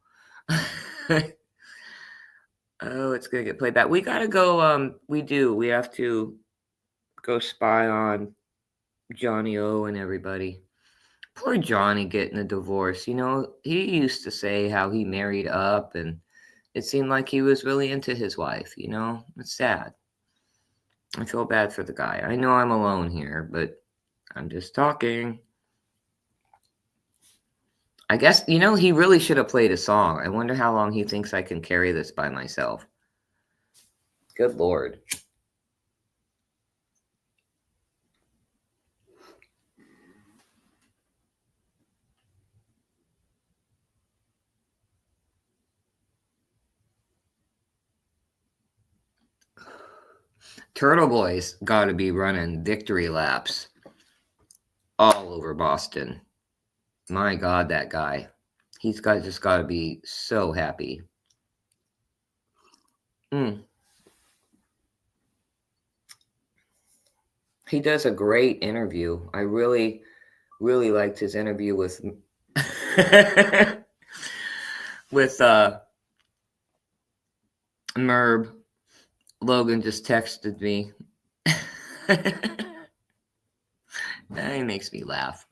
Oh, it's gonna get played back. We gotta go. We have to go spy on Johnny O and everybody. Poor Johnny getting a divorce. You know, he used to say how he married up, and it seemed like he was really into his wife. You know, it's sad. I feel bad for the guy. I know I'm alone here, but I'm just talking. I guess, you know, he really should have played a song. I wonder how long he thinks I can carry this by myself. Good Lord. Turtle Boy's got to be running victory laps all over Boston. My God, that guy. He's just got to be so happy. He does a great interview. I really, really liked his interview with Merb. Logan just texted me. That makes me laugh.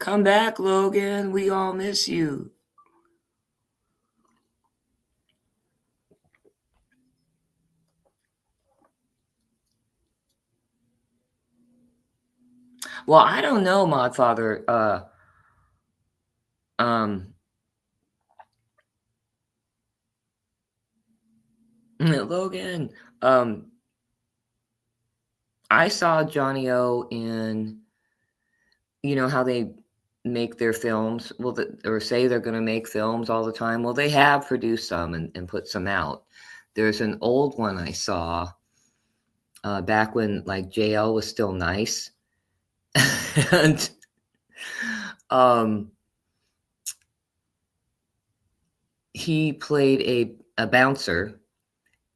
Come back, Logan. We all miss you. Well, I don't know, Modfather. Logan. I saw Johnny O in, you know, how they make their films, or say they're going to make films all the time. Well, they have produced some and put some out. There's an old one I saw back when like JL was still nice. And he played a bouncer,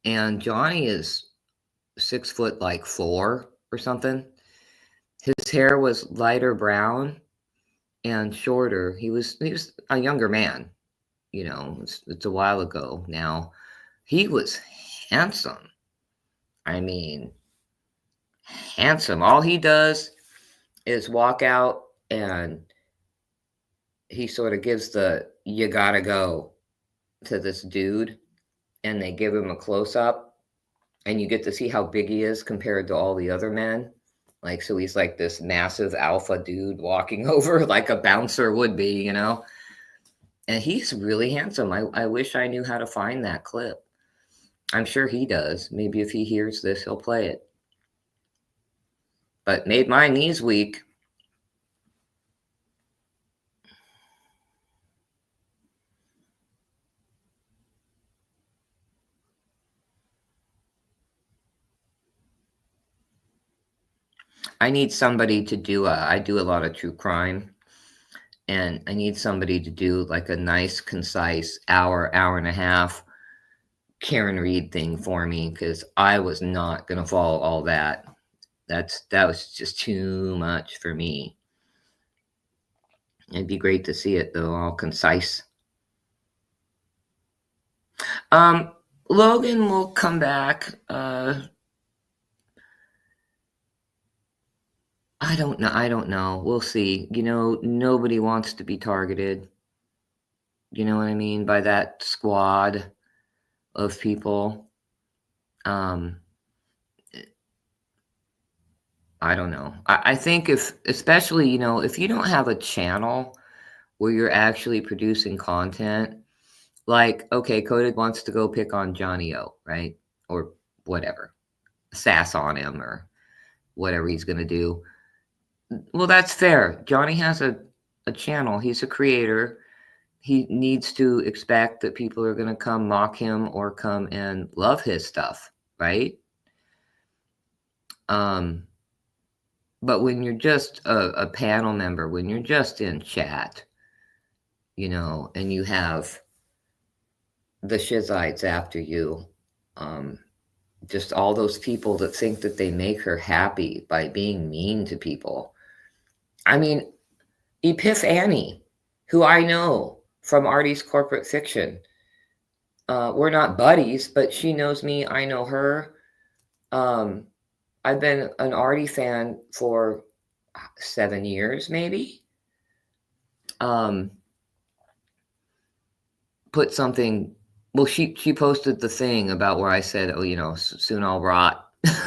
and Johnny is 6'4" or something. His hair was lighter brown and shorter. He was a younger man, you know. It's a while ago now. He was handsome. I mean, handsome. All he does is walk out and he sort of gives the "you gotta go" to this dude, and they give him a close-up, and you get to see how big he is compared to all the other men. Like, so he's like this massive alpha dude walking over like a bouncer would be, you know. And he's really handsome. I wish I knew how to find that clip. I'm sure he does. Maybe if he hears this, he'll play it. But made my knees weak. I need somebody to do I do a lot of true crime, and I need somebody to do like a nice, concise hour and a half Karen Reed thing for me, because I was not going to follow all that. That was just too much for me. It'd be great to see it though, all concise. Logan will come back. I don't know. We'll see. Nobody wants to be targeted. You know what I mean? By that squad of people. I don't know. I think especially, if you don't have a channel where you're actually producing content, like, okay, Coded wants to go pick on Johnny O, right? Or whatever, sass on him or whatever he's going to do. Well, that's fair. Johnny has a channel. He's a creator. He needs to expect that people are going to come mock him or come and love his stuff, right? But when you're just a panel member, when you're just in chat, and you have the Shizites after you, just all those people that think that they make her happy by being mean to people. I mean, Epiphany, who I know from Artie's Corporate Fiction. We're not buddies, but she knows me. I know her. I've been an Artie fan for 7 years, maybe. Put something. Well, she posted the thing about where I said, "Oh, soon I'll rot," and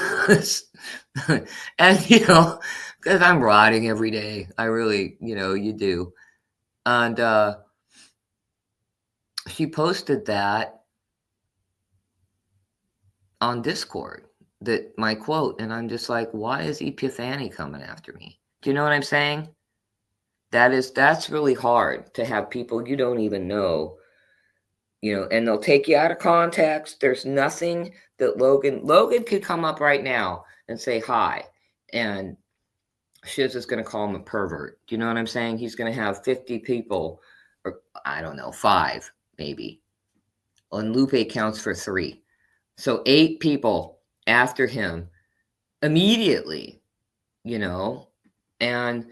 because I'm rotting every day. I really, you do, and she posted that on Discord. That my quote, and I'm just like, why is Epiphany coming after me? Do you know what I'm saying? That's really hard to have people you don't even know, and they'll take you out of context. There's nothing that Logan could come up right now and say hi, and Shiz is going to call him a pervert. Do you know what I'm saying? He's going to have 50 people, or I don't know, 5 maybe. And Lupe counts for 3. So 8 people after him immediately, and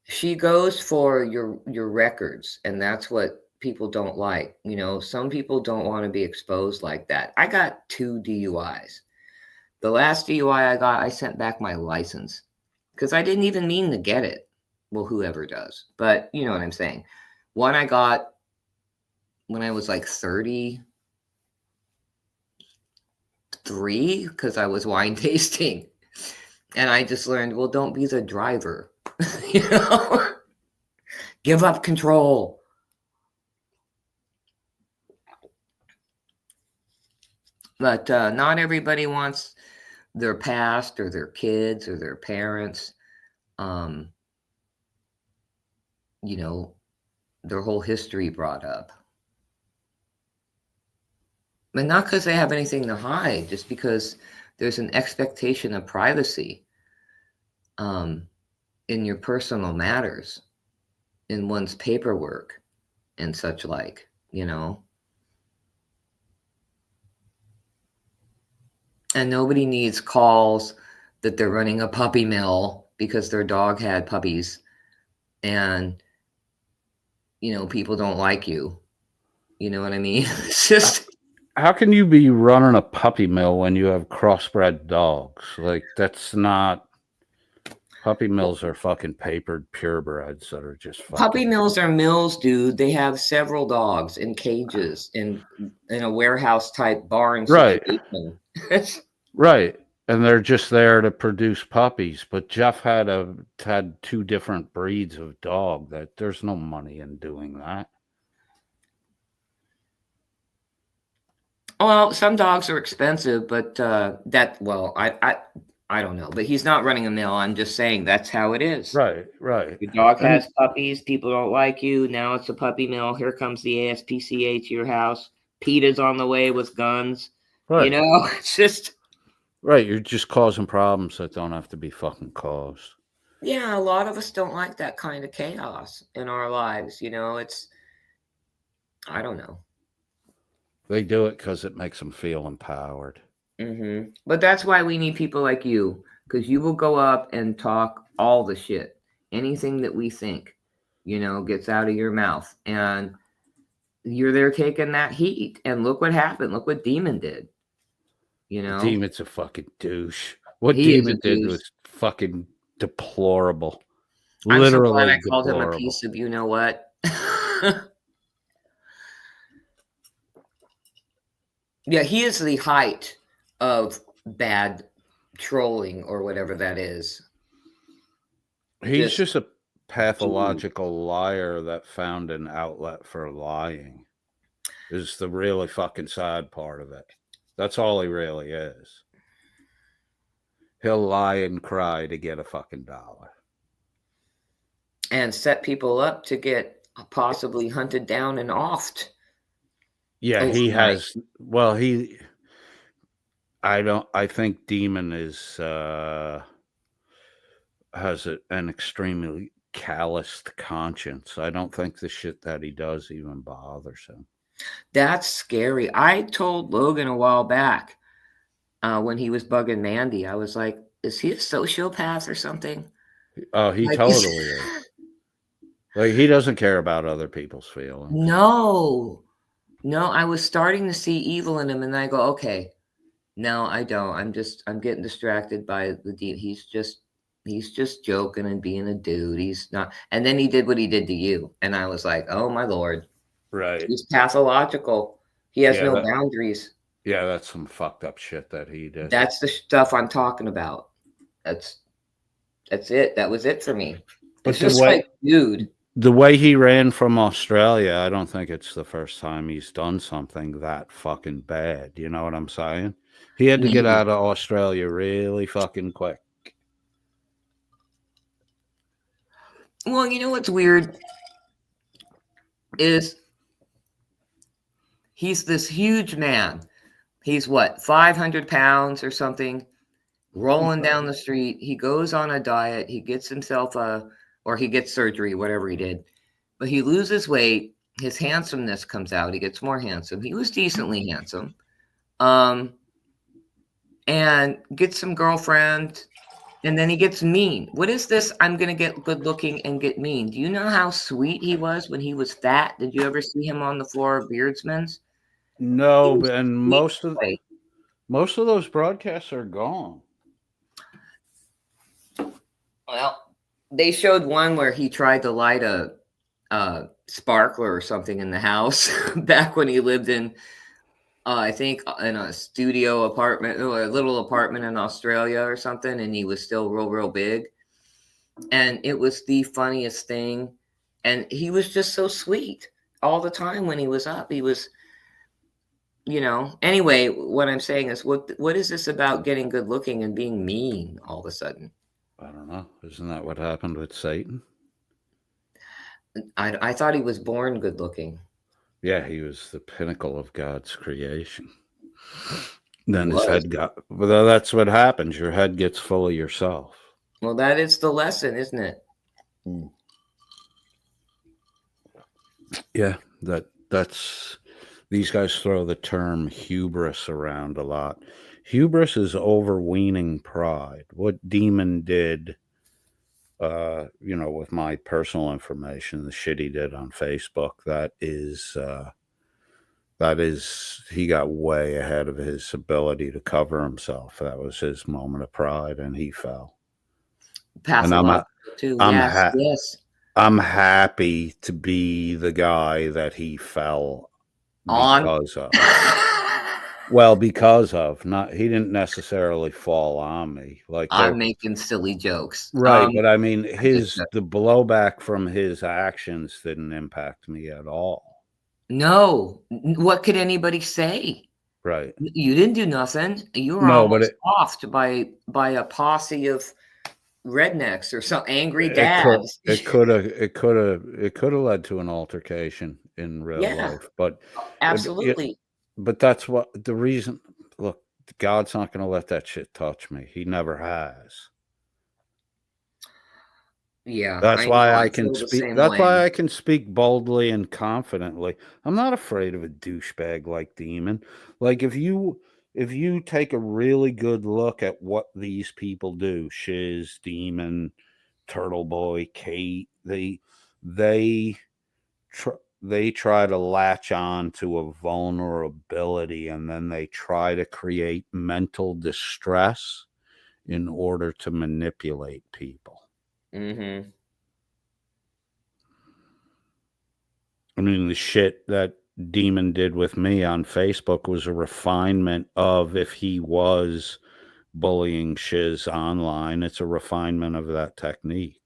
she goes for your records, and that's what people don't like. Some people don't want to be exposed like that. I got 2 DUIs. The last DUI I got, I sent back my license because I didn't even mean to get it. Well, whoever does, but you know what I'm saying. One I got when I was like 33 because I was wine tasting, and I just learned, well, don't be the driver. Give up control. But not everybody wants their past or their kids or their parents, their whole history brought up. But not because they have anything to hide, just because there's an expectation of privacy in your personal matters, in one's paperwork and such like, And nobody needs calls that they're running a puppy mill because their dog had puppies and, people don't like you. You know what I mean? It's just... How can you be running a puppy mill when you have crossbred dogs? Like, that's not... Puppy mills are fucking papered purebreds that are just fucking... Puppy mills are mills, dude. They have several dogs in cages in a warehouse type barn situation. Right. And they're just there to produce puppies. But Jeff had 2 different breeds of dog. That there's no money in doing that. Well, some dogs are expensive, but I don't know. But he's not running a mill. I'm just saying that's how it is. Right. Your dog has puppies. People don't like you. Now it's a puppy mill. Here comes the ASPCA to your house. PETA's on the way with guns. Right. It's just... Right. You're just causing problems that don't have to be fucking caused. Yeah, a lot of us don't like that kind of chaos in our lives. It's... I don't know. They do it because it makes them feel empowered. Mm-hmm. But that's why we need people like you, because you will go up and talk all the shit. Anything that we think, gets out of your mouth. And you're there taking that heat. And look what happened. Look what Demon did. Demon's a fucking douche. What Demon did was fucking Deplorable. I'm Literally so glad I deplorable. called him a piece of you know what. Yeah, he is the height of bad trolling or whatever that is. He's just a pathological liar that found an outlet for lying. Is the really fucking sad part of it. That's all he really is. He'll lie and cry to get a fucking dollar. And set people up to get possibly hunted down and offed. Yeah, he has. Well, I think Demon is has an extremely calloused conscience. I don't think the shit that he does even bothers him. That's scary. I told Logan a while back when he was bugging Mandy, I was like, is he a sociopath or something? Oh, he totally is. Like, he doesn't care about other people's feelings. No, I was starting to see evil in him, and I go, okay, no, I don't. I'm getting distracted by the deed. He's just joking and being a dude. He's not. And then he did what he did to you, and I was like, oh my Lord, right? He's pathological. He has no boundaries. Yeah, that's some fucked up shit that he did. That's the stuff I'm talking about. That's it. That was it for me. But it's just like, dude. The way he ran from Australia, I don't think it's the first time he's done something that fucking bad. You know what I'm saying? He had to get out of Australia really fucking quick. Well, you know what's weird is he's this huge man. He's what, 500 pounds or something, rolling down the street. He goes on a diet. He gets himself or he gets surgery, whatever he did. But he loses weight. His handsomeness comes out. He gets more handsome. He was decently handsome. And gets some girlfriend. And then he gets mean. What is this? I'm going to get good looking and get mean. Do you know how sweet he was when he was fat? Did you ever see him on the floor of Beardsman's? No, and most of those broadcasts are gone. Well, they showed one where he tried to light a sparkler or something in the house back when he lived in, I think, in a studio apartment or a little apartment in Australia or something, and he was still real big. And it was the funniest thing. And he was just so sweet all the time when he was up. He was, anyway, what I'm saying is, what is this about getting good looking and being mean all of a sudden? I don't know. Isn't that what happened with Satan? I thought he was born good looking. Yeah, he was the pinnacle of God's creation. Then his head well, that's what happens. Your head gets full of yourself. Well, that is the lesson, isn't it? Yeah, that's these guys throw the term hubris around a lot. Hubris is overweening pride. What Demon did, with my personal information, the shit he did on Facebook, that is, he got way ahead of his ability to cover himself. That was his moment of pride, and he fell. Pathological too. Yes. I'm happy to be the guy that he fell because of. Well, because of, not, he didn't necessarily fall on me. Like, I'm making silly jokes. Right. But I mean, the blowback from his actions didn't impact me at all. No. What could anybody say? Right. You didn't do nothing. You were almost offed by a posse of rednecks or some angry dads. It could have led to an altercation in real life. But absolutely. But that's what the reason. Look, God's not going to let that shit touch me. He never has. Yeah, that's why I can speak. That's why I can speak boldly and confidently. I'm not afraid of a douchebag like Demon. Like, if you take a really good look at what these people do, Shiz, Demon, Turtle Boy, Kate, they try to latch on to a vulnerability, and then they try to create mental distress in order to manipulate people. Mm-hmm. I mean, the shit that Demon did with me on Facebook was a refinement of, if he was bullying Shiz online, it's a refinement of that technique.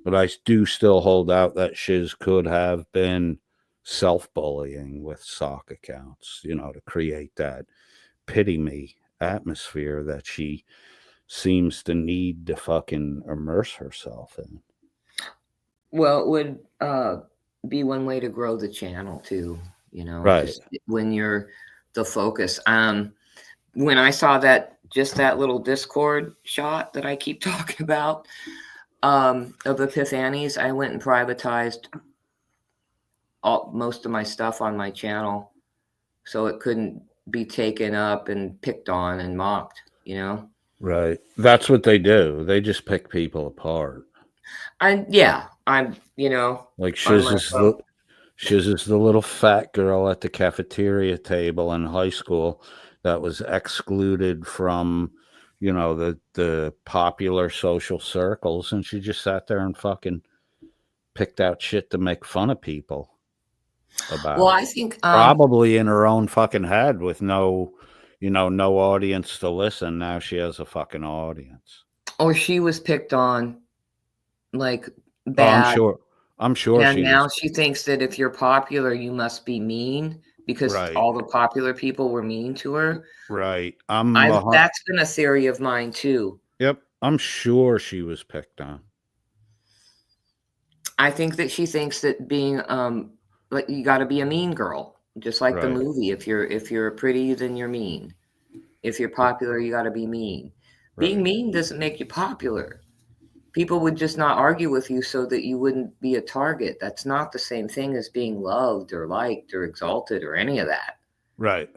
But I do still hold out that Shiz could have been self-bullying with sock accounts, you know, to create that pity me atmosphere that she seems to need to fucking immerse herself in. Well, it would be one way to grow the channel too, you know, right? When you're the focus. When I saw that, just that little Discord shot that I keep talking about, of Epiphanies, I went and privatized most of my stuff on my channel, so it couldn't be taken up and picked on and mocked, you know? Right. That's what they do. They just pick people apart. I'm, you know, like Shiz is the little fat girl at the cafeteria table in high school that was excluded from, you know, the popular social circles, and she just sat there and fucking picked out shit to make fun of people about. Well, I think probably in her own fucking head with no, you know, no audience to listen. Now she has a fucking audience. Or she was picked on, like, bad. I'm sure. And now she thinks that if you're popular, you must be mean, because all the popular people were mean to her. Right. That's been a theory of mine too. Yep. I'm sure she was picked on. I think that she thinks that being like, you got to be a mean girl, just like the movie. If you're pretty, then you're mean. If you're popular, you got to be mean. Being mean doesn't make you popular. People would just not argue with you so that you wouldn't be a target. That's not the same thing as being loved or liked or exalted or any of that. Right.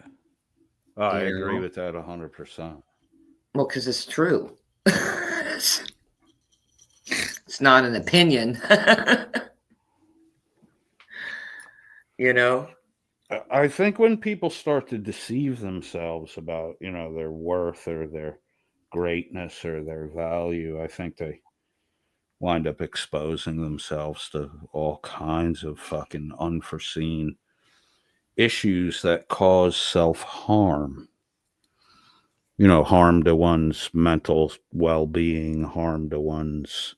Oh, I agree with that 100%. Well, because it's true. It's not an opinion. You know? I think when people start to deceive themselves about, you know, their worth or their greatness or their value, I think they wind up exposing themselves to all kinds of fucking unforeseen issues that cause self-harm. You know, harm to one's mental well-being, harm to one's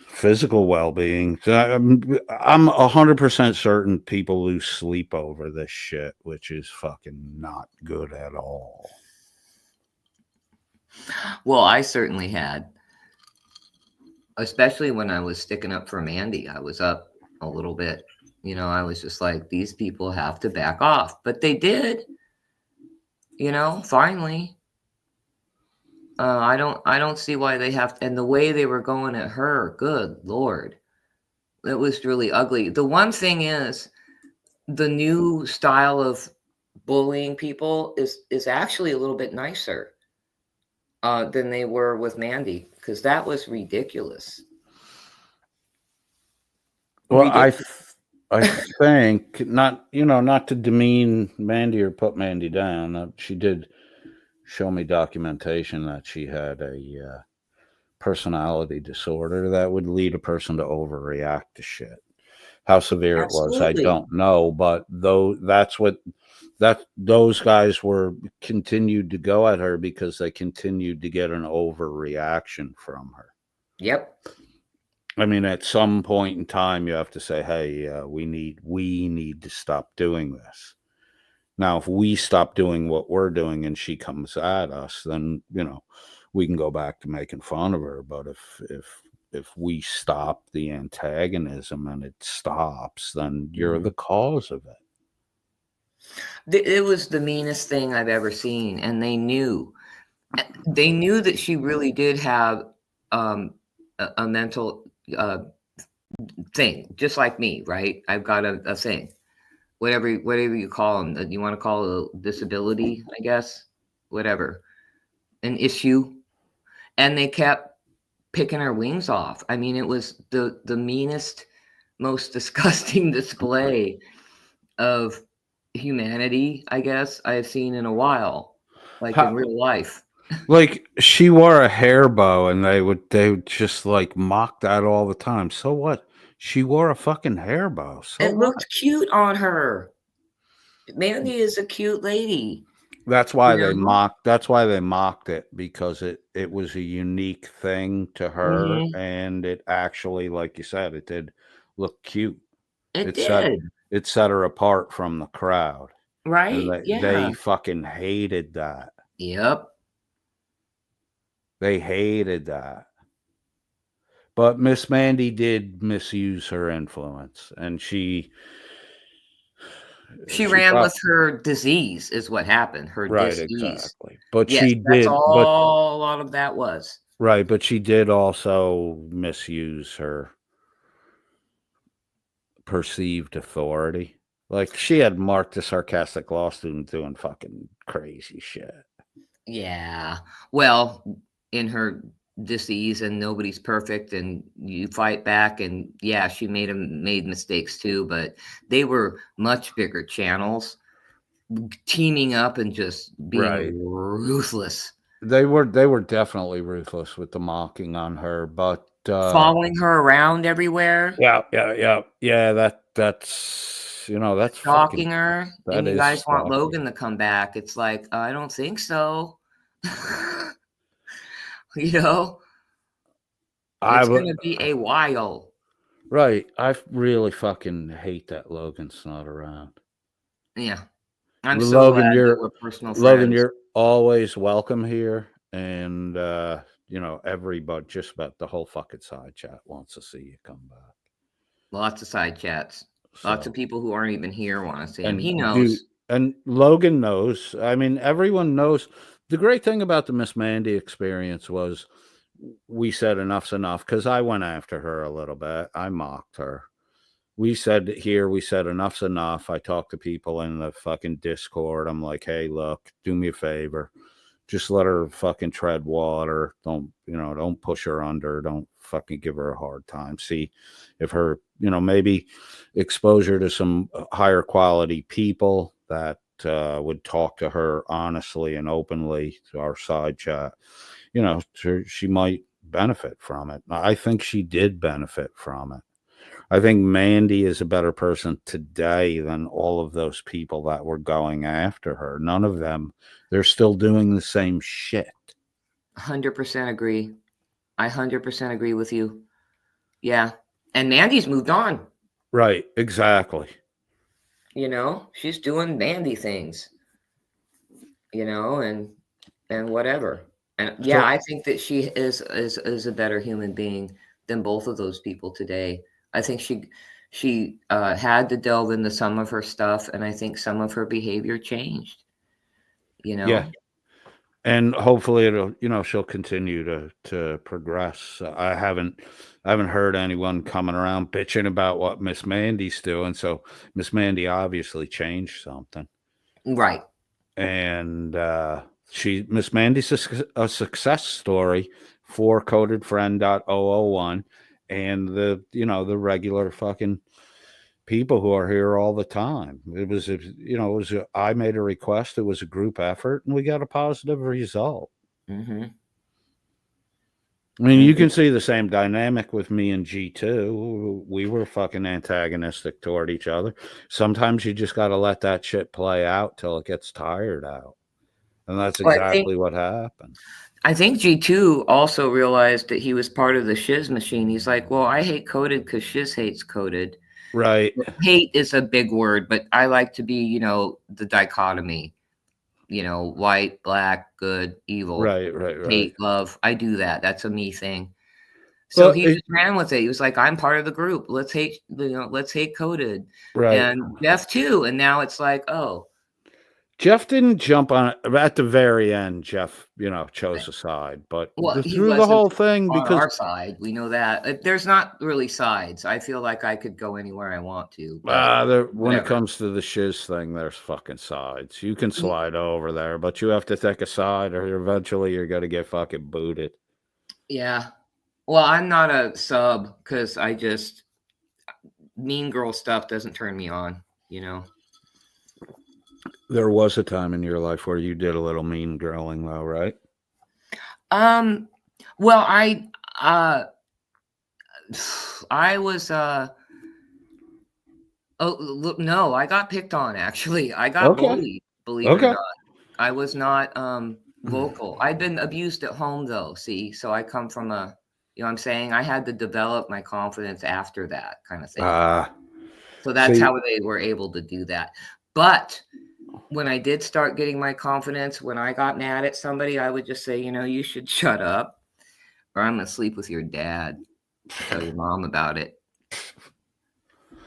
physical well-being. I'm 100% certain people lose sleep over this shit, which is fucking not good at all. Well, I certainly had. Especially when I was sticking up for Mandy, I was up a little bit. You know, I was just like, these people have to back off. But they did. You know, finally. I don't see why they have to. And the way they were going at her, good Lord. It was really ugly. The one thing is, the new style of bullying people is actually a little bit nicer than they were with Mandy, because that was ridiculous. Well, I think not to demean Mandy or put Mandy down. She did show me documentation that she had a personality disorder that would lead a person to overreact to shit. How severe it was, I don't know, but those guys continued to go at her because they continued to get an overreaction from her. Yep. I mean, at some point in time, you have to say, hey, we need to stop doing this. Now, if we stop doing what we're doing and she comes at us, then, you know, we can go back to making fun of her. But if we stop the antagonism and it stops, then you're the cause of it. It was the meanest thing I've ever seen. And they knew that she really did have a mental thing, just like me, right? I've got a thing. Whatever you call them, you want to call it a disability, I guess, whatever, an issue. And they kept picking her wings off. I mean, it was the meanest, most disgusting display of humanity, I guess, I've seen in a while, like in real life. Like she wore a hair bow, and they would just like mock that all the time. So what? She wore a fucking hair bow. So It what? looked cute on her. Mandy is a cute lady. That's why You they know? mocked. That's why they mocked it, because it was a unique thing to her, Mhm. and it actually, like you said, it did look cute. It It set did. it set her apart from the crowd, and Right? they Yeah. fucking hated that. Yep. They hated that. But Miss Mandy did misuse her influence, and She she ran prob with her disease is what happened, her right, dis-ease. exactly. But Yes, she that's did, but all a lot of that was. right, but she did also misuse her perceived authority. Like she had marked a sarcastic law student doing fucking crazy shit. Yeah. Well, in her disease and nobody's perfect and you fight back and yeah, she made mistakes too, but they were much bigger channels teaming up and just being Right. ruthless. They were definitely ruthless with the mocking on her, but Following her around everywhere, yeah, that's that's fucking stalking her, that and you is guys want stalking. Logan to come back. It's like, I don't think so. You know, I it's would gonna be a while. right. I really fucking hate that Logan's not around. Yeah. I'm so glad Logan, that we're personal Logan, friends. you're always welcome here, and everybody, just about the whole fucking side chat wants to see you come back. Lots of side chats. Lots of So people who aren't even here want to see him. and He do knows. and Logan knows. I mean, everyone knows. The great thing about the Miss Mandy experience was we said enough's enough, because I went after her a little bit. I mocked her. We said enough's enough. I talked to people in the fucking Discord. I'm like, hey, look, do me a favor. Just let her fucking tread water. Don't push her under. Don't fucking give her a hard time. See if her, maybe exposure to some higher quality people that would talk to her honestly and openly to our side chat, she might benefit from it. I think she did benefit from it. I think Mandy is a better person today than all of those people that were going after her. None of them, they're still doing the same shit. 100% agree. I 100% agree with you. Yeah. And Mandy's moved on. Right, exactly. She's doing Mandy things, and whatever. And yeah, So, I think that she is a better human being than both of those people today. I think she had to delve into some of her stuff, and I think some of her behavior changed. yeah. And hopefully it'll, she'll continue to progress. I haven't heard anyone coming around bitching about what Miss Mandy's doing. So Miss Mandy obviously changed something. Right. And Miss Mandy's a success story for codedfriend.001, and the regular fucking people who are here all the time. I made a request. It was a group effort, and we got a positive result. Mm-hmm. I mean, you can see the same dynamic with me and G2. We were fucking antagonistic toward each other. Sometimes you just got to let that shit play out till it gets tired out. And that's exactly what happened. I think G2 also realized that he was part of the Shiz machine. He's like, well, I hate coded because Shiz hates coded. Right. Hate is a big word, but I like to be, the dichotomy, white, black, good, evil, Right. hate, love. I do that. That's a me thing. So he just ran with it. He was like, I'm part of the group. Let's hate coded. Right. And Jeff too. And now it's like, oh. Jeff didn't jump on it at the very end. Jeff, chose a side, but through the whole thing, on because our side, we know that there's not really sides. I feel like I could go anywhere I want to. When it comes to the Shiz thing, there's fucking sides. You can slide over there, but you have to take a side, or eventually you're going to get fucking booted. Yeah. Well, I'm not a sub because I just mean girl stuff doesn't turn me on, There was a time in your life where you did a little mean girling, though, right? Well, I was oh look, no, I got picked on actually. I got bullied, believe it or not. I was not vocal. I'd been abused at home though, see? So I come from a, you know what I'm saying? I had to develop my confidence after that kind of thing. So that's how they were able to do that. But when I did start getting my confidence, when I got mad at somebody, I would just say, you know, you should shut up or I'm going to sleep with your dad. Tell your mom about it.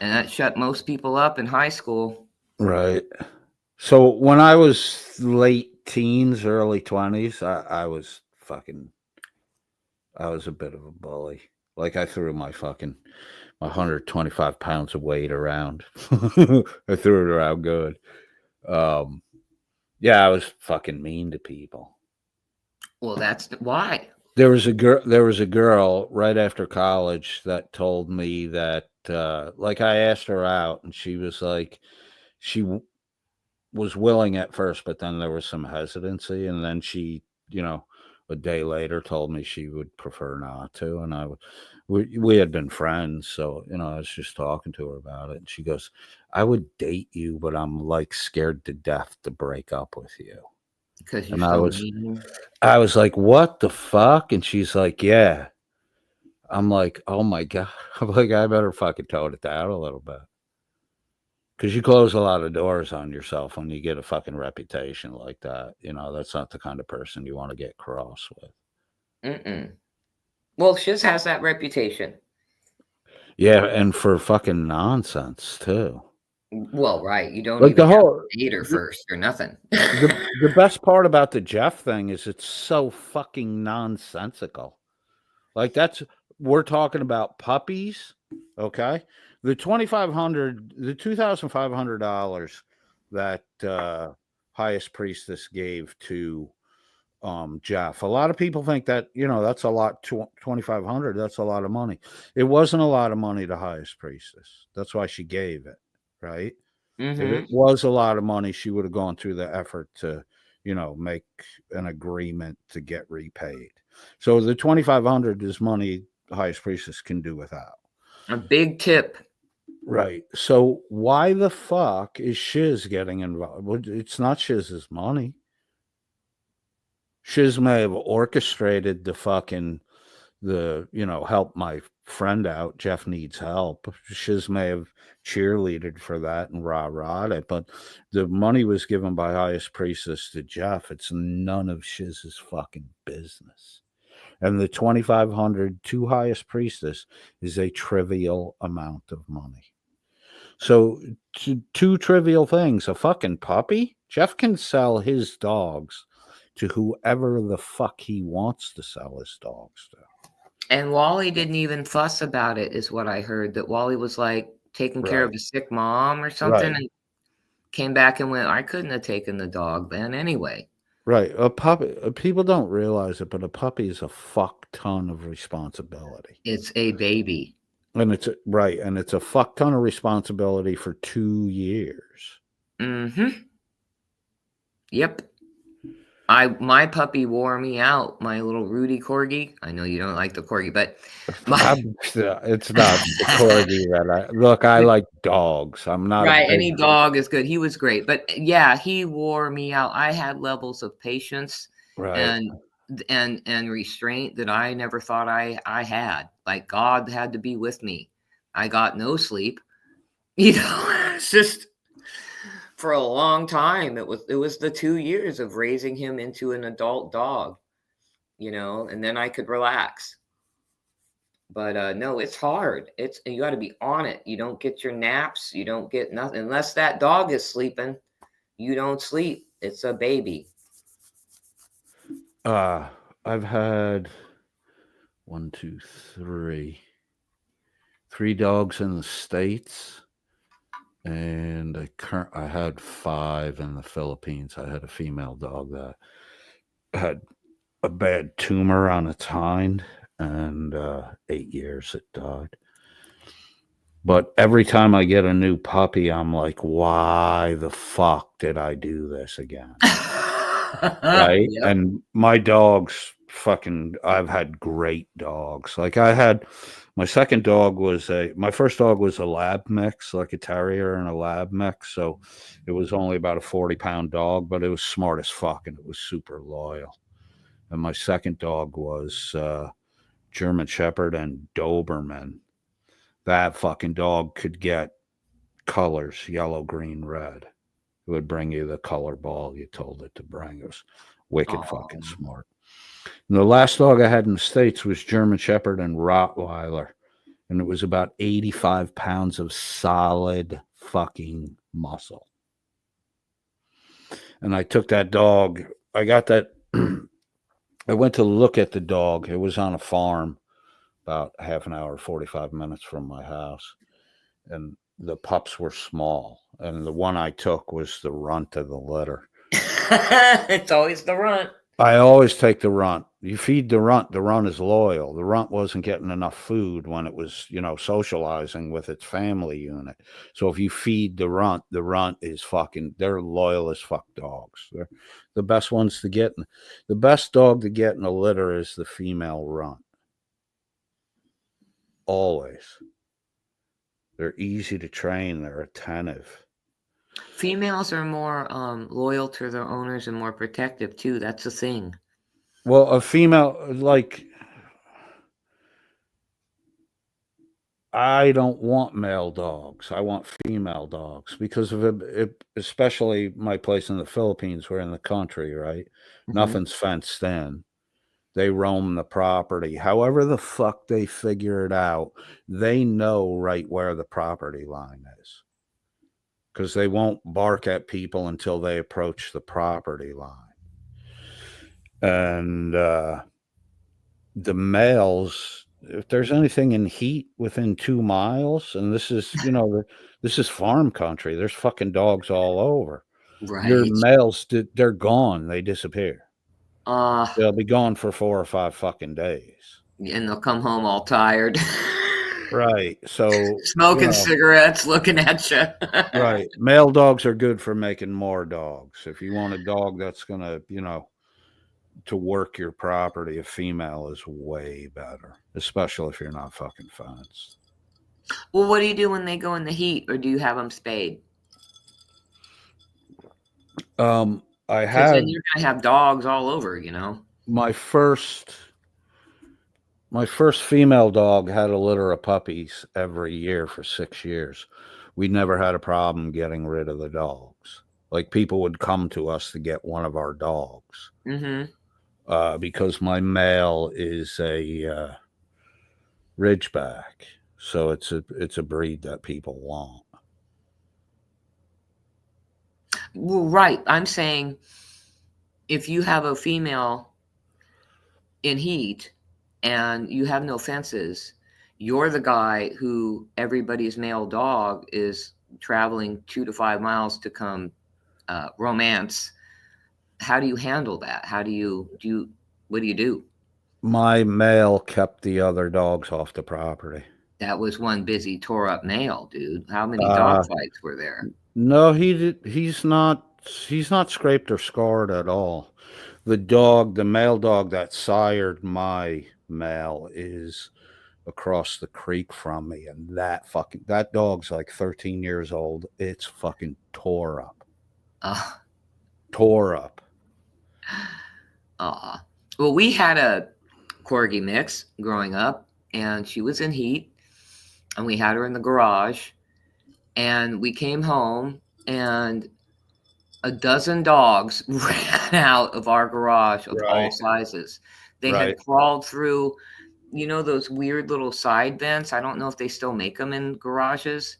And that shut most people up in high school. Right. So when I was late teens, early 20s, I was a bit of a bully. Like I threw my 125 pounds of weight around. I threw it around good. Yeah, I was fucking mean to people. Well, that's why. There was a girl right after college that told me that, like I asked her out and she was like, she was willing at first, but then there was some hesitancy. And then she, you know, a day later told me she would prefer not to. And we had been friends. So, you know, I was just talking to her about it. And she goes, I would date you, but I'm like scared to death to break up with you. Because you're so mean. I was like, what the fuck? And she's like, yeah. I'm like, oh my God. I'm like, I better fucking tone it down a little bit. Because you close a lot of doors on yourself when you get a fucking reputation like that. You know, that's not the kind of person you want to get cross with. Well, Shiz has that reputation. Yeah, and for fucking nonsense, too. Well, right. You don't like even have to date her first or nothing. The best part about the Jeff thing is it's so fucking nonsensical. Like we're talking about puppies, okay? The $2,500 that Highest Priestess gave to Jeff. A lot of people think that, you know, that's a lot. $2,500, that's a lot of money. It wasn't a lot of money to Highest Priestess. That's why she gave it, right? If it was a lot of money, she would have gone through the effort to, you know, make an agreement to get repaid. So the $2,500 is money Highest Priestess can do without. A big tip. Right. So why the fuck is Shiz getting involved? Well, it's not Shiz's money. Shiz may have orchestrated help my friend out. Jeff needs help. Shiz may have cheerleaded for that and rah-rah'd it, but the money was given by Highest Priestess to Jeff. It's none of Shiz's fucking business. And the $2,500 to Highest Priestess is a trivial amount of money. So two trivial things. A fucking puppy? Jeff can sell his dogs to whoever the fuck he wants to sell his dogs to. And Wally didn't even fuss about it, is what I heard. That Wally was like taking care of a sick mom or something and came back and went, I couldn't have taken the dog then anyway. Right. A puppy, people don't realize it, but a puppy is a fuck ton of responsibility. It's a baby. And it's a fuck ton of responsibility for 2 years. Yep. My puppy wore me out. My little Rudy corgi. I know you don't like the corgi, but it's not the corgi that I like dogs. I'm not right. Any dog is good. He was great, but yeah, he wore me out. I had levels of patience and restraint that I never thought I had. Like God had to be with me. I got no sleep. You know, it's just. For a long time, it was the 2 years of raising him into an adult dog, you know, and then I could relax. But no, it's hard. You got to be on it. You don't get your naps. You don't get nothing unless that dog is sleeping. You don't sleep. It's a baby. I've had 3 dogs in the States. And I had 5 in the Philippines. I had a female dog that had a bad tumor on its hind, and 8 years it died. But every time I get a new puppy, I'm like, why the fuck did I do this again? Right? Yep. And my dogs I've had great dogs. Like I had my second dog was my first dog was a lab mix, like a terrier and a lab mix. So it was only about a 40-pound dog, but it was smart as fuck and it was super loyal. And my second dog was German Shepherd and Doberman. That fucking dog could get colors, yellow, green, red. It would bring you the color ball you told it to bring. It was wicked fucking smart. And the last dog I had in the States was German Shepherd and Rottweiler. And it was about 85 pounds of solid fucking muscle. And I took that dog. I got that. I went to look at the dog. It was on a farm about half an hour, 45 minutes from my house. And the pups were small. And the one I took was the runt of the litter. It's always the runt. I always take the runt. You feed the runt is loyal. The runt wasn't getting enough food when it was, socializing with its family unit. So if you feed the runt is they're loyal as fuck dogs. They're the best ones to get. The best dog to get in a litter is the female runt. Always. They're easy to train. They're attentive. Females are more loyal to their owners and more protective too. That's the thing. Well, a female, I don't want male dogs. I want female dogs because of it, especially my place in the Philippines. We're in the country, right? Mm-hmm. Nothing's fenced in. They roam the property. However the fuck they figure it out, they know right where the property line is. Because they won't bark at people until they approach the property line. And the males, if there's anything in heat within 2 miles, and this is, this is farm country. There's fucking dogs all over. Right. Your males, they're gone. They disappear. They'll be gone for 4 or 5 fucking days. And they'll come home all tired. Right. So smoking cigarettes, looking at you. Right. Male dogs are good for making more dogs. If you want a dog that's going to, to work your property, a female is way better, especially if you're not fucking fenced. Well, what do you do when they go in the heat, or do you have them spayed? Then you're going to have dogs all over, My first female dog had a litter of puppies every year for 6 years. We never had a problem getting rid of the dogs. Like people would come to us to get one of our dogs. Mm-hmm. Because my male is a Ridgeback. So it's a breed that people want. Well, right. I'm saying if you have a female in heat and you have no fences, you're the guy who everybody's male dog is traveling 2 to 5 miles to come romance. How do you handle that? What do you do? My male kept the other dogs off the property. That was one busy tore up male, dude. How many dog fights were there? No, he's not scraped or scarred at all. The male dog that sired my male is across the creek from me, and that dog's like 13 years old. It's fucking tore up. Tore up. Well, we had a corgi mix growing up, and she was in heat, and we had her in the garage, and we came home, and a dozen dogs ran out of our garage of all sizes. They had crawled through, those weird little side vents. I don't know if they still make them in garages.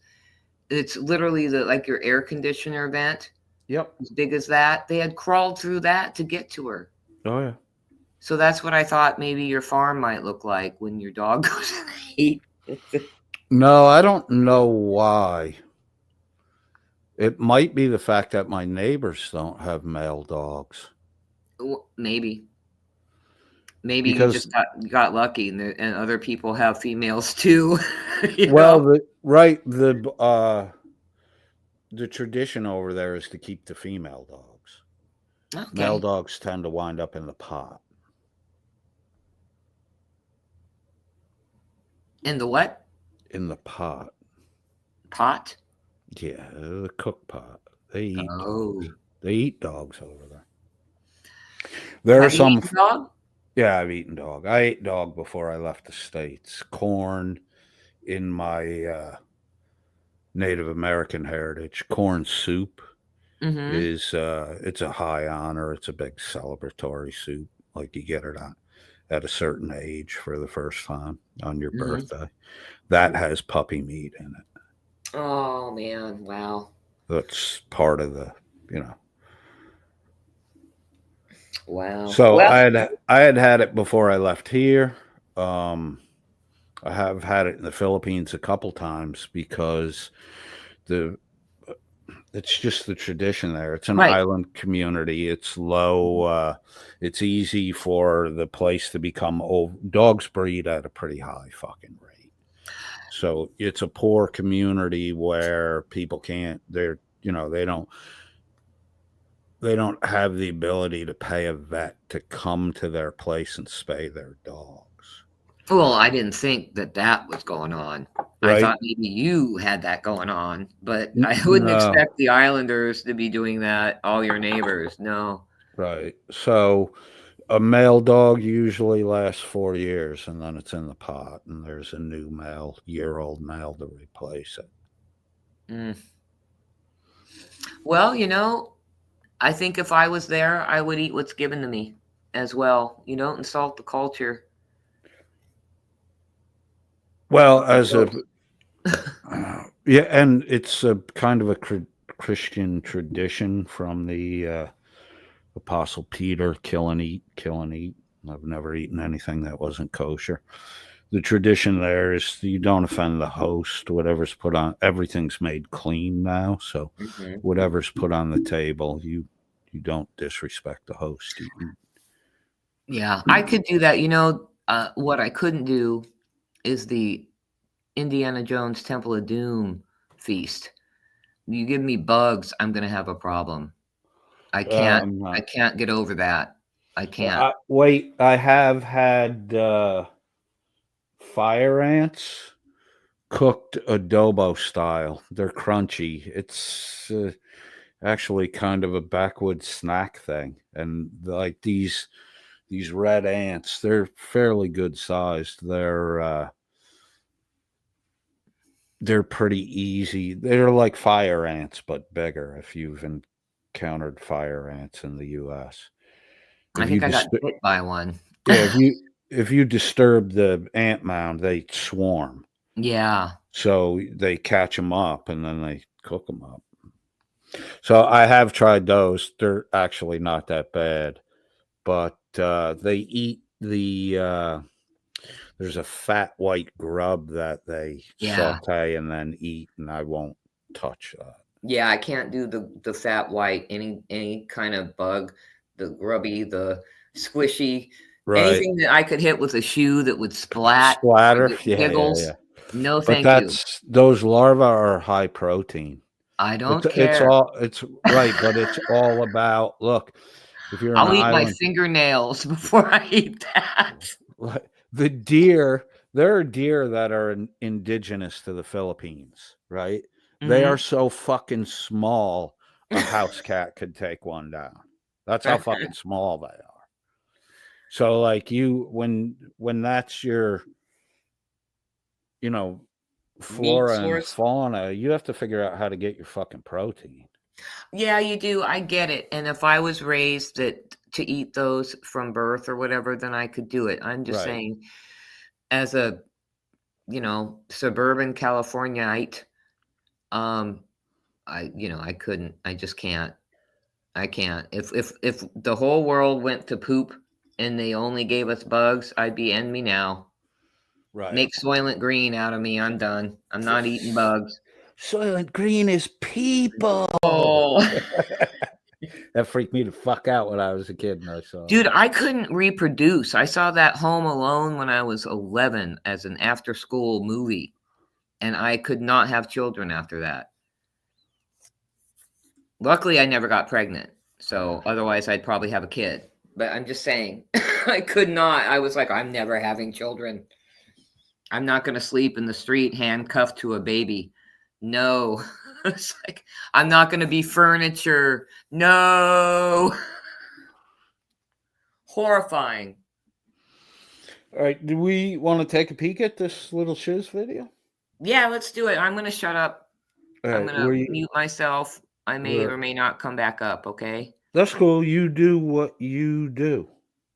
It's literally like your air conditioner vent. Yep. As big as that. They had crawled through that to get to her. Oh, yeah. So that's what I thought maybe your farm might look like when your dog goes in the heat. No, I don't know why. It might be the fact that my neighbors don't have male dogs. Maybe because, you just got lucky, and other people have females too. The tradition over there is to keep the female dogs. Okay. Male dogs tend to wind up in the pot. In the what? In the pot. Pot? Yeah, the cook pot. They eat Oh. dogs. They eat dogs over there. There are Have you some. eaten dog? Yeah, I've eaten dog. I ate dog before I left the States. Corn in my Native American heritage. Corn soup Mm-hmm. is it's a high honor. It's a big celebratory soup. Like you get it on at a certain age for the first time on your Mm-hmm. birthday. That has puppy meat in it. Oh man, wow. That's part of the, you know. Wow. So Well, I had it before I left here. Um, I have had it in the Philippines a couple times because the it's just the tradition there. It's an right. island community. It's low. It's easy for the place to become old. Dogs breed at a pretty high fucking rate. So it's a poor community where people can't. They don't have the ability to pay a vet to come to their place and spay their dogs. Well, I didn't think that was going on. I Right? thought maybe you had that going on, but I wouldn't No. expect the Islanders to be doing that. All your neighbors, no. Right. So a male dog usually lasts 4 years and then it's in the pot and there's a new year-old male to replace it. Mm. Well, I think if I was there, I would eat what's given to me as well. You don't insult the culture. Well, yeah, and it's a kind of a Christian tradition from the Apostle Peter, kill and eat, kill and eat. I've never eaten anything that wasn't kosher. The tradition there is you don't offend the host. Whatever's put on, everything's made clean now. So Mm-hmm. whatever's put on the table, you don't disrespect the host. You eat. Yeah, I could do that. What I couldn't do is the Indiana Jones Temple of Doom feast. You give me bugs, I'm gonna have a problem. I can't get over that. I can't. Wait, I have had fire ants cooked adobo style. They're crunchy. It's actually kind of a backwoods snack thing, and like these red ants, they're fairly good sized. They're pretty easy. They're like fire ants but bigger. If you've encountered fire ants in the U.S., I think I got bit by one. Yeah, if you disturb the ant mound, they swarm. Yeah. So they catch them up and then they cook them up. So I have tried those. They're actually not that bad, but they eat there's a fat white grub that they saute and then eat, and I won't touch that. Yeah, I can't do the fat white, any kind of bug, the grubby, the squishy, anything that I could hit with a shoe that would splatter. Yeah. No, thank you. Those larvae are high protein. I don't care. It's right, but it's all about, look, if you're I'll eat my fingernails before I eat that. The deer, there are deer that are indigenous to the Philippines, right? Mm-hmm. They are so fucking small, a house cat could take one down. That's how fucking small they are. So like when that's your, flora and fauna, you have to figure out how to get your fucking protein. Yeah, you do. I get it. And if I was raised to eat those from birth or whatever, then I could do it. I'm just saying, as a, suburban Californiite, I couldn't. I just can't. I can't. If the whole world went to poop and they only gave us bugs, I'd be end me now. Right. Make Soylent Green out of me. I'm done. I'm not eating bugs. Soylent Green is people. Oh. That freaked me the fuck out when I was a kid and I saw. Dude, I couldn't reproduce. I saw that Home Alone when I was 11 as an after-school movie, and I could not have children after that. Luckily, I never got pregnant, so otherwise I'd probably have a kid. But I'm just saying, I could not. I was like, I'm never having children. I'm not going to sleep in the street handcuffed to a baby. No. It's like, I'm not going to be furniture. No. Horrifying. All right. Do we want to take a peek at this little Shiz video? Yeah, let's do it. I'm going to shut up. All I'm right, going to mute myself. I may or may not come back up, okay? That's cool. You do what you do.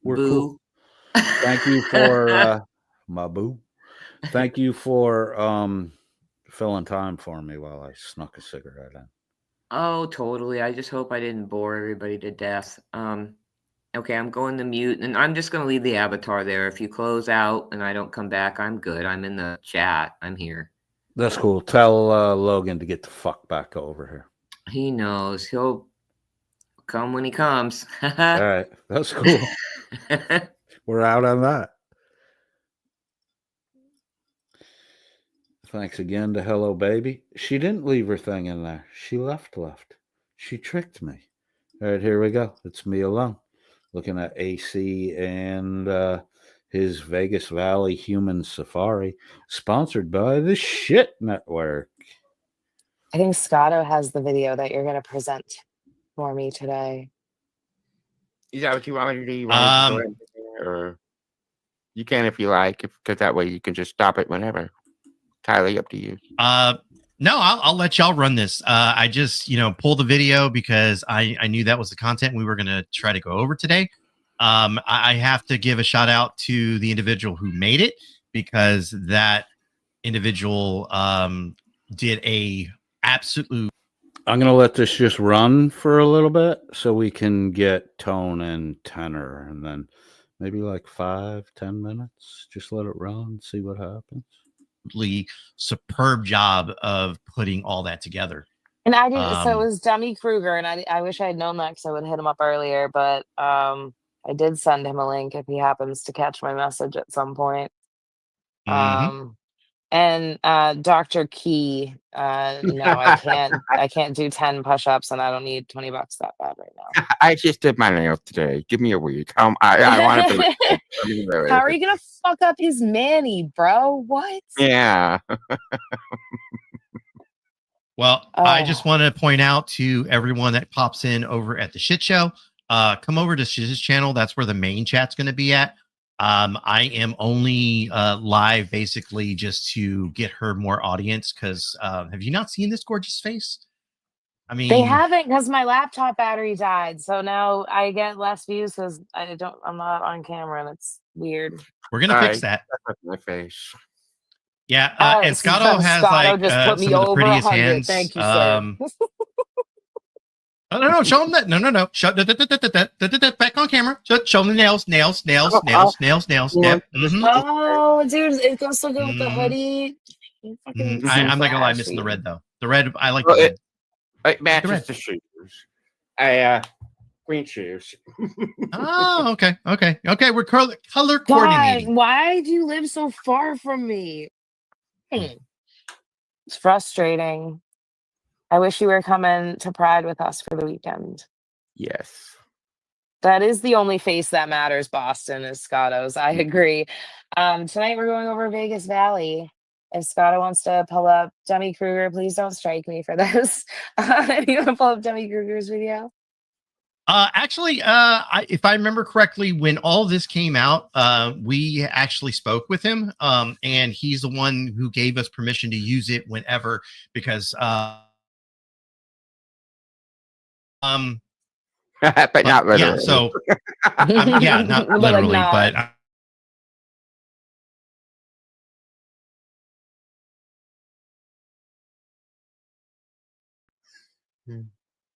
We're Boo. cool. Thank you for my boo. Thank you for filling time for me while I snuck a cigarette in. Oh, totally. I just hope I didn't bore everybody to death. Okay, I'm going to mute, and I'm just going to leave the avatar there. If you close out and I don't come back, I'm good. I'm in the chat. I'm here. That's cool. Tell Logan to get the fuck back over here. He knows. He'll come when he comes. All right. That's cool. We're out on that. Thanks again to Hello Baby. She didn't leave her thing in there. She left. She tricked me. All right, here we go. It's me alone. Looking at AC and his Vegas Valley Human Safari, sponsored by the Shit Network. I think Scotto has the video that you're going to present for me today. Is that what you want me to do? You want me to go there, or you can if you like, because that way you can just stop it whenever. Entirely up to you. No, I'll let y'all run this. I just, pulled the video because I knew that was the content we were going to try to go over today. I have to give a shout out to the individual who made it, because that individual did a absolute. I'm going to let this just run for a little bit so we can get tone and tenor, and then maybe like 5-10 minutes. Just let it run, see what happens. Superb job of putting all that together. And I didn't, so it was Dummy Kruger, and I wish I had known that because I would have hit him up earlier, but I did send him a link if he happens to catch my message at some point. And Dr. Key, no, I can't do 10 push-ups, and I don't need $20 that bad right now. I just did my nails today. Give me a week. I want to. How are you gonna fuck up his Manny, bro? What? Yeah. Well, I just want to point out to everyone that pops in over at the Shit Show, come over to Shiz's channel. That's where the main chat's going to be at. I am only live basically just to get her more audience, because have you not seen this gorgeous face? I mean, they haven't, because my laptop battery died, so now I get less views because I'm not on camera, and it's weird. We're gonna fix that. That's my face. Yeah, and Scotto has just put me some of the prettiest hands. Thank you, sir. No, show them that. No. Show that back on camera. Show them the nails. Yep. Oh, dude, it goes so good with the hoodie. I'm not gonna lie, I'm missing the red though. The red, I like the red. It matches the shoes. Green shoes. Oh, okay. We're color coordinating. God, why do you live so far from me? It's frustrating. I wish you were coming to Pride with us for the weekend. Yes. That is the only face that matters, Boston, is Scotto's. I agree. Tonight we're going over Vegas Valley. If Scotto wants to pull up Dummy Kruger, please don't strike me for this. If you want to pull up Dummy Kruger's video. Actually, if I remember correctly, when all this came out, we actually spoke with him, and he's the one who gave us permission to use it whenever, because but not literally. Yeah, so yeah, not literally, but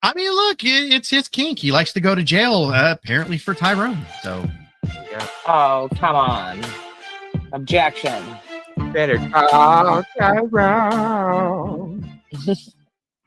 I mean, look, it's his kink. He likes to go to jail, apparently for Tyrone. So, yeah. Oh, come on! Objection. Better call Tyrone.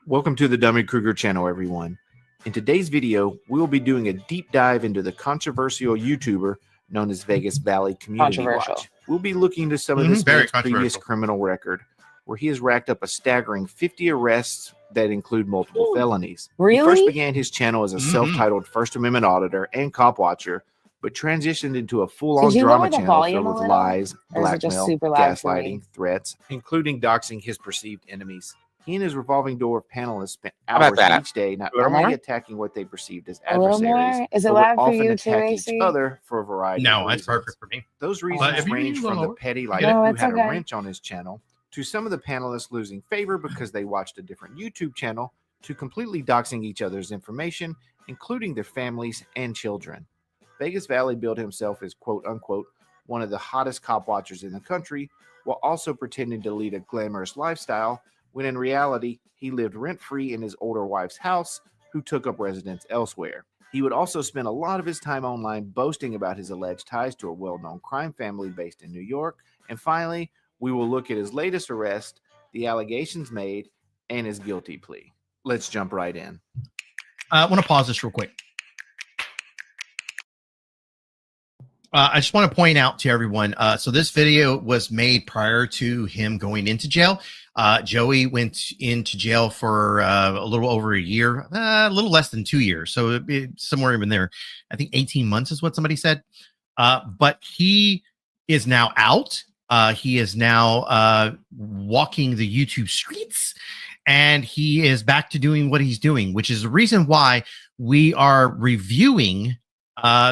Welcome to the Dummy Kruger channel, everyone. In today's video, we'll be doing a deep dive into the controversial YouTuber known as Vegas Valley Community Watch. We'll be looking into some of this man's previous criminal record, where he has racked up a staggering 50 arrests that include multiple felonies. Really? He first began his channel as a self-titled First Amendment auditor and cop watcher, but transitioned into a full-on drama channel filled with lies, blackmail, gaslighting, threats, including doxing his perceived enemies. He and his revolving door of panelists spent hours each day not only attacking what they perceived as adversaries, but would often attack each other for a variety of reasons. No, it's perfect for me. Those reasons range from the petty like who had a wrench on his channel, to some of the panelists losing favor because they watched a different YouTube channel, to completely doxing each other's information, including their families and children. Vegas Valley billed himself as quote-unquote one of the hottest cop watchers in the country, while also pretending to lead a glamorous lifestyle, when in reality, he lived rent-free in his older wife's house, who took up residence elsewhere. He would also spend a lot of his time online boasting about his alleged ties to a well-known crime family based in New York. And finally, we will look at his latest arrest, the allegations made, and his guilty plea. Let's jump right in. I want to pause this real quick. I just want to point out to everyone, so this video was made prior to him going into jail. Joey went into jail for a little over a year, a little less than 2 years. So it'd be somewhere in there. I think 18 months is what somebody said. But he is now out. He is now walking the YouTube streets, and he is back to doing what he's doing, which is the reason why we are reviewing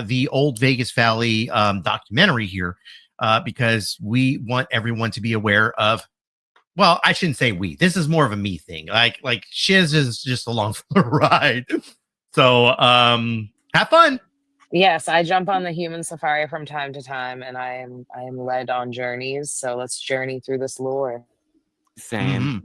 the old Vegas Valley documentary here, because we want everyone to be aware of, well, I shouldn't say we, this is more of a me thing. Like Shiz is just along for the ride. So have fun. Yes, I jump on the human safari from time to time, and I am led on journeys. So let's journey through this lore. Same.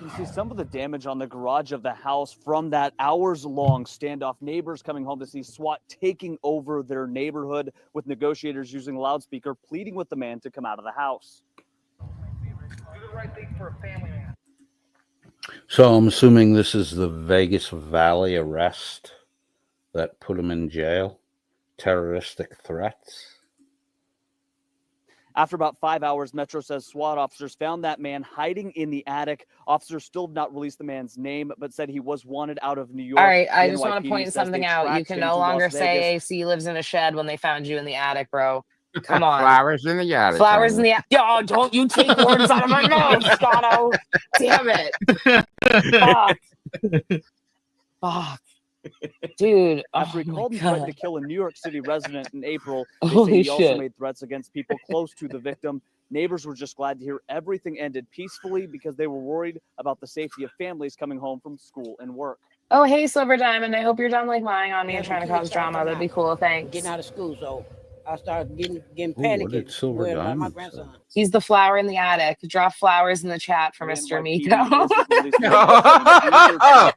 You see some of the damage on the garage of the house from that hours-long standoff. Neighbors coming home to see SWAT taking over their neighborhood, with negotiators using loudspeaker pleading with the man to come out of the house. Do the right thing for a family man. So I'm assuming this is the Vegas Valley arrest that put him in jail. Terroristic threats. After about 5 hours, Metro says SWAT officers found that man hiding in the attic. Officers still did not release the man's name, but said he was wanted out of New York. All right, I just want to point something out. You can no longer say AC lives in a shed when they found you in the attic, bro. Come on. Flowers in the attic. Flowers in the attic. Yo, don't you take words out of my mouth, Scotto. Damn it. Fuck. Fuck. Dude, after he called and threatened to kill a New York City resident in April, they say he also made threats against people close to the victim. Neighbors were just glad to hear everything ended peacefully, because they were worried about the safety of families coming home from school and work. Oh, hey, Silver Diamond. I hope you're done like lying on me and trying to cause drama. That'd be cool. Thanks. Getting out of school, so I started getting panicky. My grandson. He's the flower in the attic. Drop flowers in the chat for Mr. Miko. But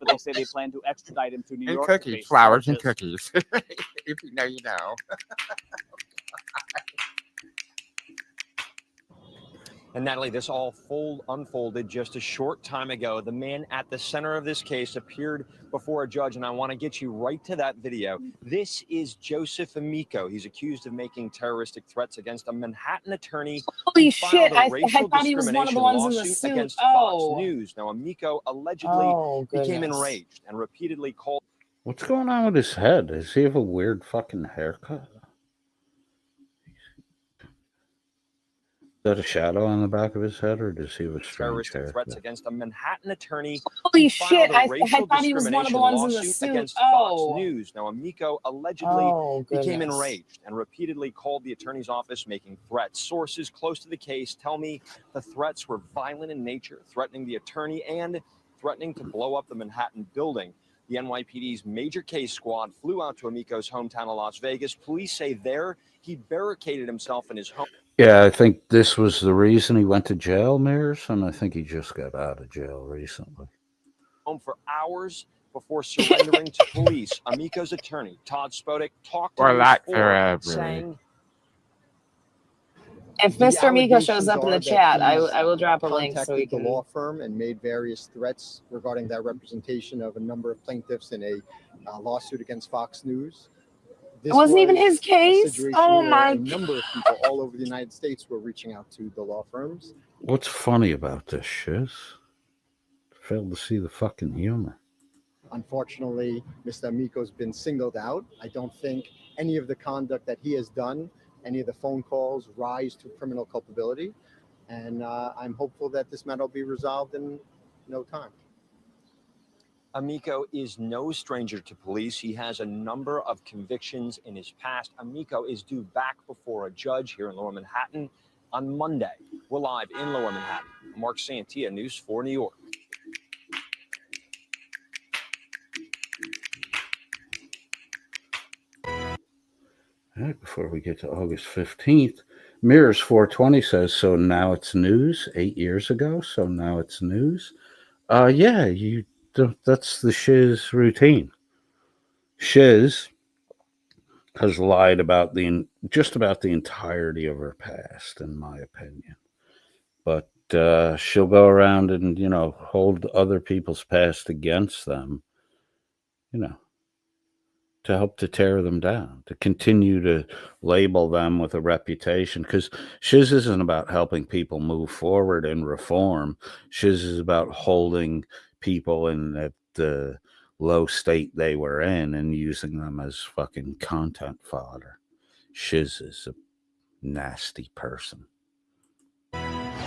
they say they plan to extradite him to New York. And cookies, flowers and cookies. If you know, you know. And Natalie, this all unfolded just a short time ago. The man at the center of this case appeared before a judge, and I want to get you right to that video. This is Joseph Amico. He's accused of making terroristic threats against a Manhattan attorney. Holy shit, I thought he was one of the ones in the suit. Against Fox News. Now, Amico allegedly became enraged and repeatedly called. What's going on with his head? Does he have a weird fucking haircut? Is that a shadow on the back of his head, or does he have a strange haircut? Threats against a Manhattan attorney. Holy shit, I thought he was one of the ones in the suit. Against Fox News. Now, Amico allegedly became enraged and repeatedly called the attorney's office, making threats. Sources close to the case tell me the threats were violent in nature, threatening the attorney and threatening to blow up the Manhattan building. The NYPD's major case squad flew out to Amico's hometown of Las Vegas. Police say there he barricaded himself in his home. Yeah, I think this was the reason he went to jail, Mears, and I think he just got out of jail recently. Home for hours before surrendering to police. Amico's attorney, Todd Spodek, talked to him, saying, if Mr. Amico shows up in the chat, I will drop a link so we can. The law firm and made various threats regarding that representation of a number of plaintiffs in a lawsuit against Fox News. It wasn't even his case. Oh my! A number of people all over the United States were reaching out to the law firms. What's funny about this, Shiz? Failed to see the fucking humor. Unfortunately, Mr. Amico's been singled out. I don't think any of the conduct that he has done, any of the phone calls, rise to criminal culpability. And I'm hopeful that this matter will be resolved in no time. Amico is no stranger to police. He has a number of convictions in his past. Amico is due back before a judge here in Lower Manhattan on Monday. We're live in Lower Manhattan. Mark Santia, News 4 New York. All right, before we get to August 15th, Mirrors 420 says, so now it's news 8 years ago. So now it's news. Yeah, that's the Shiz routine. Shiz has lied about just about the entirety of her past, in my opinion. But she'll go around and, hold other people's past against them, to help to tear them down, to continue to label them with a reputation. Because Shiz isn't about helping people move forward and reform. Shiz is about holding people in the low state they were in and using them as fucking content fodder. Shiz is a nasty person.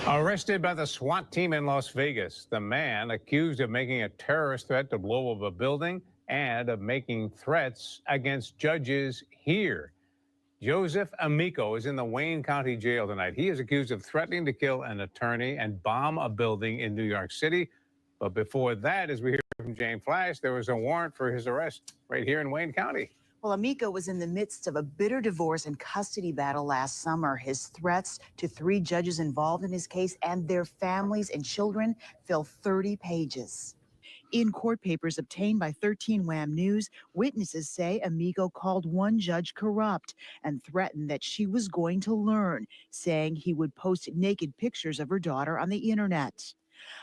Arrested by the SWAT team in Las Vegas, the man accused of making a terrorist threat to blow up a building and of making threats against judges here. Joseph Amico is in the Wayne County Jail tonight. He is accused of threatening to kill an attorney and bomb a building in New York City. But before that, as we hear from Jane Flash, there was a warrant for his arrest right here in Wayne County. Well, Amico was in the midst of a bitter divorce and custody battle last summer. His threats to 3 judges involved in his case and their families and children fill 30 pages. In court papers obtained by 13 WAM News, witnesses say Amico called one judge corrupt and threatened that she was going to learn, saying he would post naked pictures of her daughter on the internet.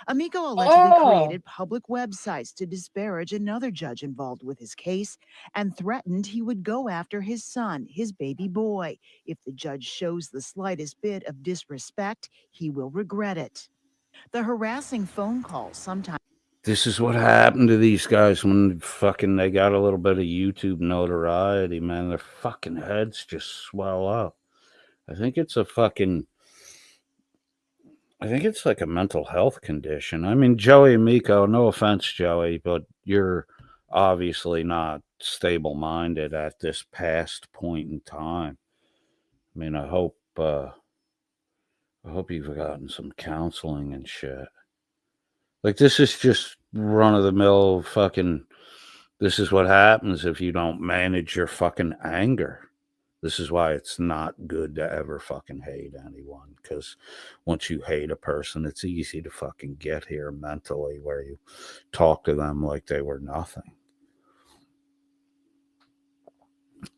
Amico allegedly created public websites to disparage another judge involved with his case and threatened he would go after his son, his baby boy. If the judge shows the slightest bit of disrespect, he will regret it. The harassing phone calls sometimes. This is what happened to these guys when fucking they got a little bit of YouTube notoriety, man. Their fucking heads just swell up. I think it's like a mental health condition. I mean, Joey Amico, no offense, Joey, but you're obviously not stable-minded at this past point in time. I mean, I hope you've gotten some counseling and shit. Like, this is just run-of-the-mill fucking... This is what happens if you don't manage your fucking anger. This is why it's not good to ever fucking hate anyone, because once you hate a person, it's easy to fucking get here mentally where you talk to them like they were nothing.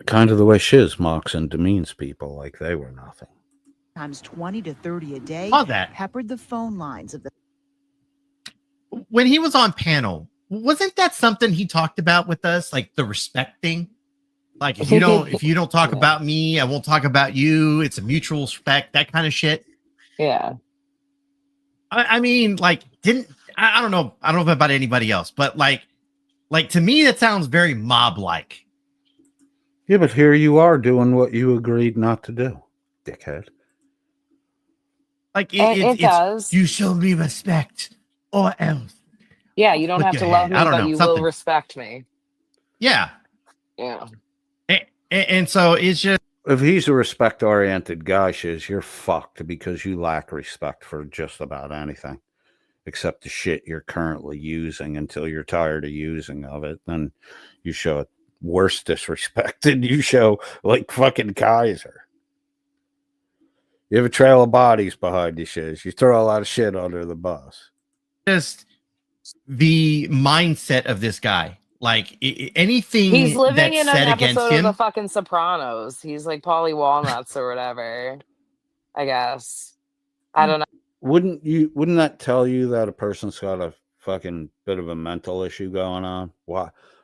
Kind of the way Shiz mocks and demeans people like they were nothing. Times 20 to 30 a day. Saw that. Peppered the phone lines of the... When he was on panel, wasn't that something he talked about with us, like the respect thing? Like if you don't talk about me, I won't talk about you. It's a mutual respect, that kind of shit. Yeah. I mean, like, I don't know about anybody else, but like to me, that sounds very mob-like. Yeah, but here you are doing what you agreed not to do, dickhead. Like it does. You show me respect, or else. Yeah, you don't have to love me, but you will respect me. Yeah. Yeah. And so it's just... If he's a respect-oriented guy, Shiz, you're fucked because you lack respect for just about anything except the shit you're currently using until you're tired of using of it. Then you show it worse disrespect than you show like fucking Kaiser. You have a trail of bodies behind you, Shiz. You throw a lot of shit under the bus. Just the mindset of this guy. Like anything he's living in an episode of him, the fucking Sopranos. He's like Polly Walnuts or whatever. I guess. I don't know. Wouldn't that tell you that a person's got a fucking bit of a mental issue going on?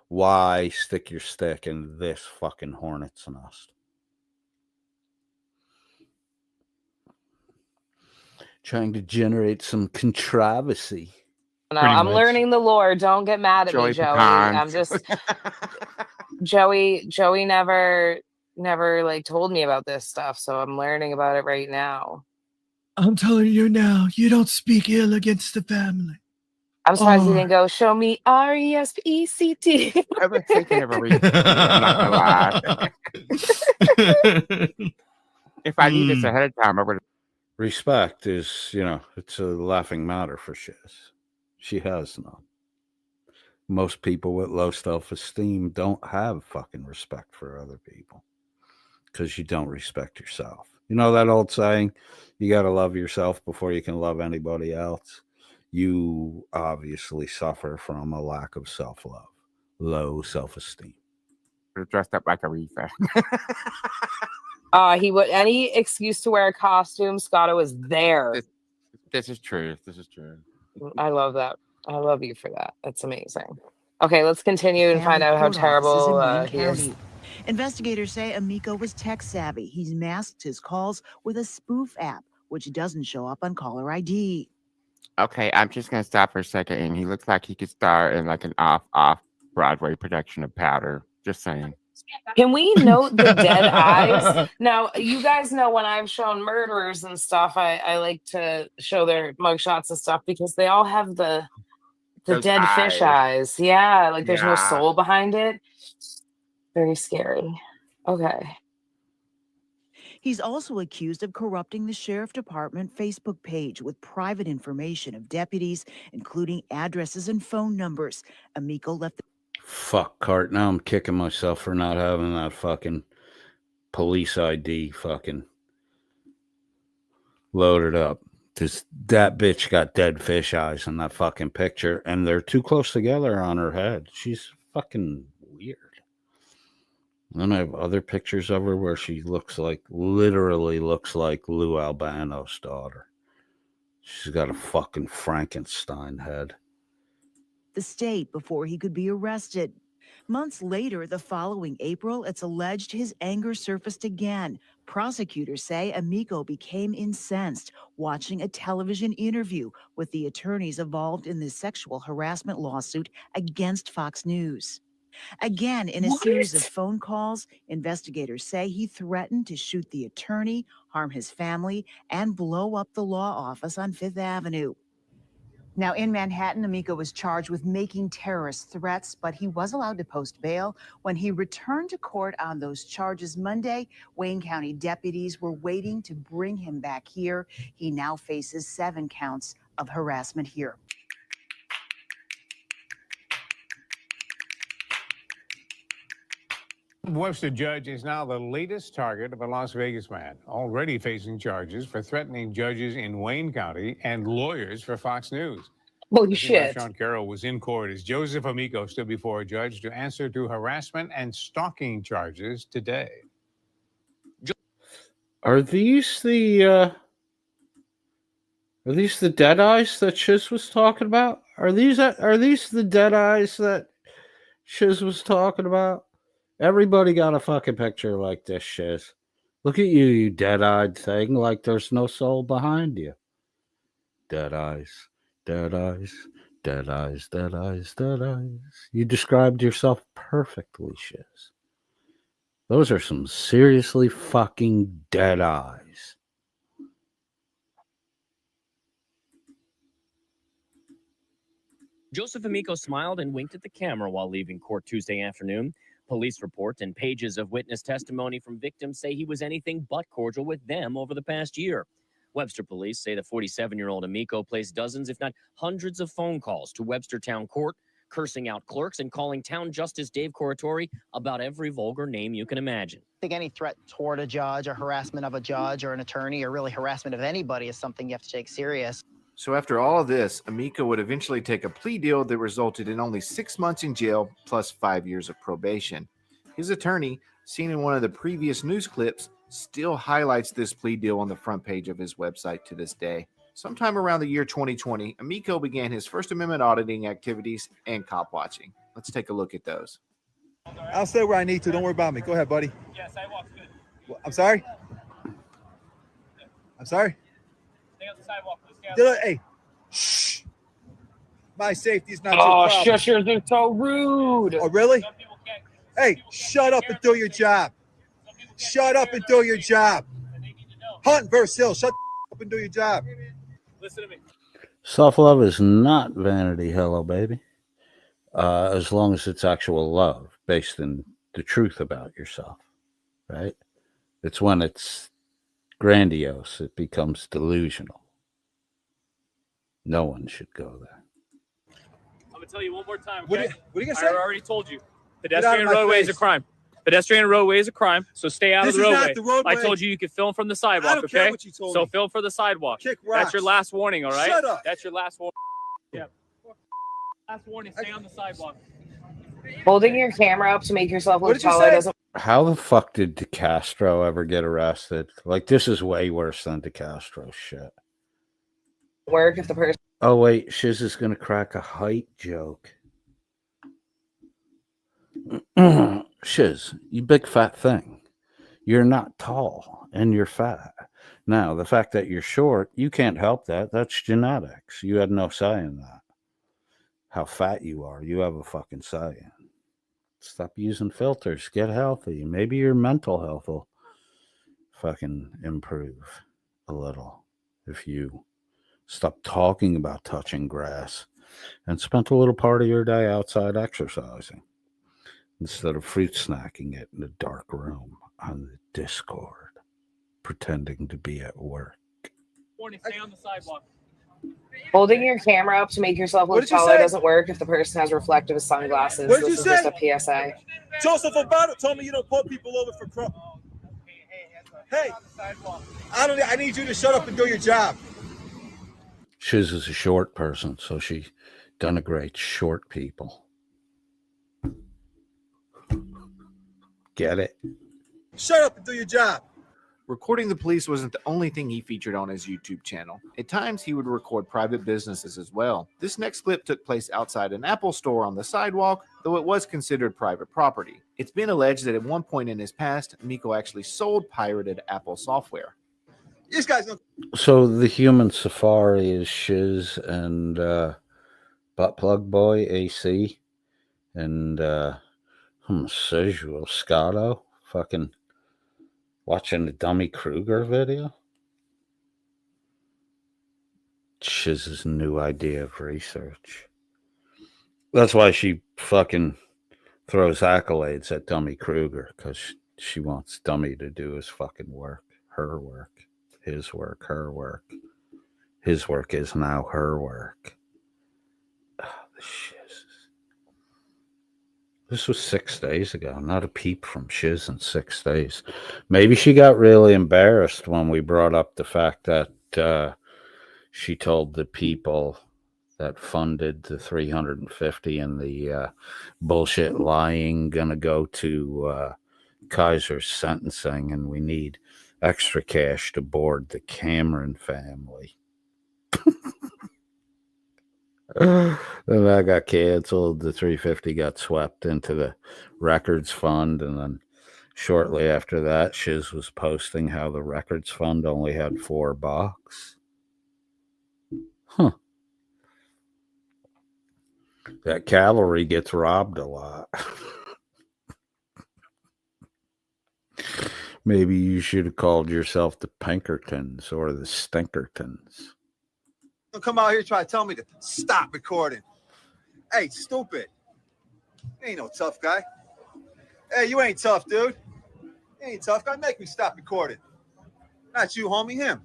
Why stick your stick in this fucking hornet's nest? Trying to generate some controversy. No, I'm learning the lore. Don't get mad at me, Joey. I'm just Joey never like told me about this stuff, so I'm learning about it right now. I'm telling you now, you don't speak ill against the family. I'm surprised you didn't go, show me RESPECT. I was thinking of a reason. I'm not gonna lie. If I knew this ahead of time, I would have. Respect is, it's a laughing matter for Shiz. She has none. Most people with low self-esteem don't have fucking respect for other people because you don't respect yourself. You know that old saying, you got to love yourself before you can love anybody else? You obviously suffer from a lack of self-love, low self-esteem. Dressed up like Aretha. He would any excuse to wear a costume. Scotto was there. This is true. This is true. I love that. I love you for that. That's amazing. Okay, let's continue and find out how terrible he is. Investigators say Amico was tech savvy. He's masked his calls with a spoof app, which doesn't show up on caller ID. Okay, I'm just gonna stop for a second. And he looks like he could star in like an off Broadway production of Powder. Just saying. Can we note the dead eyes? Now, you guys know when I've shown murderers and stuff, I like to show their mugshots and stuff because they all have the dead fish eyes. Yeah, like there's no soul behind it. Very scary. Okay. He's also accused of corrupting the sheriff department Facebook page with private information of deputies, including addresses and phone numbers. Amico left the Fuck, Cart. Now I'm kicking myself for not having that fucking police ID fucking loaded up. Because that bitch got dead fish eyes in that fucking picture, and they're too close together on her head. She's fucking weird. And then I have other pictures of her where she literally looks like Lou Albano's daughter. She's got a fucking Frankenstein head. the state before he could be arrested. Months later, the following April, it's alleged his anger surfaced again. Prosecutors say Amico became incensed watching a television interview with the attorneys involved in the sexual harassment lawsuit against Fox News. Again, in a series of phone calls, investigators say he threatened to shoot the attorney, harm his family, and blow up the law office on Fifth Avenue. Now, in Manhattan, Amico was charged with making terrorist threats, but he was allowed to post bail. When he returned to court on those charges Monday, Wayne County deputies were waiting to bring him back here. He now faces 7 counts of harassment here. Webster judge is now the latest target of a Las Vegas man, already facing charges for threatening judges in Wayne County and lawyers for Fox News. Holy shit. Sean Carroll was in court as Joseph Amico stood before a judge to answer to harassment and stalking charges today. Are these the dead eyes that Shiz was talking about? Are these the dead eyes that Shiz was talking about? Everybody got a fucking picture like this, Shiz. Look at you, you dead-eyed thing, like there's no soul behind you. Dead eyes, dead eyes, dead eyes, dead eyes, dead eyes. You described yourself perfectly, Shiz. Those are some seriously fucking dead eyes. Joseph Amico smiled and winked at the camera while leaving court Tuesday afternoon. Police reports and pages of witness testimony from victims say he was anything but cordial with them over the past year. Webster police say the 47-year-old Amico placed dozens, if not hundreds, of phone calls to Webster Town Court, cursing out clerks and calling Town Justice Dave Corritore about every vulgar name you can imagine. I think any threat toward a judge or harassment of a judge or an attorney or really harassment of anybody is something you have to take serious. So after all of this, Amico would eventually take a plea deal that resulted in only 6 months in jail plus 5 years of probation. His attorney, seen in one of the previous news clips, still highlights this plea deal on the front page of his website to this day. Sometime around the year 2020, Amico began his First Amendment auditing activities and cop watching. Let's take a look at those. I'll stay where I need to. Don't worry about me. Go ahead, buddy. Yeah, sidewalk's good. Well, I'm sorry? I'm sorry? Stay on the sidewalk. Let's get Hey, shh. My safety is not your problem. Oh, shushers are so rude. Oh, really? Hey, shut up and do your job. Shut up and do your job. Hunt versus Hill, shut up and do your job. Listen to me. Self-love is not vanity, hello, baby. As long as it's actual love based in the truth about yourself, right? It's when it's grandiose, it becomes delusional. No one should go there. I'm going to tell you one more time, okay? What are you going to say? I already told you. Pedestrian roadway is a crime. Pedestrian roadway is a crime, so stay out of the roadway. Not the roadway. I told you you could film from the sidewalk, I don't okay? care what you told me. Film for the sidewalk. Kick rocks. That's your last warning, all right? Shut up. That's your last warning. Yeah. Last warning, stay on the sidewalk. Holding your camera up to make yourself look taller doesn't How the fuck did DeCastro ever get arrested? Like, this is way worse than DeCastro shit. work if the person. Oh, wait, Shiz is going to crack a height joke. Shiz, you big fat thing. You're not tall and you're fat. Now, the fact that you're short, you can't help that. That's genetics. You had no say in that. How fat you are, you have a fucking say in. Stop using filters. Get healthy. Maybe your mental health will fucking improve a little if you stop talking about touching grass and spent a little part of your day outside exercising instead of fruit snacking it in a dark room on the Discord, pretending to be at work. Warning, stay on the sidewalk. Holding your camera up to make yourself look taller doesn't work if the person has reflective sunglasses. What did This you is say? just a PSA. Joseph Obama told me you don't pull people over for crime. Hey, I need you to shut up and do your job. Shiz is a short person, so she denigrates short people. Get it? Shut up and do your job. Recording the police wasn't the only thing he featured on his YouTube channel. At times, he would record private businesses as well. This next clip took place outside an Apple store on the sidewalk, though it was considered private property. It's been alleged that at one point in his past, Miko actually sold pirated Apple software. These guys don't. So the human safari is Shiz and Butt Plug Boy AC and Sergio Scotto fucking watching the Dummy Kruger video. Shiz's new idea of research. That's why she fucking throws accolades at Dummy Kruger, because she wants Dummy to do his fucking work, her work. His work, her work. His work is now her work. Oh, the Shiz. This was 6 days ago. Not a peep from Shiz in 6 days. Maybe she got really embarrassed when we brought up the fact that she told the people that funded the 350 and the bullshit lying gonna go to Kaiser's sentencing, and we need extra cash to board the Cameron family. Then that got canceled. The 350 got swept into the records fund, and then shortly after that, Shiz was posting how the records fund only had $4. Huh. That cavalry gets robbed a lot. Maybe you should have called yourself the Pinkertons or the Stinkertons. Don't come out here and try to tell me to stop recording. Hey, stupid. You ain't no tough guy. Hey, you ain't tough, dude. You ain't tough guy. Make me stop recording. Not you, homie, him.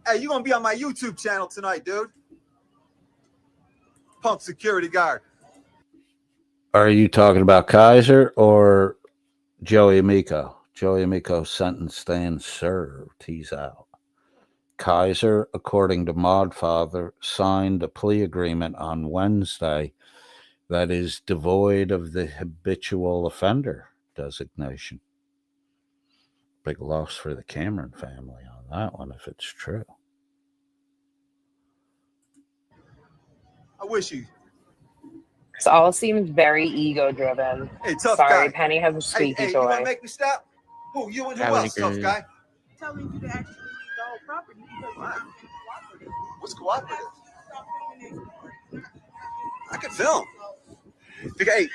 Hey, you gonna be on my YouTube channel tonight, dude. Punk security guard. Are you talking about Kaiser or Joey Amico? Joey Amico sentence stands served. He's out. Kaiser, according to Modfather, signed a plea agreement on Wednesday that is devoid of the habitual offender designation. Big loss for the Cameron family on that one, if it's true. I wish you. This all seems very ego-driven. Hey, tough Sorry, guy. Penny has a squeaky Hey, you toy. gonna make me stop? Who, you and who else, tough guy? Telling you to actually leave the whole property because you're not being cooperative. What's cooperative? I could film. Hey.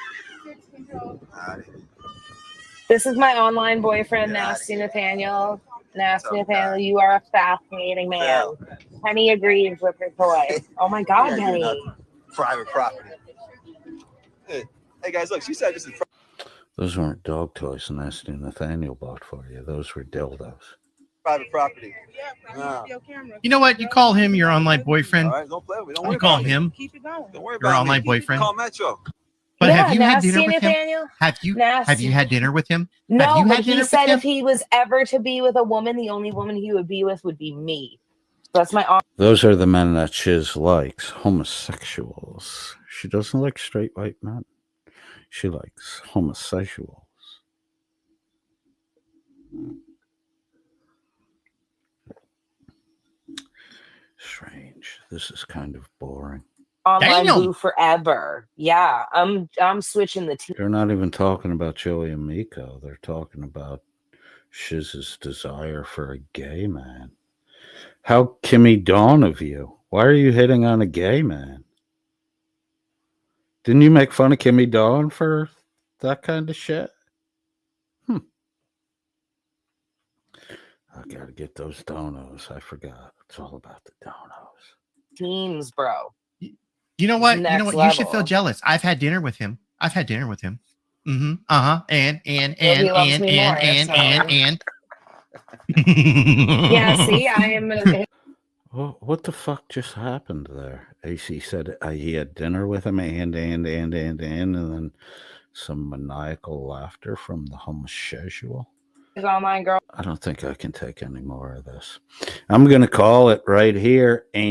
This is my online boyfriend, Nasty Nathaniel. Nasty Nathaniel, you are a fascinating man. Penny agrees with her toy. Oh my God, Penny. Private property. Hey guys, look, she said this is Those weren't dog toys Nasty Nathaniel bought for you. Those were dildos. private property. You know what? You call him your online boyfriend. All right, don't play with me. Don't worry You call about me. him Keep it going. Don't worry your about online me. boyfriend. Call Metro. But Yeah, have you had dinner Nasty with Nathaniel. him? Have you had dinner with him? No, have you but had he dinner said with him? if he was ever to be with a woman, the only woman he would be with would be me. So that's my. Those are the men that Shiz likes, homosexuals. She doesn't like straight white men. She likes homosexuals. Strange. This is kind of boring. Online boo forever. Yeah, I'm switching the team. They're not even talking about Joey and Miko. They're talking about Shiz's desire for a gay man. How Kimmy Dawn of you? Why are you hitting on a gay man? Didn't you make fun of Kimmy Dawn for that kind of shit? I gotta get those donos. I forgot. It's all about the donos. Teams, bro. You know what? Next You should level. feel jealous. I've had dinner with him. Mm-hmm. And. he loves me more, And. Yeah, see, I am. Well, what the fuck just happened there? AC said he had dinner with him and then some maniacal laughter from the homosexual. His online girl. I don't think I can take any more of this. I'm going to call it right here and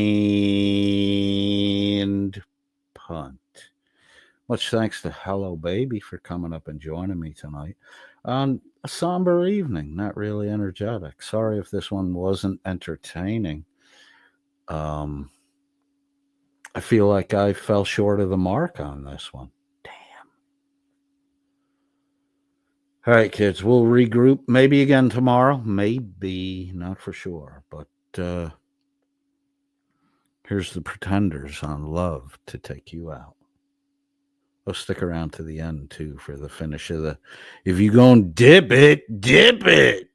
punt. Much thanks to Hello Baby for coming up and joining me tonight on a somber evening, not really energetic. Sorry if this one wasn't entertaining. I feel like I fell short of the mark on this one. All right, kids, we'll regroup maybe again tomorrow. Maybe, not for sure. But here's the Pretenders on Love to Take You Out. I'll stick around to the end, too, for the finish of the... If you gonna dip it, dip it!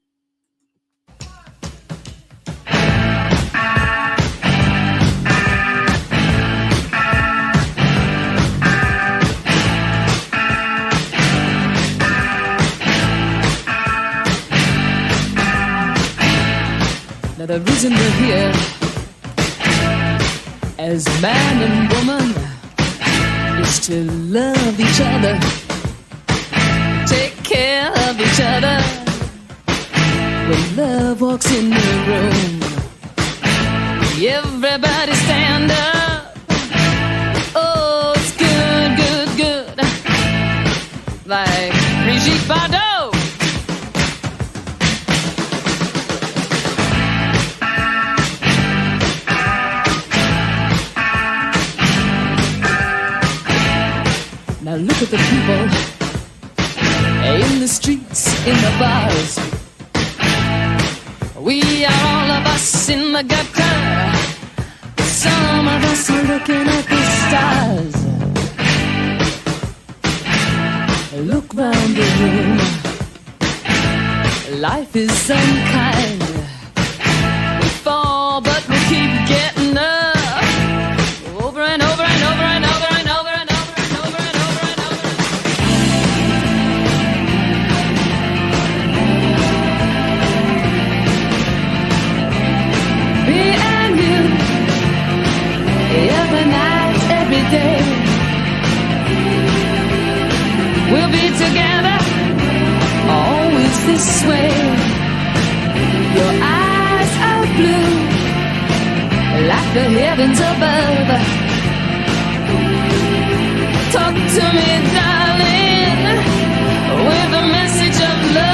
Now the reason we're here as man and woman is to love each other, take care of each other. When love walks in the room, everybody stand up. Oh, it's good, good, good. Like Brigitte Bardot. Now look at the people in the streets, in the bars. We are all of us in the gutter. Some of us are looking at the stars. Look round the room. Life is unkind. We fall, but we keep getting up. Over and over and over and over and over and over. Every night, every day, we'll be together, always this way. Your eyes are blue, like the heavens above. Talk to me, darling, with a message of love.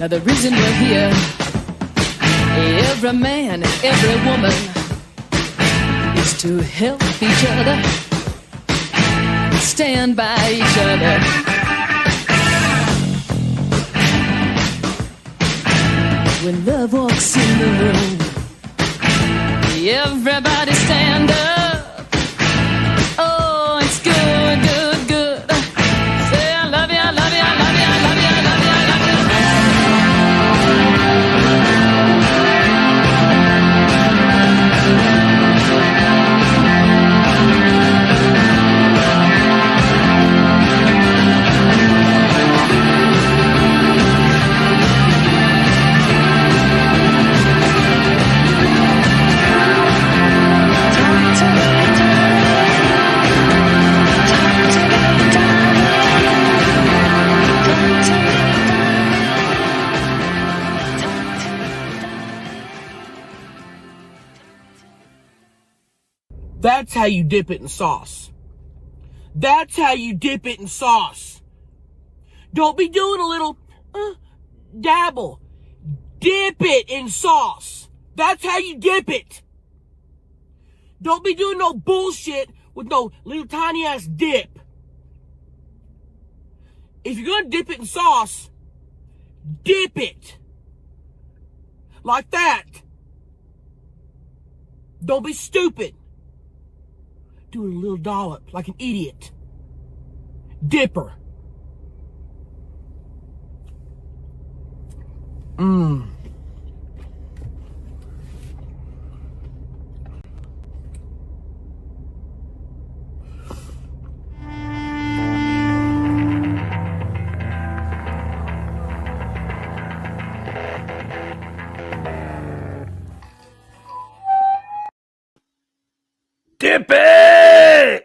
Now the reason we're here, every man and every woman, is to help each other, stand by each other. When love walks in the room, everybody stand up. Oh, it's good, good, good. Say I love you, I love you, I love you, I love you, I love you, I love you. That's how you dip it in sauce. That's how you dip it in sauce. Don't be doing a little dabble. Dip it in sauce. That's how you dip it. Don't be doing no bullshit with no little tiny ass dip. If you're gonna dip it in sauce, dip it. Like that. Don't be stupid. Doing a little dollop like an idiot. Dipper. Dip it!